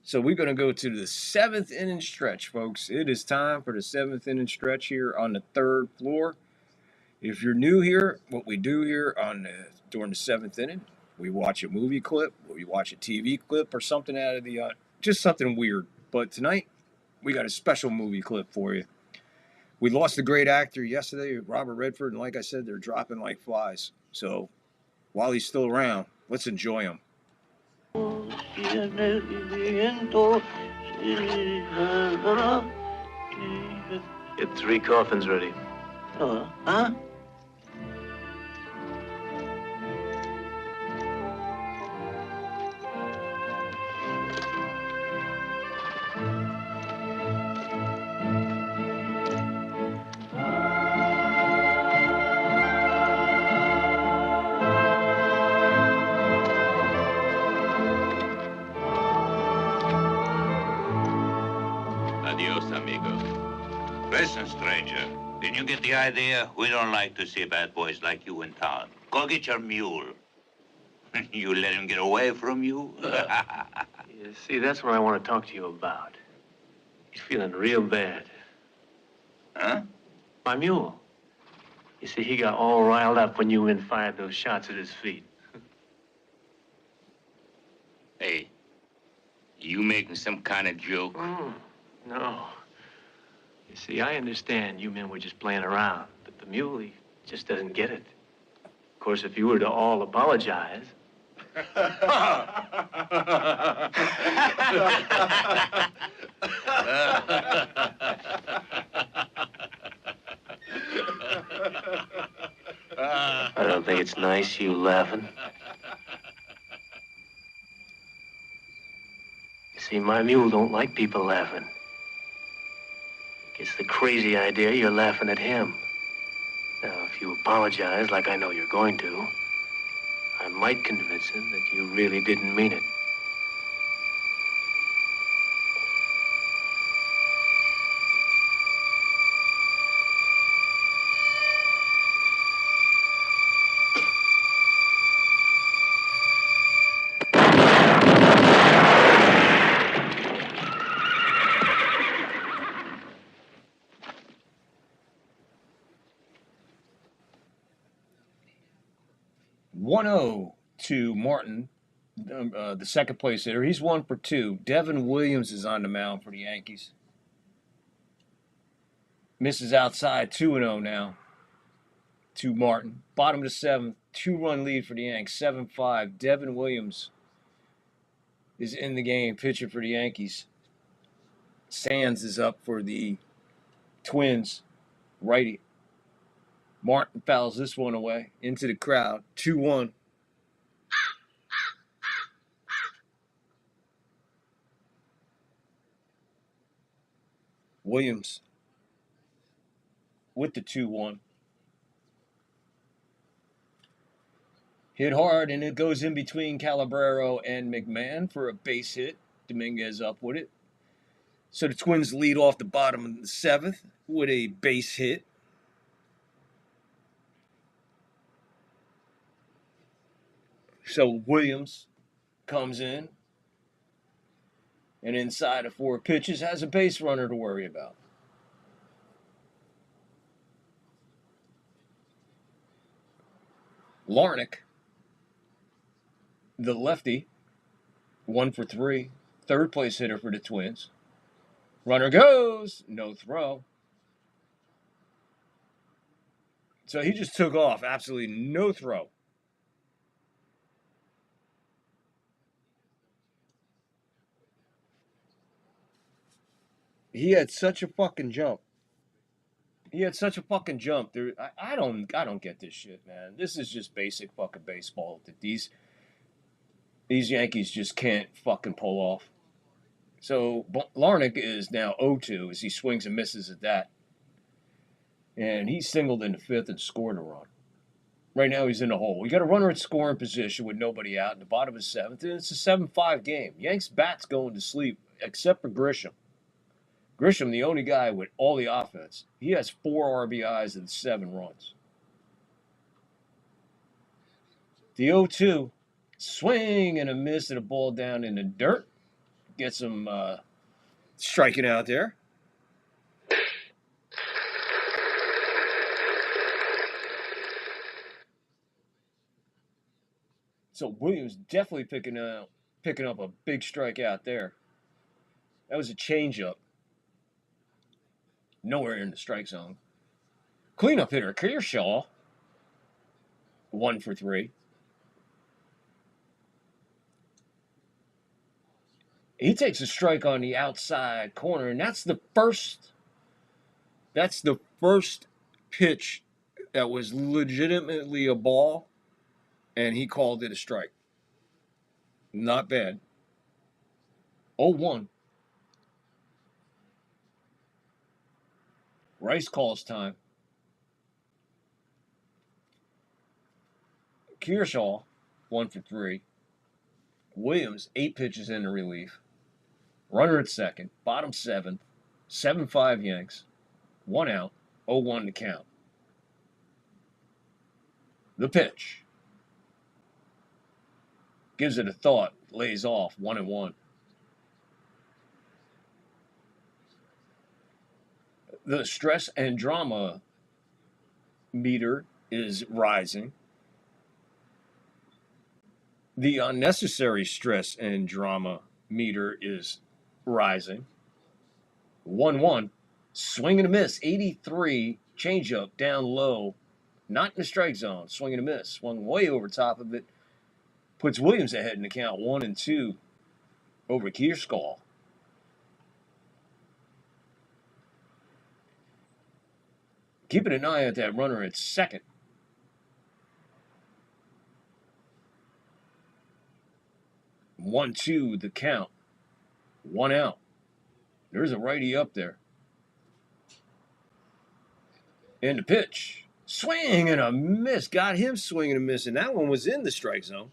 So we're going to go to the 7th inning stretch, folks. It is time for the 7th inning stretch here on the 3rd floor. If you're new here, what we do here during the 7th inning, we watch a movie clip, we watch a TV clip, or something out of the just something weird. But tonight, we got a special movie clip for you. We lost a great actor yesterday, Robert Redford, and like I said, they're dropping like flies. So while he's still around, let's enjoy him. Get 3 coffins ready. Huh? Adios, amigo. Listen, stranger. Did you get the idea? We don't like to see bad boys like you in town. Go get your mule. You let him get away from you? You see, that's what I want to talk to you about. He's feeling real bad. Huh? My mule. You see, he got all riled up when you men fired those shots at his feet. Hey, you making some kind of joke? No. You see, I understand you men were just playing around, but the mule, he just doesn't get it. Of course, if you were to all apologize... I don't think it's nice, you laughing. You see, my mule don't like people laughing. Gets the crazy idea you're laughing at him. Now, if you apologize like I know you're going to, I might convince him that you really didn't mean it. To Martin, the second place hitter. He's 1 for 2. Devin Williams is on the mound for the Yankees. Misses outside, 2-0 now to Martin. Bottom of the 7th, 2-run lead for the Yanks, 7-5. Devin Williams is in the game, pitching for the Yankees. Sands is up for the Twins, righty. Martin fouls this one away into the crowd, 2-1. Williams with the 2-1. Hit hard, and it goes in between Calabrero and McMahon for a base hit. Dominguez up with it. So the Twins lead off the bottom of the 7th with a base hit. So Williams comes in, and inside of 4 pitches has a base runner to worry about. Larnach, the lefty, 1 for 3, third place hitter for the Twins. Runner goes, no throw. So he just took off, absolutely no throw. He had such a fucking jump. There, I don't get this shit, man. This is just basic fucking baseball that these Yankees just can't fucking pull off. So Larnach is now 0-2 as he swings and misses at that. And he singled in the 5th and scored a run. Right now he's in the hole. We got a runner at scoring position with nobody out in the bottom of the 7th, and it's a 7-5 game. Yanks bat's going to sleep, except for Grisham. Grisham, the only guy with all the offense. He has 4 RBIs and 7 runs. The 0-2, swing and a miss and a ball down in the dirt. Gets him striking out there. So Williams definitely picking up a big strike out there. That was a changeup. Nowhere in the strike zone. Cleanup hitter Kershaw, 1 for 3. He takes a strike on the outside corner, and that's the first pitch that was legitimately a ball, and he called it a strike. Not bad. 0-1. Rice calls time. Kershaw, 1 for 3. Williams, 8 pitches into relief. Runner at second. Bottom 7th. 7-5 Yanks. 1 out. 0-1 to count. The pitch. Gives it a thought. Lays off. 1-1. The stress and drama meter is rising. The unnecessary stress and drama meter is rising. 1-1. Swing and a miss. 83. Changeup down low. Not in the strike zone. Swing and a miss. Swung way over top of it. Puts Williams ahead in the count. 1-2 over Kershaw. Keeping an eye at that runner at second. One, two, the count. 1 out. There's a righty up there. And the pitch. Swing and a miss. Got him swinging and a miss. And that one was in the strike zone.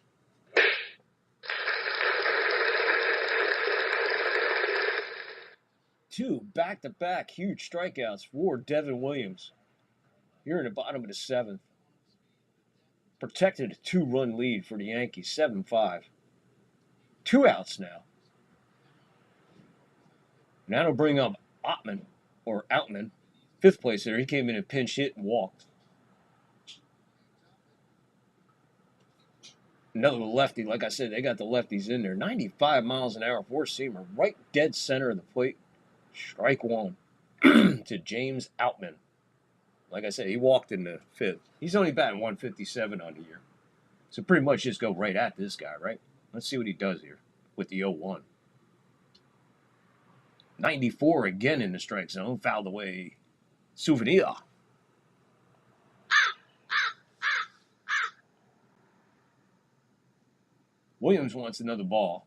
Two back-to-back huge strikeouts for Devin Williams. Here in the bottom of the 7th. Protected a 2-run lead for the Yankees. 7-5. 2 outs now. And that'll bring up Outman, 5th place hitter. He came in and pinch hit and walked. Another lefty. Like I said, they got the lefties in there. 95 miles an hour, 4-seamer. Right dead center of the plate. Strike 1 to James Outman. Like I said, he walked in the 5th. He's only batting 157 on the year. So pretty much just go right at this guy, right? Let's see what he does here with the 0-1. 94 again in the strike zone. Fouled away. Souvenir. Williams wants another ball.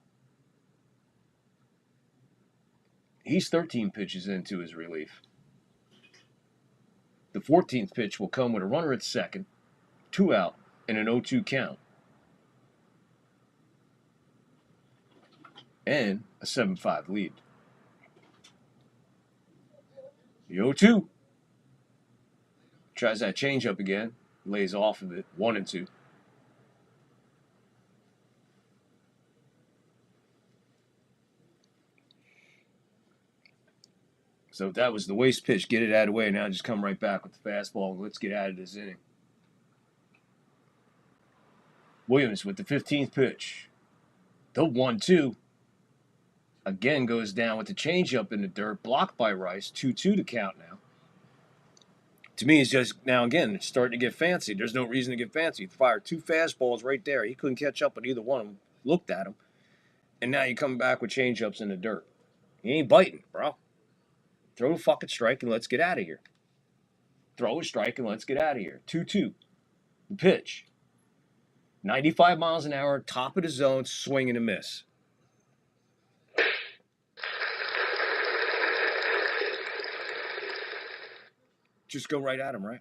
He's 13 pitches into his relief. The 14th pitch will come with a runner at second, 2 out, and an 0-2 count. And a 7-5 lead. The 0-2. Tries that changeup again. Lays off of it. 1-2. So if that was the waste pitch, get it out of the way. Now just come right back with the fastball. Let's get out of this inning. Williams with the 15th pitch. The 1-2. Again goes down with the changeup in the dirt. Blocked by Rice. 2-2 to count now. To me, it's just, now again, it's starting to get fancy. There's no reason to get fancy. He fired 2 fastballs right there. He couldn't catch up with either one of them. Looked at him. And now you come back with changeups in the dirt. He ain't biting, bro. Throw a fucking strike and let's get out of here. Throw a strike and let's get out of here. 2-2. The pitch. 95 miles an hour, top of the zone, swing and a miss. Just go right at him, right?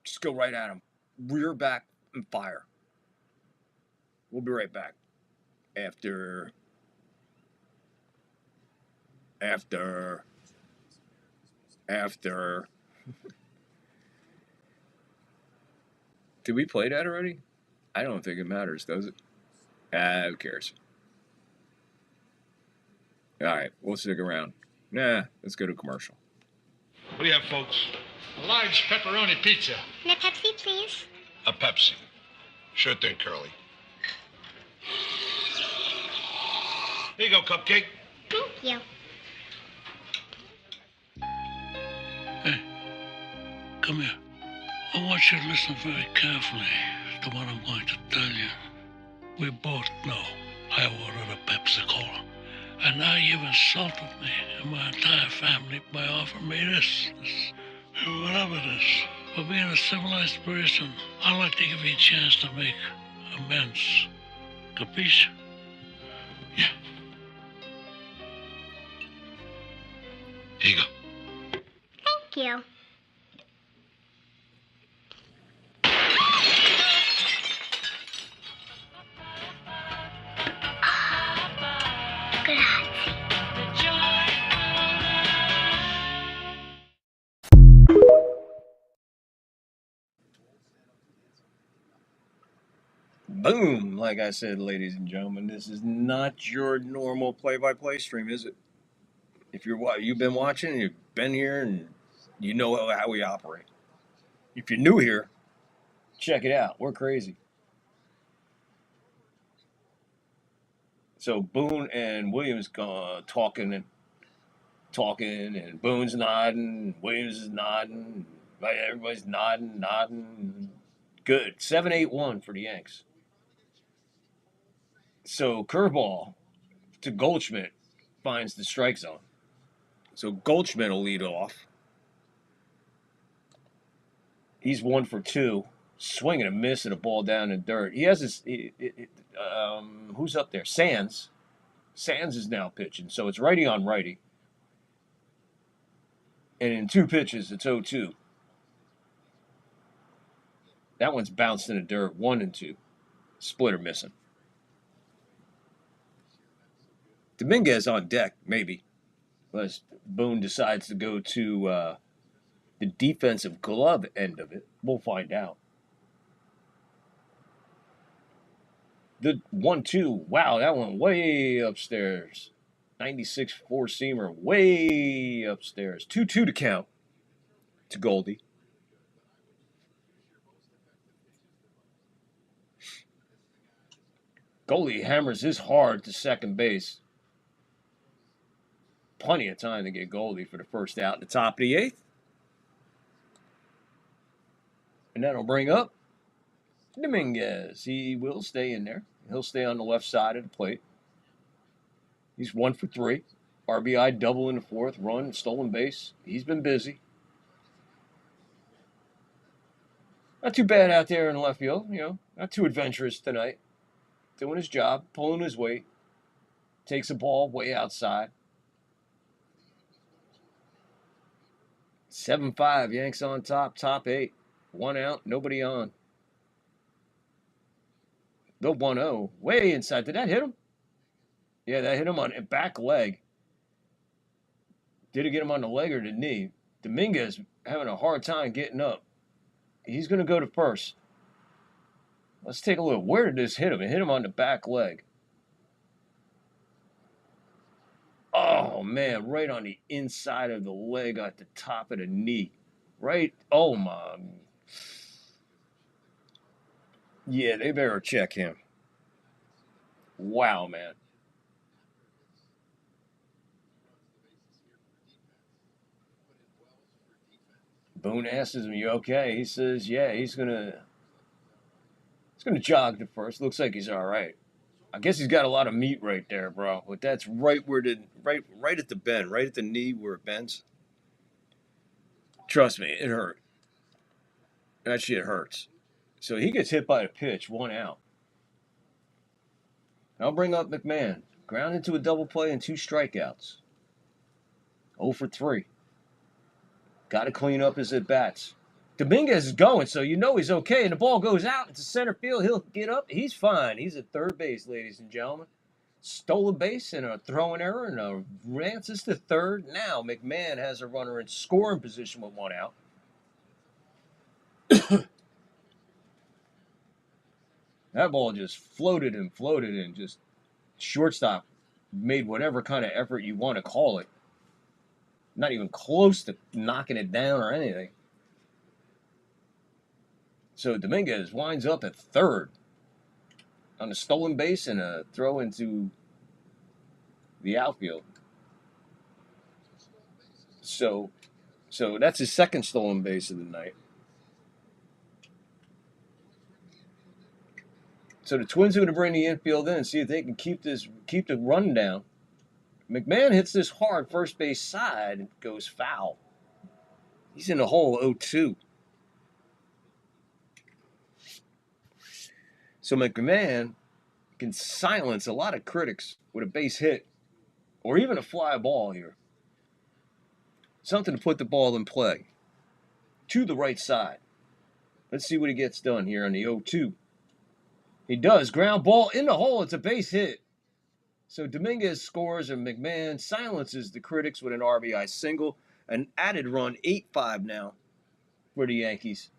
Just go right at him. Rear back and fire. We'll be right back. After. Did we play that already? I don't think it matters, does it? Who cares? All right, we'll stick around. Nah, let's go to commercial. What do you have, folks? A large pepperoni pizza. And a Pepsi, please. A Pepsi. Sure thing, Curly. Here you go, Cupcake. Thank you. Hey, come here. I want you to listen very carefully to what I'm going to tell you. We both know I ordered a Pepsi-Cola. And now you've insulted me and my entire family by offering me this, whatever it is. For being a civilized person, I'd like to give you a chance to make amends. Capiche? Yeah. Here you go. Thank you. Boom! Like I said, ladies and gentlemen, this is not your normal play-by-play stream, is it? If you've been watching, you've been here, and you know how we operate. If you're new here, check it out. We're crazy. So Boone and Williams talking, and Boone's nodding, Williams is nodding, everybody's nodding. Good. 7-8-1 for the Yanks. So curveball to Goldschmidt finds the strike zone. So Goldschmidt will lead off. He's 1 for 2, swinging a miss at a ball down in dirt. He has his. Who's up there? Sands. Sands is now pitching, so it's righty on righty. And in 2 pitches, it's 0-2. That one's bounced in the dirt. 1 and 2. Splitter missing. Dominguez on deck, maybe. Unless Boone decides to go to the defensive glove end of it. We'll find out. The 1-2. Wow, that went way upstairs. 96 four-seamer, way upstairs. 2-2 to count to Goldie. Goldie hammers his hard to second base. Plenty of time to get Goldie for the first out in the top of the 8th. And that'll bring up Dominguez. He will stay in there. He'll stay on the left side of the plate. He's 1 for 3. RBI double in the 4th. Run, stolen base. He's been busy. Not too bad out there in left field. Not too adventurous tonight. Doing his job, pulling his weight. Takes a ball way outside. 7-5, Yanks on top, top 8. 1 out, nobody on. The 1-0, way inside. Did that hit him? Yeah, that hit him on the back leg. Did it get him on the leg or the knee? Dominguez having a hard time getting up. He's going to go to first. Let's take a look. Where did this hit him? It hit him on the back leg. Oh, man, right on the inside of the leg at the top of the knee. Right? Oh, my. Yeah, they better check him. Wow, man. Boone asks him, "You okay?" He says, "Yeah, he's gonna jog to first. Looks like he's all right." I guess he's got a lot of meat right there, bro. But that's right where right at the bend, right at the knee where it bends. Trust me, it hurt. That shit hurts. So he gets hit by a pitch, 1 out. I'll bring up McMahon. Ground into a double play and 2 strikeouts. 0 for 3. Got to clean up his at-bats. Dominguez is going, so you know he's okay. And the ball goes out into center field. He'll get up. He's fine. He's at third base, ladies and gentlemen. Stolen base and a throwing error and advances to third. Now McMahon has a runner in scoring position with one out. That ball just floated and just shortstop made whatever kind of effort you want to call it. Not even close to knocking it down or anything. So Dominguez winds up at third on a stolen base and a throw into the outfield. So that's his second stolen base of the night. So the Twins are going to bring the infield in and see if they can keep the run down. McMahon hits this hard first base side and goes foul. He's in the hole 0-2. So McMahon can silence a lot of critics with a base hit or even a fly ball here. Something to put the ball in play to the right side. Let's see what he gets done here on the 0-2. He does. Ground ball in the hole. It's a base hit. So Dominguez scores and McMahon silences the critics with an RBI single. An added run, 8-5 now for the Yankees.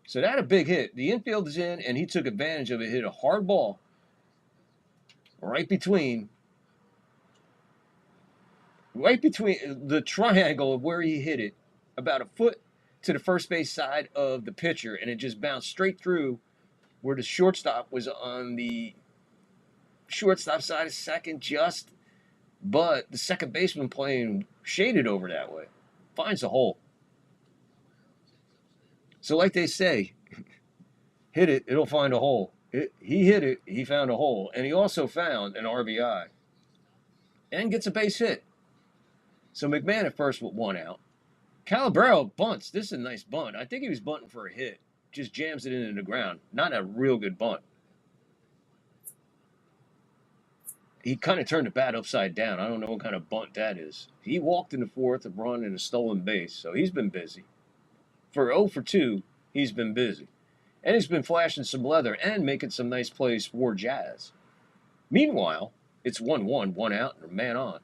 So that a big hit. The infield is in, and he took advantage of it. Hit a hard ball right between the triangle of where he hit it, about a foot to the first base side of the pitcher, and it just bounced straight through where the shortstop was on the shortstop side of second but the second baseman playing shaded over that way. Finds a hole. So like they say, hit it, it'll find a hole. He hit it, he found a hole. And he also found an RBI. And gets a base hit. So McMahon at first with one out. Calabrero bunts. This is a nice bunt. I think he was bunting for a hit. Just jams it into the ground. Not a real good bunt. He kind of turned the bat upside down. I don't know what kind of bunt that is. He walked in the fourth, a run and a stolen base, so he's been busy. For 0 for 2, he's been busy. And he's been flashing some leather and making some nice plays for Jazz. Meanwhile, it's 1-1, one out, and a man on.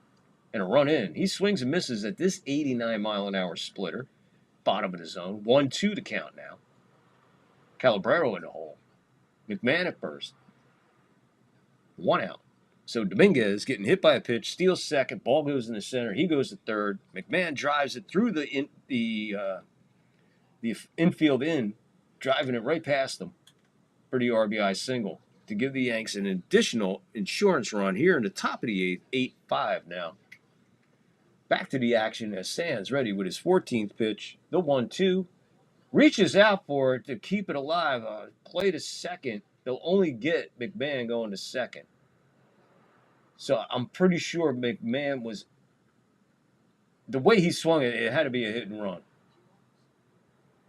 And a run in. He swings and misses at this 89-mile-an-hour splitter. Bottom of the zone. 1-2 to count now. Calabrero in the hole. McMahon at first. One out. So Dominguez getting hit by a pitch, steals second, ball goes in the center, he goes to third. McMahon drives it through the infield in, driving it right past them for the RBI single to give the Yanks an additional insurance run here in the top of the eighth, 8-5 now. Back to the action as Sands ready with his 14th pitch, the 1-2. Reaches out for it to keep it alive. Play to second. They'll only get McMahon going to second. So I'm pretty sure McMahon was, the way he swung it, it had to be a hit and run.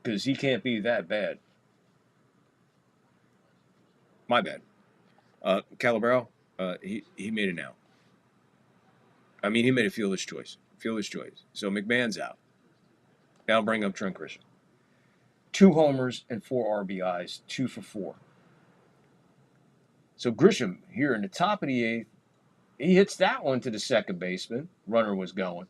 Because he can't be that bad. My bad. Calabrero, he made it out. I mean, he made a fielder's choice. So McMahon's out. That'll bring up Trent Grisham. 2 homers and 4 RBIs, 2 for 4. So Grisham here in the top of the 8th, he hits that one to the second baseman. Runner was going.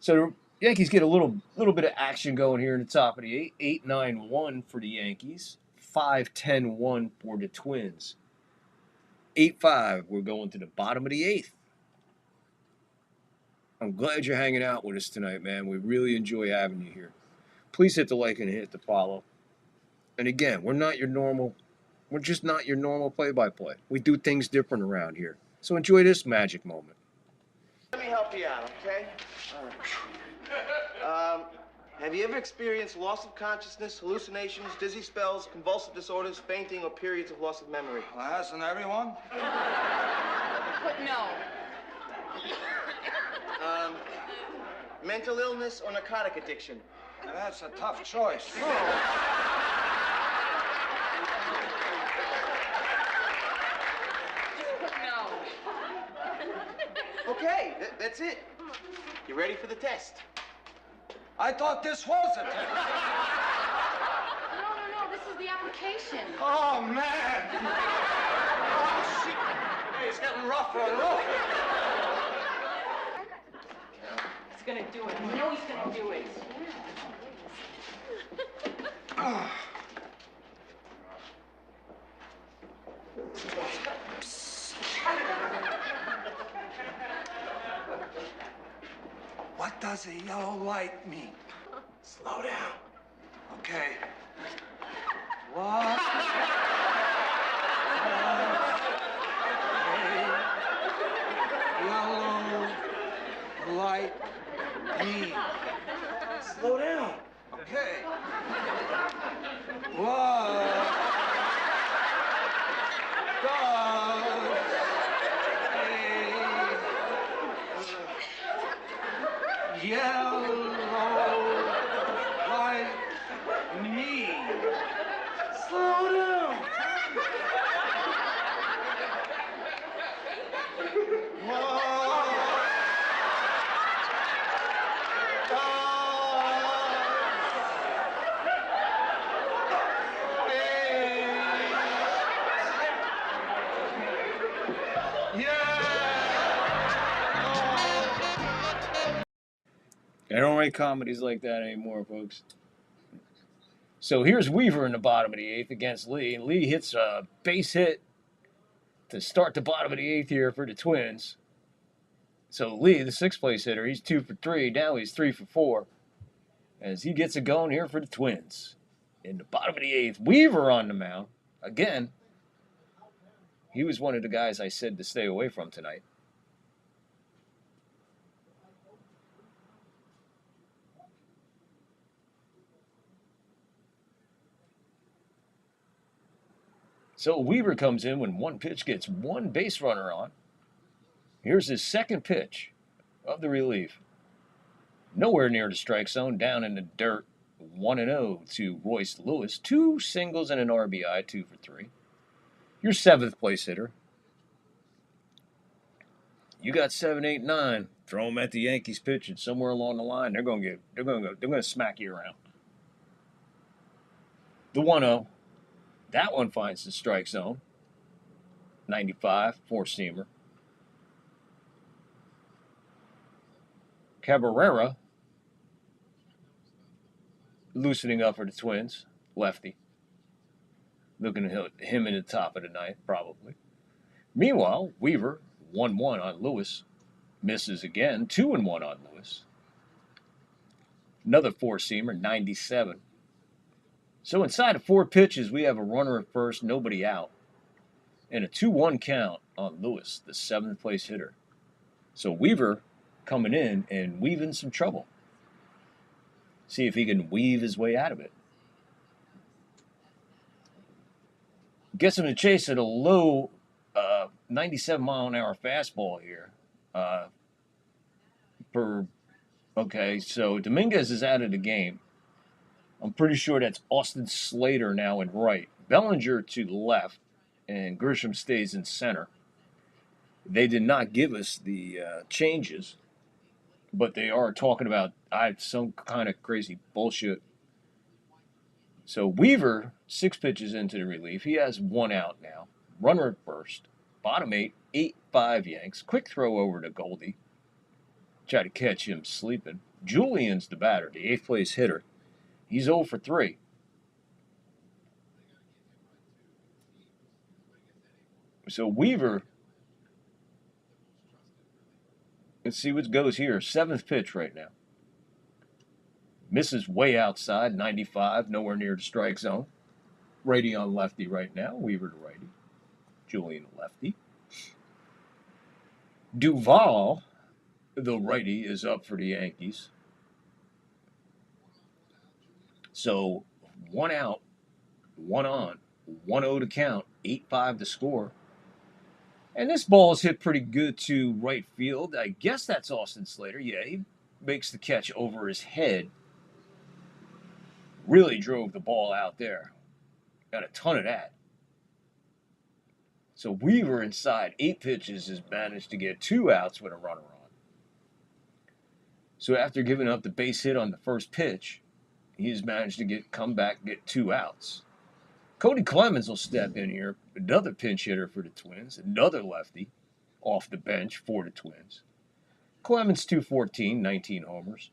So the Yankees get a little bit of action going here in the top of the 8th. 8-9-1 for the Yankees. 5-10-1 for the Twins. 8-5, we're going to the bottom of the 8th. I'm glad you're hanging out with us tonight, man. We really enjoy having you here. Please hit the like and hit the follow. And again, we're just not your normal play-by-play. We do things different around here. So enjoy this magic moment. Let me help you out, okay? Have you ever experienced loss of consciousness, hallucinations, dizzy spells, convulsive disorders, fainting, or periods of loss of memory? Well, hasn't everyone? But no. Mental illness or narcotic addiction? Now, that's a tough choice. Okay, that's it. You ready for the test? I thought this was a ticket. No, this is the application. Oh, man. Oh, shit. Hey, it's getting rougher and rougher. He's gonna do it. I know he's gonna do it. What does a yellow light mean? Slow down. Okay. What? Yellow light mean? Slow down. Okay. What does a yellow light mean? Slow down. They don't write comedies like that anymore, folks. So here's Weaver in the bottom of the eighth against Lee. And Lee hits a base hit to start the bottom of the eighth here for the Twins. So Lee, the sixth place hitter, he's 2 for 3. Now he's 3 for 4. As he gets it going here for the Twins. In the bottom of the eighth, Weaver on the mound. Again, he was one of the guys I said to stay away from tonight. So Weaver comes in when one pitch gets one base runner on. Here's his second pitch of the relief. Nowhere near the strike zone, down in the dirt. 1-0 to Royce Lewis. 2 singles and an RBI, 2 for 3. Your seventh place hitter. You got 7, 8, 9. Throw them at the Yankees pitching somewhere along the line. They're gonna smack you around. The 1-0. That one finds the strike zone. 95, four-seamer. Cabrera loosening up for the Twins. Lefty. Looking to hit him in the top of the ninth, probably. Meanwhile, Weaver, 1-1 on Lewis. Misses again. 2-1 on Lewis. Another four-seamer, 97. So inside of 4 pitches, we have a runner at first, nobody out. And a 2-1 count on Lewis, the 7th place hitter. So Weaver coming in and weaving some trouble. See if he can weave his way out of it. Gets him to chase at a low 97-mile-an-hour fastball here. Okay, so Dominguez is out of the game. I'm pretty sure that's Austin Slater now in right. Bellinger to the left, and Grisham stays in center. They did not give us the changes, but they are talking about some kind of crazy bullshit. So Weaver, 6 pitches into the relief. He has 1 out now. Runner at first. Bottom 8, 8-5 Yanks. Quick throw over to Goldie. Try to catch him sleeping. Julian's the batter, the 8th place hitter. He's 0 for 3. So Weaver, let's see what goes here. 7th pitch right now. Misses way outside, 95, nowhere near the strike zone. Righty on lefty right now. Weaver to righty. Julian lefty. Duvall, the righty, is up for the Yankees. So 1 out, 1 on, 1-0 to count, 8-5 to score. And this ball is hit pretty good to right field. I guess that's Austin Slater. Yeah, he makes the catch over his head. Really drove the ball out there. Got a ton of that. So Weaver inside 8 pitches has managed to get 2 outs with a runner on. So after giving up the base hit on the first pitch, he's managed to come back, get 2 outs. Cody Clemens will step in here, another pinch hitter for the Twins, another lefty off the bench for the Twins. Clemens 214, 19 homers.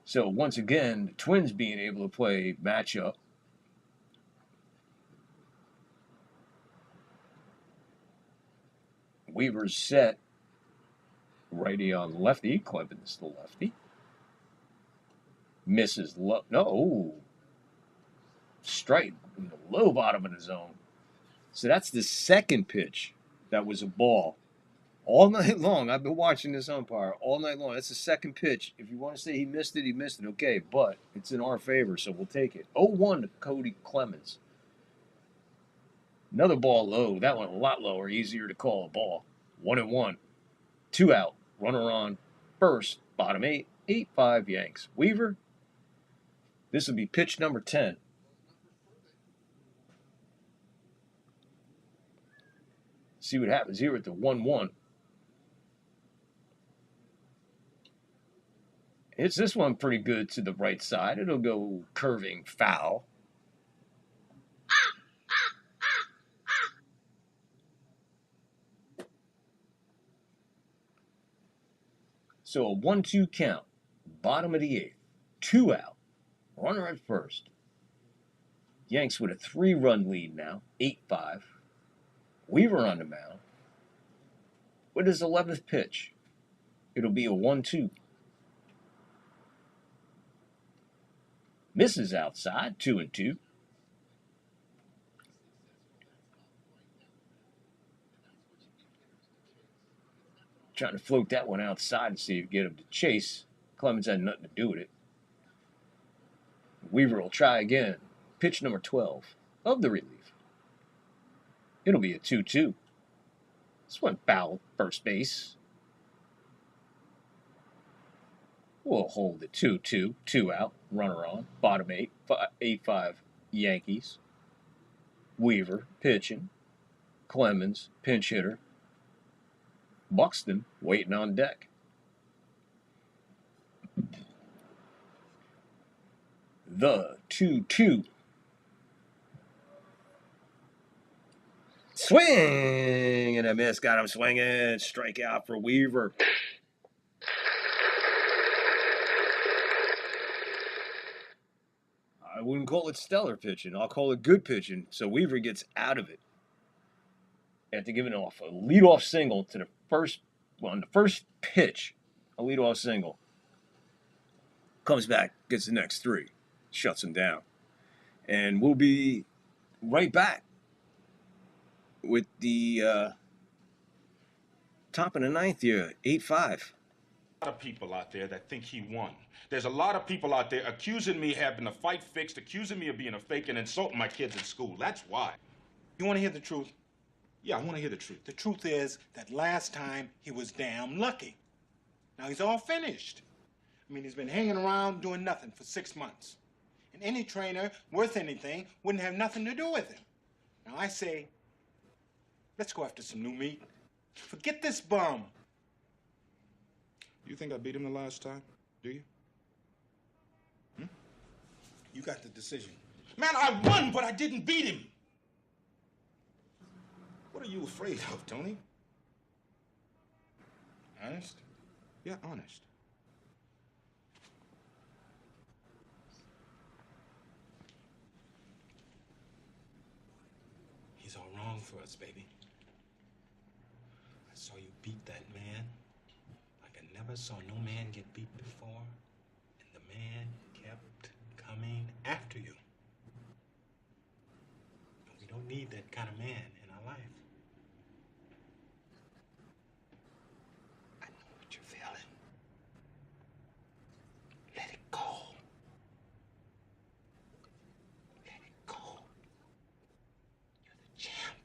So once again, the Twins being able to play matchup. Weaver's set. Righty on lefty. Clemens the lefty. Misses no. Strike in the low bottom of the zone. So that's the second pitch that was a ball. All night long, I've been watching this umpire all night long. That's the second pitch. If you want to say he missed it, he missed it. Okay, but it's in our favor, so we'll take it. 0-1 to Cody Clemens. Another ball low. That one a lot lower, easier to call a ball. 1-1. 2 out. Runner on first. Bottom 8. 8-5 Yanks. Weaver. This will be pitch number 10. See what happens here at the 1-1. Hits this one pretty good to the right side. It'll go curving foul. So a 1-2 count. Bottom of the 8th. 2 out. Runner at first. Yanks with a 3-run lead now. 8-5. Weaver on the mound. With his 11th pitch. It'll be a 1-2. Misses outside, 2-2. Trying to float that one outside and see if get him to chase. Clemens had nothing to do with it. Weaver will try again. Pitch number 12 of the relief. It'll be a 2-2. This one foul first base. We'll hold it 2-2. 2 out. Runner on. Bottom 8. 8-5 Yankees. Weaver pitching. Clemens pinch hitter. Buxton waiting on deck. The 2-2. Swing and a miss. Got him swinging. Strikeout for Weaver. I wouldn't call it stellar pitching. I'll call it good pitching. So Weaver gets out of it. After giving off a leadoff single to the first, on the first pitch, a leadoff single. Comes back, gets the next 3, shuts him down. And we'll be right back with the top of the 9th here, 8-5. A lot of people out there that think he won. There's a lot of people out there accusing me of having the fight fixed, accusing me of being a fake and insulting my kids at school. That's why. You want to hear the truth? Yeah, I want to hear the truth. The truth is that last time he was damn lucky. Now he's all finished. I mean, he's been hanging around doing nothing for 6 months. And any trainer worth anything wouldn't have nothing to do with him. Now I say, let's go after some new meat. Forget this bum. You think I beat him the last time? Do you? You got the decision. Man, I won, but I didn't beat him. What are you afraid of, Tony? Honest? Yeah, honest. He's all wrong for us, baby. I saw you beat that man like I never saw no man get beat before. And the man kept coming after you. And we don't need that kind of man in our life. I know what you're feeling. Let it go. Let it go. You're the champ.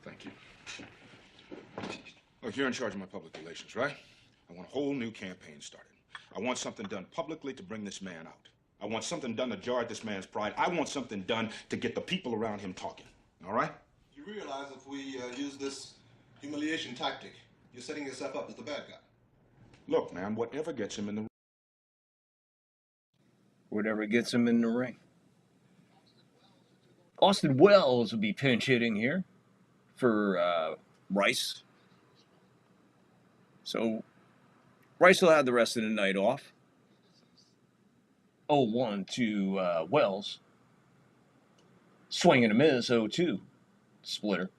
Thank you. Look, you're in charge of my public relations, right? I want a whole new campaign started. I want something done publicly to bring this man out. I want something done to jar at this man's pride. I want something done to get the people around him talking. All right? You realize if we use this Humiliation tactic. You're setting yourself up as the bad guy. Look, man, whatever gets him in the Whatever gets him in the ring. Austin Wells will be pinch hitting here for Rice. So Rice will have the rest of the night off. 0-1 to Wells. Swing and a miss, 0-2. Splitter.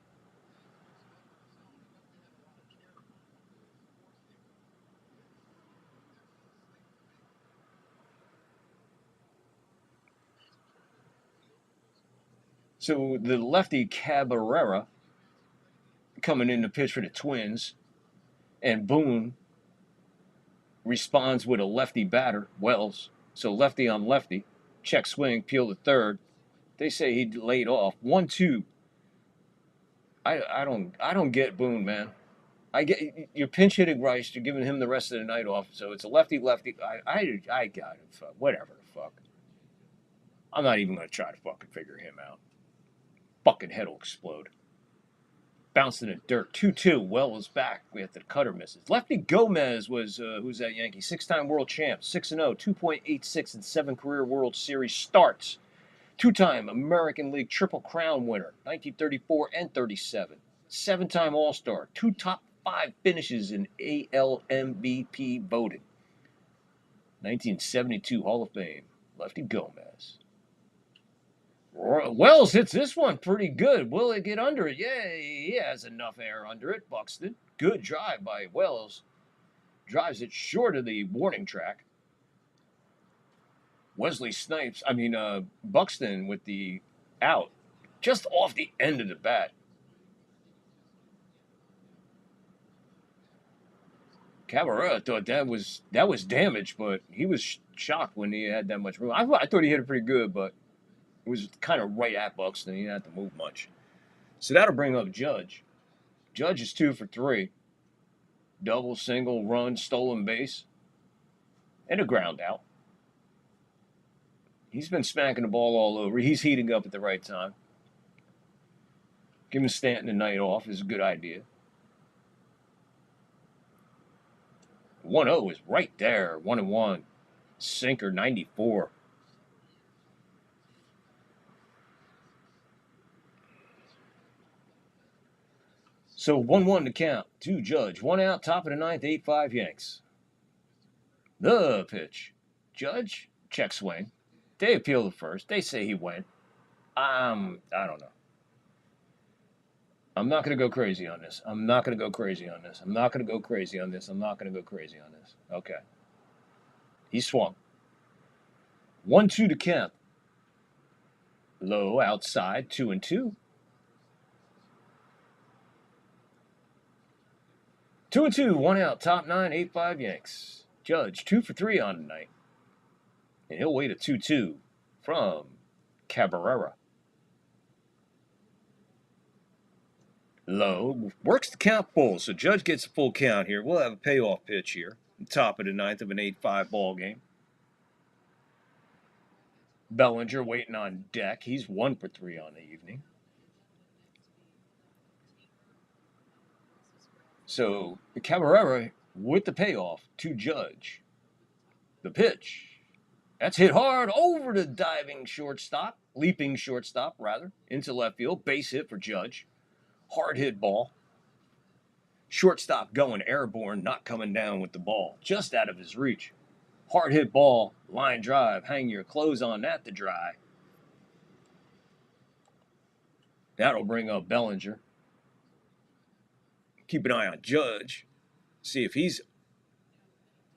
So the lefty Cabrera coming in to pitch for the Twins, and Boone responds with a lefty batter, Wells. So lefty on lefty, check swing, peel to third. They say he laid off 1-2. I don't get Boone, man. I get you're pinch hitting Rice, you're giving him the rest of the night off. So it's a lefty. I got it. Whatever the fuck. I'm not even gonna try to fucking figure him out. Fucking head will explode. Bounced in the dirt. 2-2. Wells back. We have the cutter misses. Lefty Gomez was, who's that Yankee? 6-time world champ. 6-0. 2.86 in 7 career World Series starts. 2-time American League Triple Crown winner. 1934 and 37. 7-time All-Star. 2 top 5 finishes in AL MVP voting. 1972 Hall of Fame. Lefty Gomez. Wells hits this one pretty good. Will it get under it? Yeah, he has enough air under it. Buxton. Good drive by Wells. Drives it short of the warning track. Buxton with the out. Just off the end of the bat. Cabrera thought that was damage, but he was shocked when he had that much room. I thought he hit it pretty good, but it was kind of right at Buxton. He didn't have to move much. So that'll bring up Judge. Judge is 2 for 3. Double, single, run, stolen base, and a ground out. He's been smacking the ball all over. He's heating up at the right time. Giving Stanton a night off is a good idea. 1-0 is right there. 1-1. Sinker, 94. So 1-1 to count. 2 Judge. 1 out, top of the 9th, 8-5 Yanks. The pitch. Judge, check swing. They appeal the first. They say he went. I don't know. I'm not going to go crazy on this. Okay. He swung. 1-2 to count. Low, outside, 2-2. 2-2, 1 out, top 9, 8-5 Yanks. Judge, 2 for 3 on the night. And he'll wait a 2-2 from Cabrera. Low, works the count full, so Judge gets a full count here. We'll have a payoff pitch here. Top of the 9th of an 8-5 ball game. Bellinger waiting on deck. He's 1 for 3 on the evening. So Cabrera with the payoff to Judge. The pitch. That's hit hard over the diving shortstop, leaping shortstop, rather, into left field. Base hit for Judge. Hard hit ball. Shortstop going airborne, not coming down with the ball. Just out of his reach. Hard hit ball, line drive. Hang your clothes on that to dry. That'll bring up Bellinger. Keep an eye on Judge. See if he's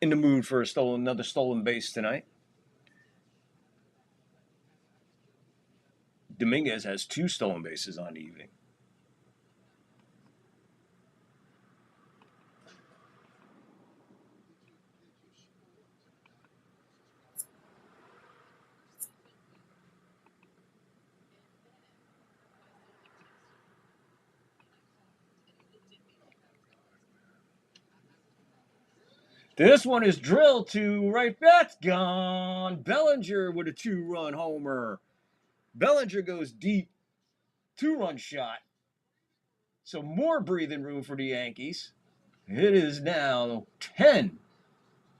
in the mood for another stolen base tonight. Dominguez has 2 stolen bases on the evening. This one is drilled to right. That's gone. Bellinger with a 2-run homer. Bellinger goes deep. 2-run shot. So more breathing room for the Yankees. It is now 10-5.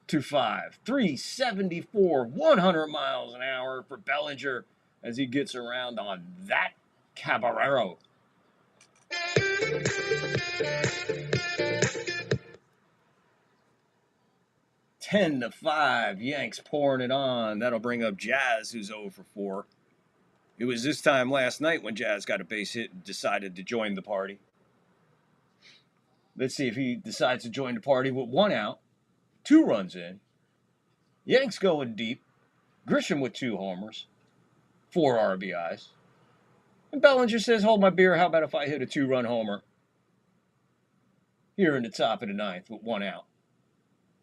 374, 100 miles an hour for Bellinger as he gets around on that Caballero. 10-5, Yanks pouring it on. That'll bring up Jazz, who's 0 for 4. It was this time last night when Jazz got a base hit and decided to join the party. Let's see if he decides to join the party with 1 out, 2 runs in. Yanks going deep. Grisham with 2 homers, 4 RBIs. And Bellinger says, hold my beer, how about if I hit a 2-run homer here in the top of the 9th with 1 out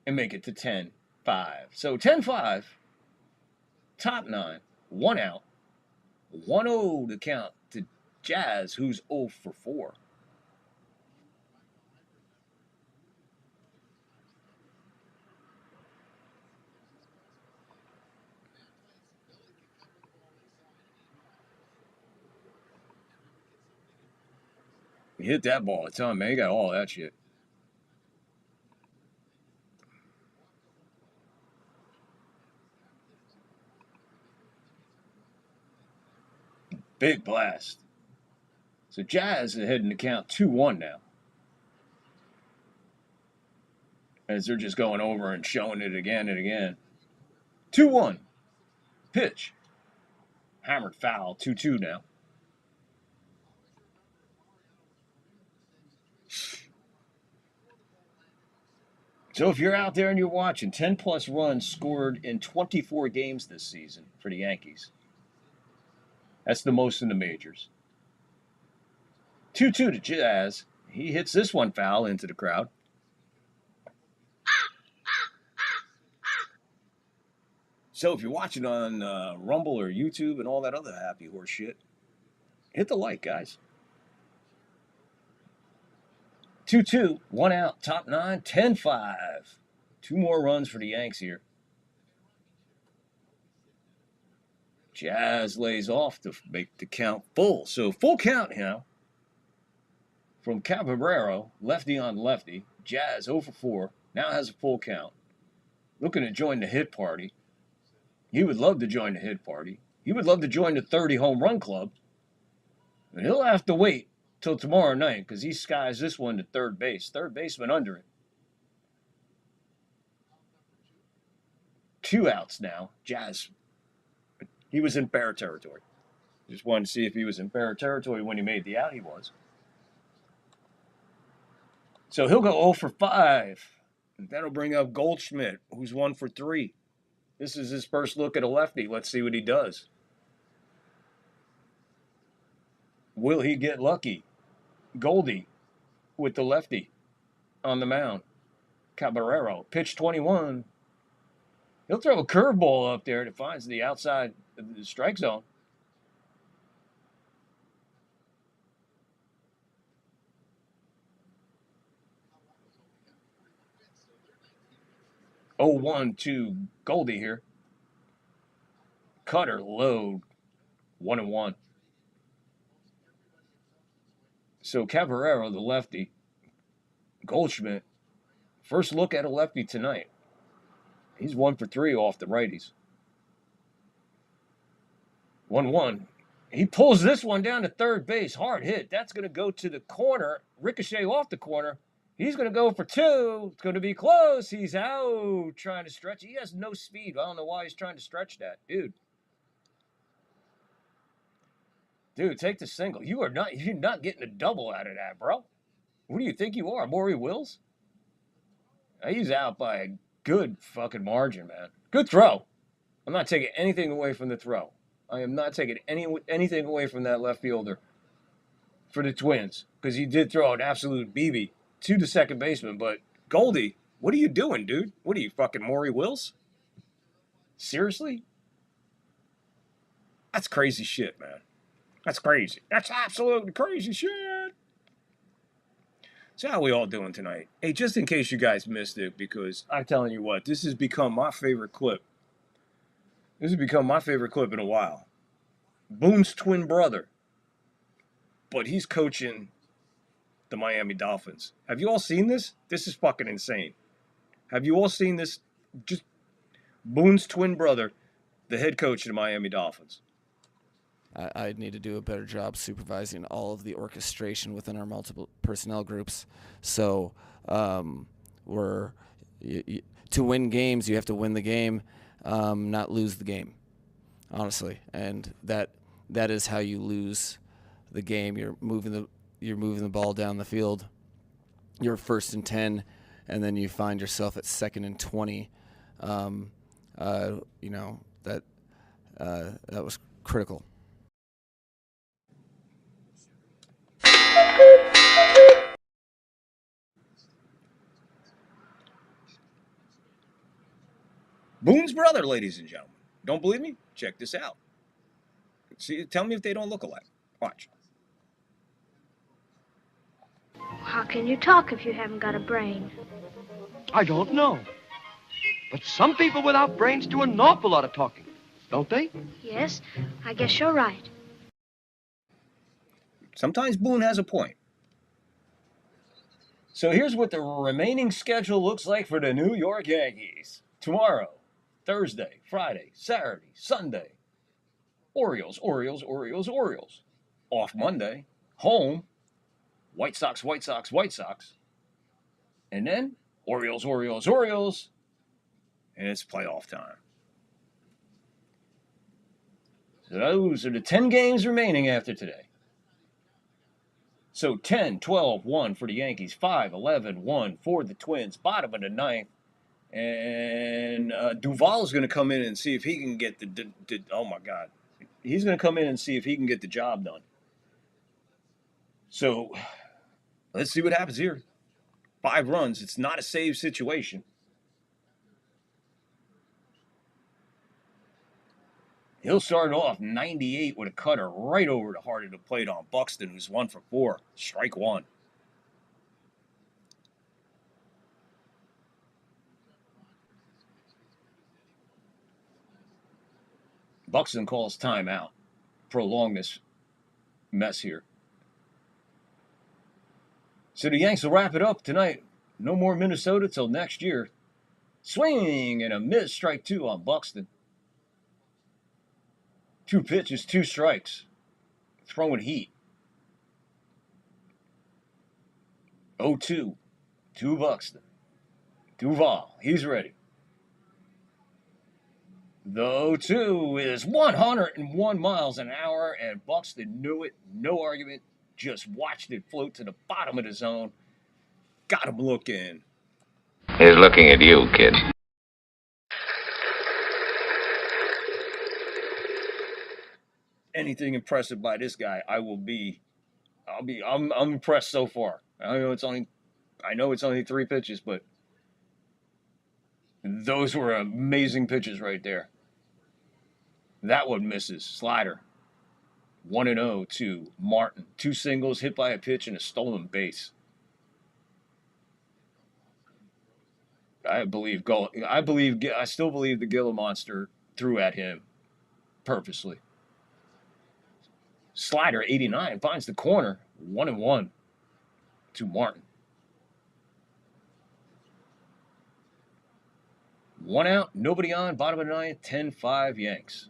and make it to 10-5. So 10-5, top 9, 1 out, 1-0 to count to Jazz, who's 0 for 4. He hit that ball a ton, man. He got all that shit. Big blast. So Jazz is heading to count 2-1 now. As they're just going over and showing it again and again. 2-1. Pitch. Hammered foul. 2-2 now. So if you're out there and you're watching, 10-plus runs scored in 24 games this season for the Yankees. That's the most in the majors. 2-2 to Jazz. He hits this one foul into the crowd. So if you're watching on Rumble or YouTube and all that other happy horse shit, hit the like, guys. 2-2, 1 out, top 9, 10-5. 2 more runs for the Yanks here. Jazz lays off to make the count full. So full count now from Caballero, lefty on lefty. Jazz 0 for 4, now has a full count. Looking to join the hit party. He would love to join the hit party. He would love to join the 30 home run club. And he'll have to wait till tomorrow night because he skies this one to third base. Third baseman under it. 2 outs now. Jazz. He was in fair territory. Just wanted to see if he was in fair territory when he made the out. He was. So he'll go 0 for 5. And that'll bring up Goldschmidt, who's 1 for 3. This is his first look at a lefty. Let's see what he does. Will he get lucky? Goldie with the lefty on the mound. Caballero, pitch 21. He'll throw a curveball up there that finds the outside of the strike zone. Oh, 1 to Goldie here. Cutter low, 1-1. So Caballero, the lefty. Goldschmidt, first look at a lefty tonight. He's 1 for 3 off the righties. 1-1. He pulls this one down to third base. Hard hit. That's going to go to the corner. Ricochet off the corner. He's going to go for 2. It's going to be close. He's out trying to stretch. He has no speed. I don't know why he's trying to stretch that. Dude, take the single. You're not getting a double out of that, bro. What do you think you are, Maury Wills? He's out by a good fucking margin, man. Good throw. I'm not taking anything away from the throw. I am not taking anything away from that left fielder for the Twins because he did throw an absolute BB to the second baseman. But Goldie, what are you doing, dude? What are you, fucking Maury Wills? Seriously? That's crazy shit, man. That's crazy. That's absolutely crazy shit. So how are we all doing tonight? Hey, just in case you guys missed it, because I'm telling you what, this has become my favorite clip. This has become my favorite clip in a while. Boone's twin brother. But he's coaching the Miami Dolphins. Have you all seen this? This is fucking insane. Have you all seen this? Just Boone's twin brother, the head coach of the Miami Dolphins. I need to do a better job supervising all of the orchestration within our multiple personnel groups. So to win games, you have to win the game, not lose the game, honestly. And that is how you lose the game. You're moving the ball down the field. You're 1st and 10, and then you find yourself at 2nd and 20. That was critical. Boone's brother, ladies and gentlemen. Don't believe me? Check this out. See, tell me if they don't look alike. Watch. How can you talk if you haven't got a brain? I don't know. But some people without brains do an awful lot of talking, don't they? Yes, I guess you're right. Sometimes Boone has a point. So here's what the remaining schedule looks like for the New York Yankees. Tomorrow, Thursday, Friday, Saturday, Sunday. Orioles. Off Monday. Home. White Sox. And then Orioles. And it's playoff time. So those are the 10 games remaining after today. So 10, 12, 1 for the Yankees, 5, 11, 1 for the Twins, bottom of the ninth. And Duvall's going to come in and see if he can get the oh my God. He's going to come in and see if he can get the job done. So let's see what happens here. 5 runs. It's not a save situation. He'll start off 98 with a cutter right over the heart of the plate on Buxton, who's 1 for 4. Strike 1. Buxton calls timeout. Prolong this mess here. So the Yanks will wrap it up tonight. No more Minnesota till next year. Swing and a miss. Strike 2 on Buxton. 2 pitches, 2 strikes. Throwing heat. 0-2 to Buxton. Duvall, he's ready. The 0-2 is 101 miles an hour, and Buxton knew it. No argument. Just watched it float to the bottom of the zone. Got him looking. He's looking at you, kid. Anything impressive by this guy, I'm impressed so far. I know it's only 3 pitches, but those were amazing pitches right there. That one misses. Slider. 1-0 to Martin. 2 singles, hit by a pitch, and a stolen base. I still believe the Gila Monster threw at him purposely. Slider, 89, finds the corner. 1-1 to Martin. 1 out, nobody on, bottom of the ninth, 10-5 Yanks.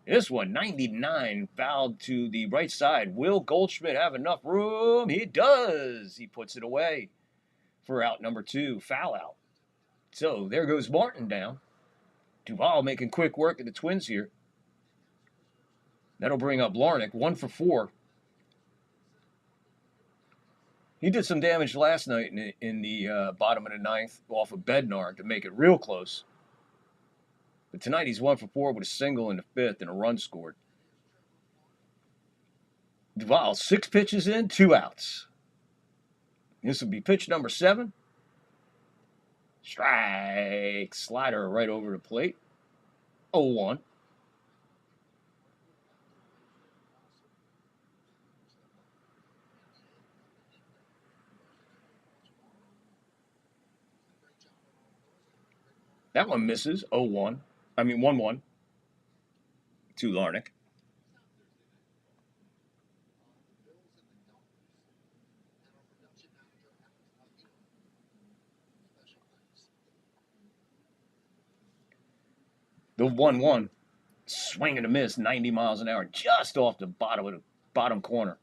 This one, 99, fouled to the right side. Will Goldschmidt have enough room? He does. He puts it away for out number 2, foul out. So there goes Martin down. Duvall making quick work of the Twins here. That'll bring up Larnach, 1 for 4. He did some damage last night in the bottom of the ninth off of Bednar to make it real close. But tonight he's 1 for 4 with a single in the 5th and a run scored. Duvall, 6 pitches in, 2 outs. This will be pitch number 7. Strike. Slider right over the plate. 0-1. That one misses. 1-1 to Larnach. The 1-1, swing and a miss, 90 miles an hour, just off the bottom corner.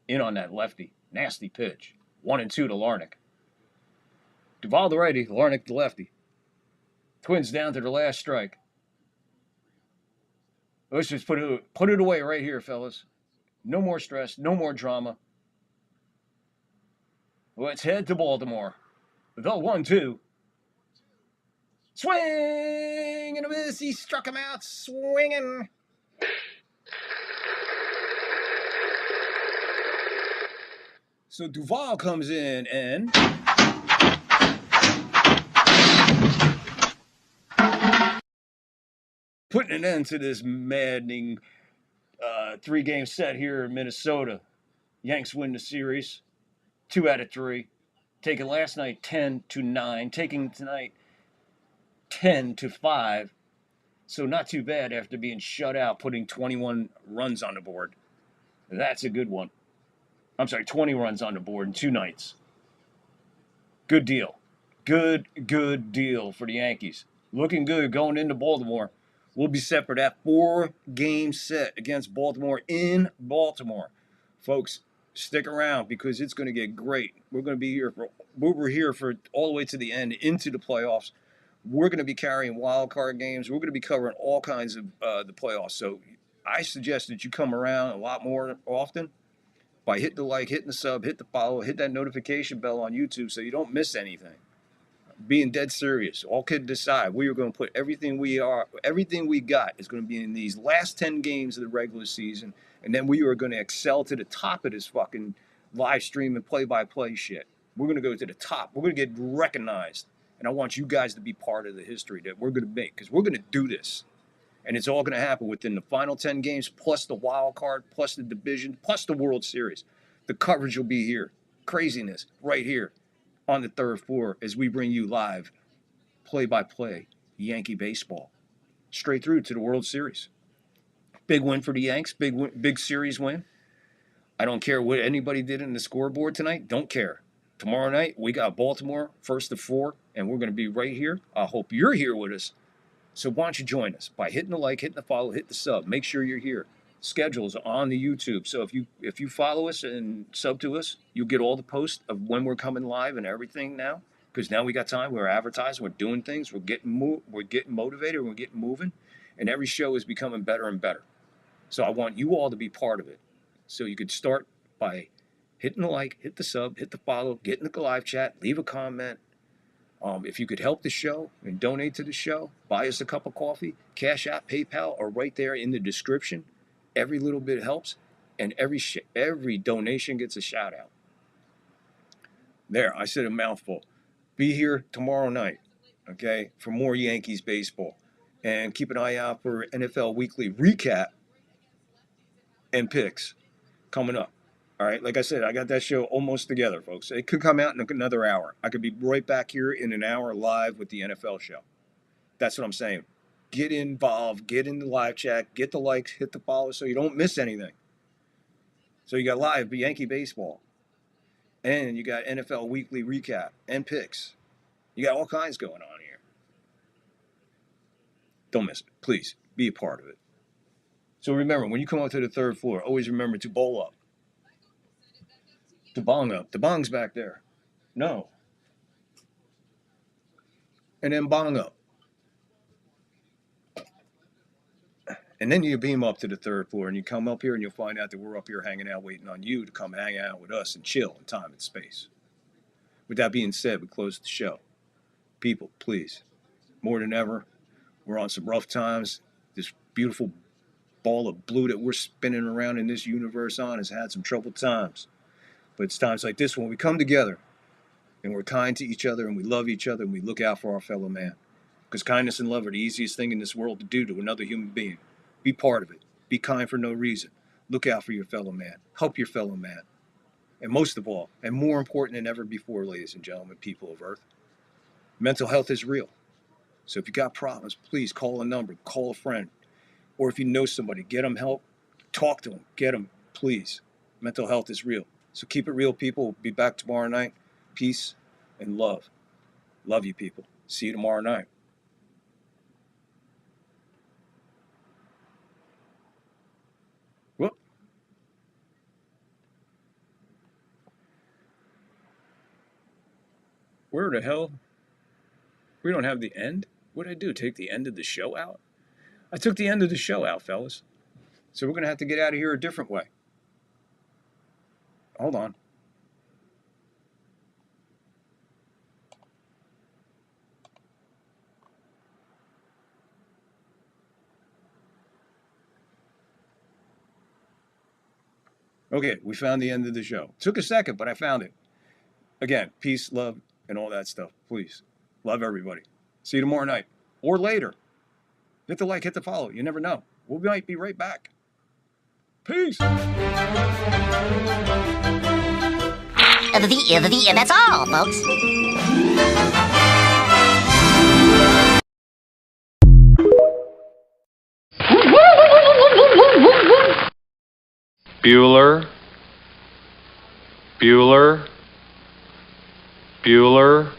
In on that lefty. Nasty pitch. 1-2 to Larnach. Duvall the righty, Larnach the lefty. Twins down to their last strike. Let's just put it away right here, fellas. No more stress, no more drama. Let's head to Baltimore. The 1-2. Swing and a miss. He struck him out swinging. So Duvall comes in and putting an end to this maddening 3-game set here in Minnesota. Yanks win the series 2 out of 3. Taking last night 10-9. Taking tonight 10-5. So not too bad after being shut out, putting 21 runs on the board. That's a good one. I'm sorry, 20 runs on the board in 2 nights. Good deal. Good deal for the Yankees. Looking good going into Baltimore. We'll be set for that 4-game set against Baltimore in Baltimore. Folks, stick around because it's going to get great. We're going to be here for all the way to the end, into the playoffs. We're going to be carrying wild card games. We're going to be covering all kinds of the playoffs. So I suggest that you come around a lot more often by hitting the like, hitting the sub, hit the follow, hit that notification bell on YouTube so you don't miss anything. Being dead serious. All kidding aside, we are going to put everything we got is going to be in these last 10 games of the regular season, and then we are going to excel to the top of this fucking live stream and play-by-play shit. We're going to go to the top. We're going to get recognized, and I want you guys to be part of the history that we're going to make, because we're going to do this, and it's all going to happen within the final 10 games, plus the wild card, plus the division, plus the World Series. The coverage will be here. Craziness right here on the third floor as we bring you live play-by-play Yankee baseball straight through to the World Series. Big win for the Yanks, big series win. I don't care what anybody did in the scoreboard tonight. Don't care. Tomorrow night, we got Baltimore, first of 4, and we're going to be right here. I hope you're here with us. So why don't you join us by hitting the like, hitting the follow, hit the sub. Make sure you're here. Schedules on the YouTube. So if you follow us and sub to us, you'll get all the posts of when we're coming live and everything now. Because now we got time. We're advertising. We're doing things. We're getting motivated. We're getting moving. And every show is becoming better and better. So I want you all to be part of it. So you could start by hitting the like, hit the sub, hit the follow, get in the live chat, leave a comment. If you could help the show and donate to the show, buy us a cup of coffee, Cash App, PayPal, or right there in the description. Every little bit helps, and every donation gets a shout out. There, I said a mouthful. Be here tomorrow night, okay, for more Yankees baseball. And keep an eye out for NFL Weekly recap and picks coming up. All right, like I said, I got that show almost together, folks. It could come out in another hour. I could be right back here in an hour live with the NFL show. That's what I'm saying. Get involved, get in the live chat, get the likes, hit the follow so you don't miss anything. So you got live Yankee baseball, and you got NFL Weekly recap and picks. You got all kinds going on here. Don't miss it. Please, be a part of it. So remember, when you come up to the third floor, always remember to bowl up. To bong up. The bong's back there. No. And then bong up. And then you beam up to the third floor and you come up here and you'll find out that we're up here hanging out waiting on you to come hang out with us and chill in time and space. With that being said, we close the show. People, please, more than ever, we're on some rough times. This beautiful ball of blue that we're spinning around in this universe on has had some troubled times. But it's times like this when we come together and we're kind to each other and we love each other and we look out for our fellow man. Because kindness and love are the easiest thing in this world to do to another human being. Be part of it. Be kind for no reason. Look out for your fellow man. Help your fellow man. And most of all, and more important than ever before, ladies and gentlemen, people of Earth, mental health is real. So if you got problems, please call a number, call a friend. Or if you know somebody, get them help, talk to them, get them, please. Mental health is real. So keep it real, people. We'll be back tomorrow night. Peace and love. Love you, people. See you tomorrow night. Where the hell? We don't have the end? What did I do? Take the end of the show out? I took the end of the show out, fellas. So we're going to have to get out of here a different way. Hold on. Okay, we found the end of the show. Took a second, but I found it. Again, peace, love, and all that stuff. Please. Love everybody. See you tomorrow night. Or later. Hit the like, hit the follow. You never know. We might be right back. Peace. And that's all, folks. Bueller. Bueller. Bueller.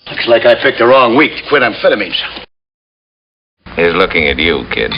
Looks like I picked the wrong week to quit amphetamines. He's looking at you, kid.